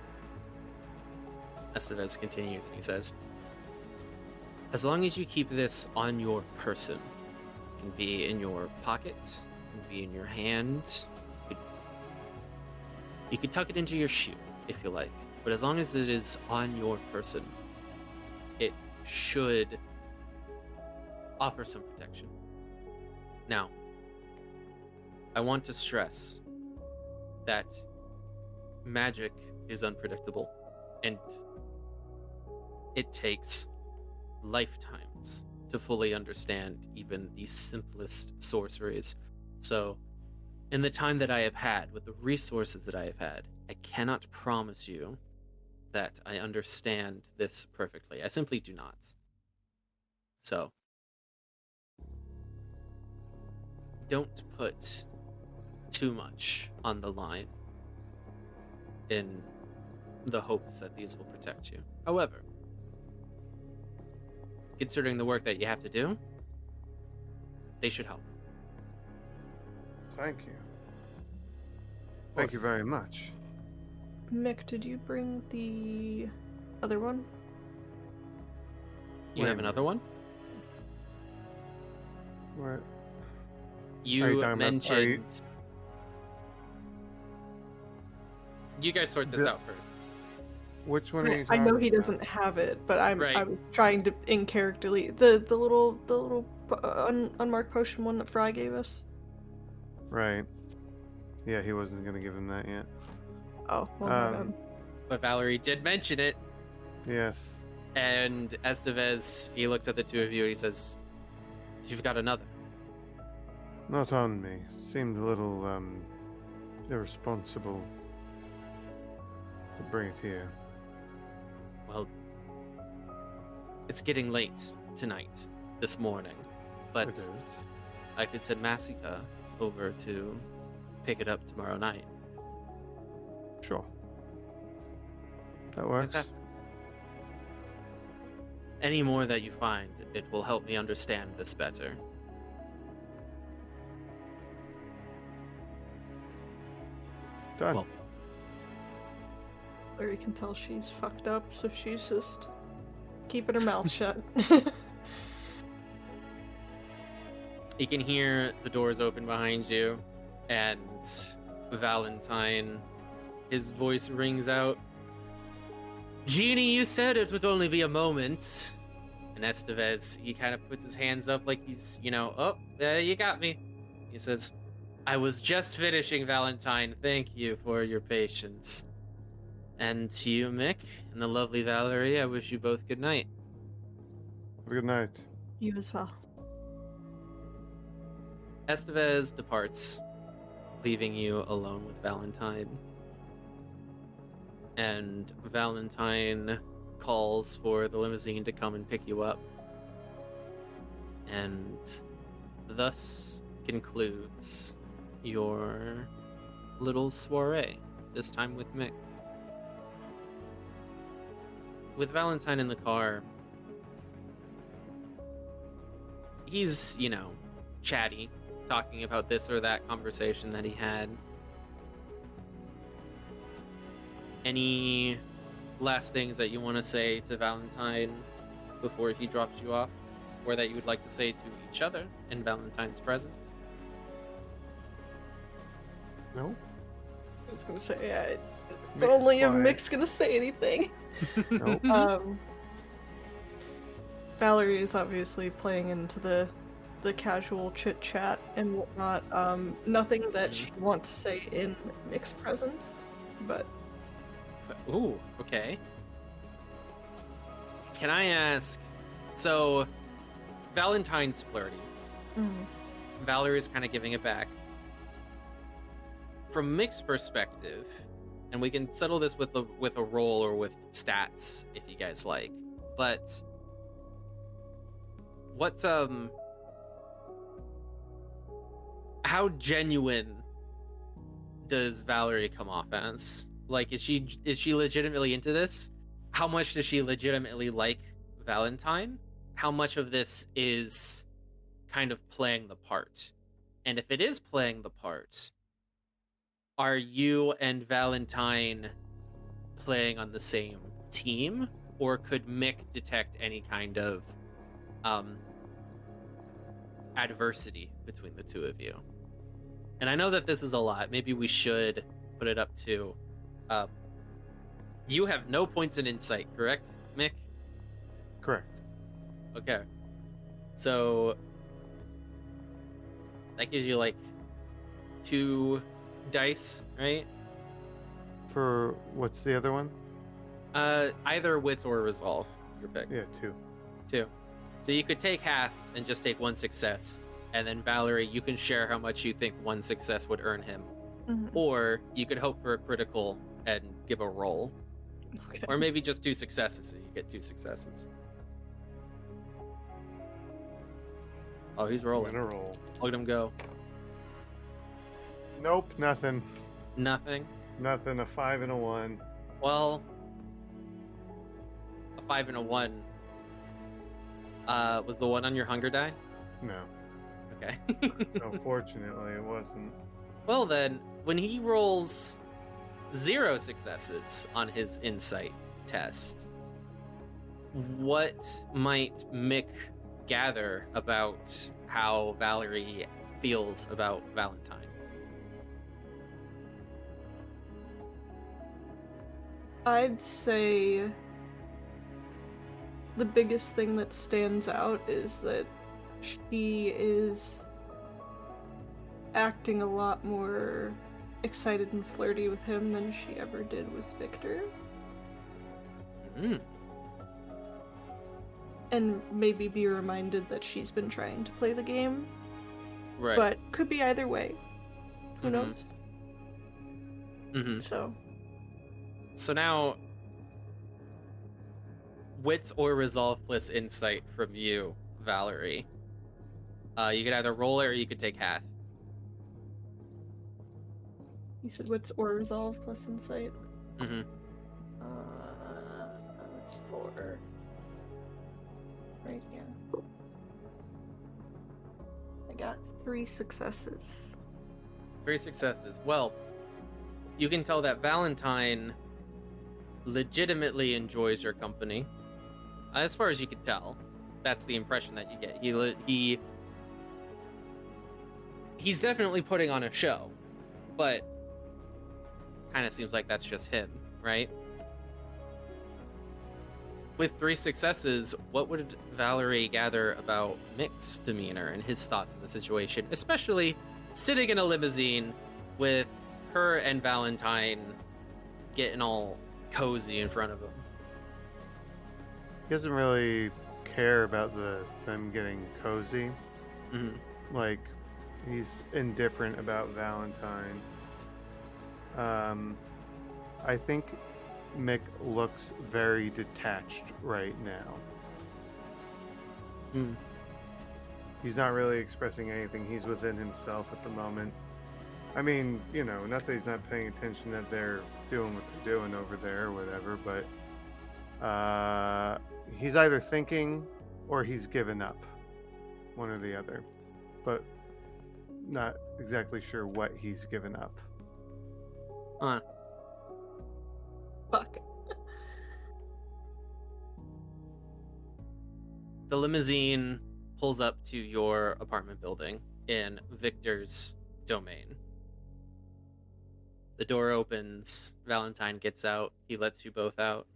Estevez continues and he says, as long as you keep this on your person, it can be in your pocket, it can be in your hand, you could tuck it into your shoe if you like, but as long as it is on your person, it should offer some protection. Now, I want to stress that magic is unpredictable, and it takes lifetimes to fully understand even the simplest sorceries. So, in the time that I have had, with the resources that I have had, I cannot promise you that I understand this perfectly. I simply do not. So, don't put too much on the line in the hopes that these will protect you. However, considering the work that you have to do, they should help. Thank you. Thank you very much. Mick, did you bring the other one? You Wait have a another one? What? Are You you talking mentioned... about- You guys sort this The- out first. Which one are you I talking know he about? doesn't have it, but I'm Right. I'm trying to in characterly the little unmarked potion one that Fry gave us. Right. Yeah, he wasn't gonna give him that yet. Oh, well, But Valerie did mention it, Yes. and Estevez, he looks at the two of you and he says, you've got another. Not on me. Seemed a little irresponsible to bring it here. Well, it's getting late tonight, this morning, but It is. I could send Masika over to pick it up tomorrow night. Sure. That works. Fantastic. Any more that you find, it will help me understand this better. Done. Well, Larry can tell she's fucked up, so she's just keeping her mouth shut. you can hear the doors open behind you, and Valentine, his voice rings out. Genie, you said it would only be a moment. And Estevez, he kind of puts his hands up like he's, you got me. He says, I was just finishing, Valentine. Thank you for your patience. And to you, Mick, and the lovely Valerie, I wish you both good night. Have a good night. You as well. Estevez departs, leaving you alone with Valentine. And Valentine calls for the limousine to come and pick you up. And thus concludes your little soiree, this time with Mick. With Valentine in the car, he's, chatty, talking about this or that conversation that he had. Any last things that you want to say to Valentine before he drops you off? Or that you would like to say to each other in Valentine's presence? No? I was gonna say, Mick's only if quiet. Mick's gonna say anything. Nope. Valerie is obviously playing into the the casual chit chat and whatnot. Nothing that she'd want to say in Mick's presence, but Ooh, okay. Can I ask? So, Valentine's flirty. Valerie's kind of giving it back. From Mick's perspective, and we can settle this with a roll or with stats if you guys like. But what's how genuine does Valerie come off as? Like, is she legitimately into this? How much does she legitimately like Valentine? How much of this is kind of playing the part? And if it is playing the part, are you and Valentine playing on the same team? Or could Mick detect any kind of adversity between the two of you? And I know that this is a lot. Maybe we should put it up to... you have no points in insight, correct, Mick? Correct. Okay. So... that gives you, like, 2 dice, right? For what's the other one? Either wits or resolve. Your pick. Yeah, 2. 2. So you could take half and just take 1 success, and then Valerie, you can share how much you think 1 success would earn him. Or you could hope for a critical and give a roll. okay. Or maybe just 2 successes, so you get 2 successes. Oh, he's I'm rolling. gonna roll. Look at him go. Nope, nothing. Nothing. Nothing. A 5 and a 1. Well, a 5 and a 1. Was the 1 on your hunger die? No. Okay. Unfortunately, it wasn't. Well then, when he rolls 0 successes on his insight test, what might Mick gather about how Valerie feels about Valentine? I'd say the biggest thing that stands out is that she is acting a lot more excited and flirty with him than she ever did with Victor. And maybe be reminded that she's been trying to play the game. Right. But could be either way. Who Mhm. knows? Mm-hmm. So now, wits or resolve plus insight from you, Valerie. You could either roll it or you could take half. you said wits or resolve plus insight. Mm-hmm. That's 4. Right here. I got 3 successes. 3 successes. Well, you can tell that Valentine legitimately enjoys your company. As far as you can tell, that's the impression that you get. He's definitely putting on a show, but kind of seems like that's just him, right? With 3 successes, what would Valerie gather about Mick's demeanor and his thoughts in the situation, especially sitting in a limousine with her and Valentine getting all cozy in front of him? He doesn't really care about them getting cozy. Mm-hmm. Like, he's indifferent about Valentine. I think Mick looks very detached right now. He's not really expressing anything. He's within himself at the moment. I mean, you know, not that he's not paying attention that they're doing what they're doing over there or whatever, but he's either thinking or he's given up. One or the other. But not exactly sure what he's given up. Huh. Fuck. The limousine pulls up to your apartment building in Victor's domain. The door opens. Valentine gets out. He lets you both out.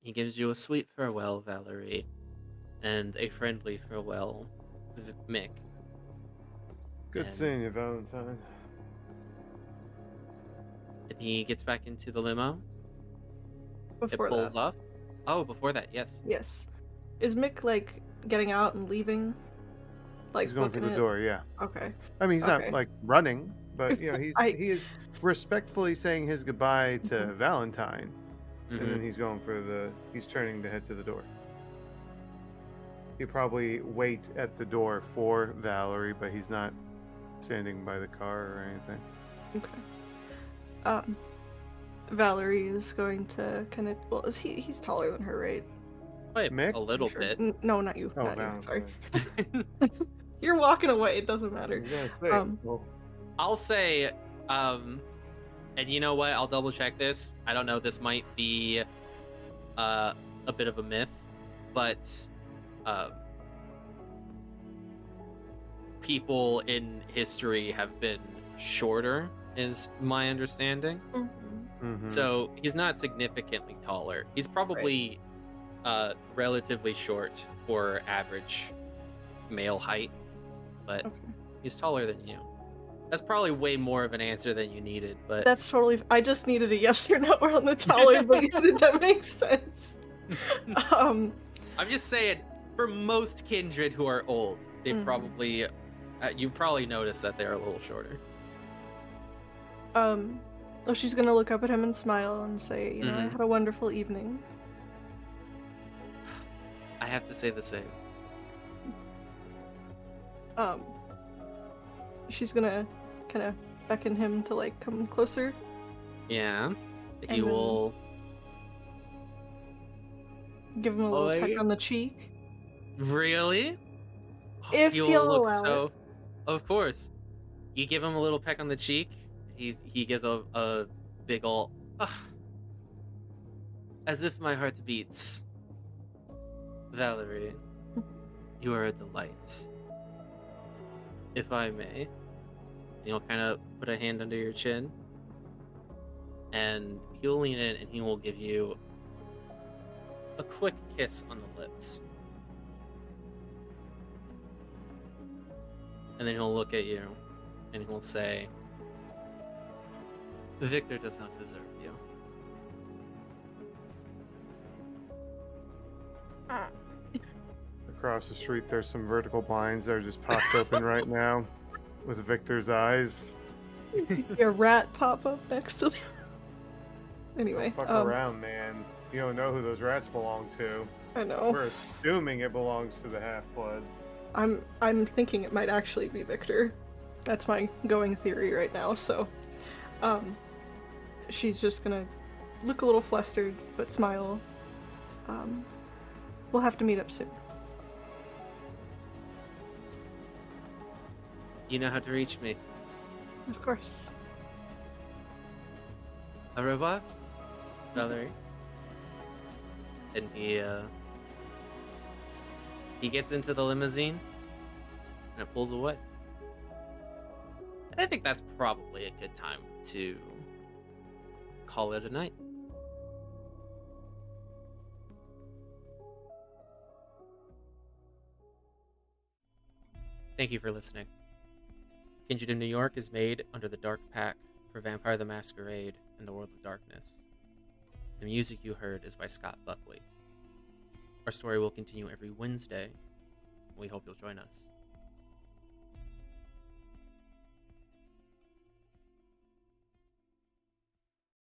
He gives you a sweet farewell, Valerie, and a friendly farewell, Mick. Good And- seeing you, Valentine. And he gets back into the limo. Before It pulls that, off. Oh, before that, yes. yes. Is Mick like getting out and leaving? Like He's going for booking the it? door, yeah. Okay. I mean, he's Okay. not like running, but you know, he is respectfully saying his goodbye to Mhm. Valentine, and then Mhm. he's turning to head to the door. He'll probably wait at the door for Valerie, but he's not standing by the car or anything. Okay. Valerie is going to kind of. Well, he's taller than her, right? Wait, Mick? a little Sure. bit. No, not you. Oh, Not you. Sorry. Valentine. You're walking away. It doesn't I matter. was gonna say, well, I'll say, and you know what? I'll double check this. I don't know. This might be a bit of a myth, but people in history have been shorter, is my understanding. mhm. So he's not significantly taller. He's probably relatively short for average male height, but Okay. he's taller than you. That's probably way more of an answer than you needed, but That's totally. I just needed a yes or no on the taller, but that makes sense. I'm just saying, for most kindred who are old, they Mhm. probably you probably notice that they're a little shorter. Well, she's gonna look up at him and smile and say, "You know, I Mhm. had a wonderful evening." I have to say the same. She's gonna kind of beckon him to like come closer. Yeah, he And then- will. Give him a little Oh, peck yeah. on the cheek. Really? If You'll you'll look allow so. Of course. You give him a little peck on the cheek. He gives a big ol' as if my heart beats. Valerie, you are a delight. If I may, he'll kind of put a hand under your chin, and he'll lean in and he will give you a quick kiss on the lips. And then he'll look at you and he'll say, Victor does not deserve you. Across the street, there's some vertical blinds that are just popped open right now, with Victor's eyes. You see a rat pop up next to them. Anyway, Fuck around, man. You don't know who those rats belong to. I know. We're assuming it belongs to the Half-Bloods. I'm thinking it might actually be Victor. That's my going theory right now. So, she's just gonna look a little flustered but smile. We'll have to meet up soon. You know how to reach me. Of course. Au revoir, Valerie. And he gets into the limousine and it pulls away. And I think that's probably a good time to call it a night. Thank you for listening. Kindred in New York is made under the Dark Pact for Vampire the Masquerade and the World of Darkness. The music you heard is by Scott Buckley. Our story will continue every Wednesday. We hope you'll join us.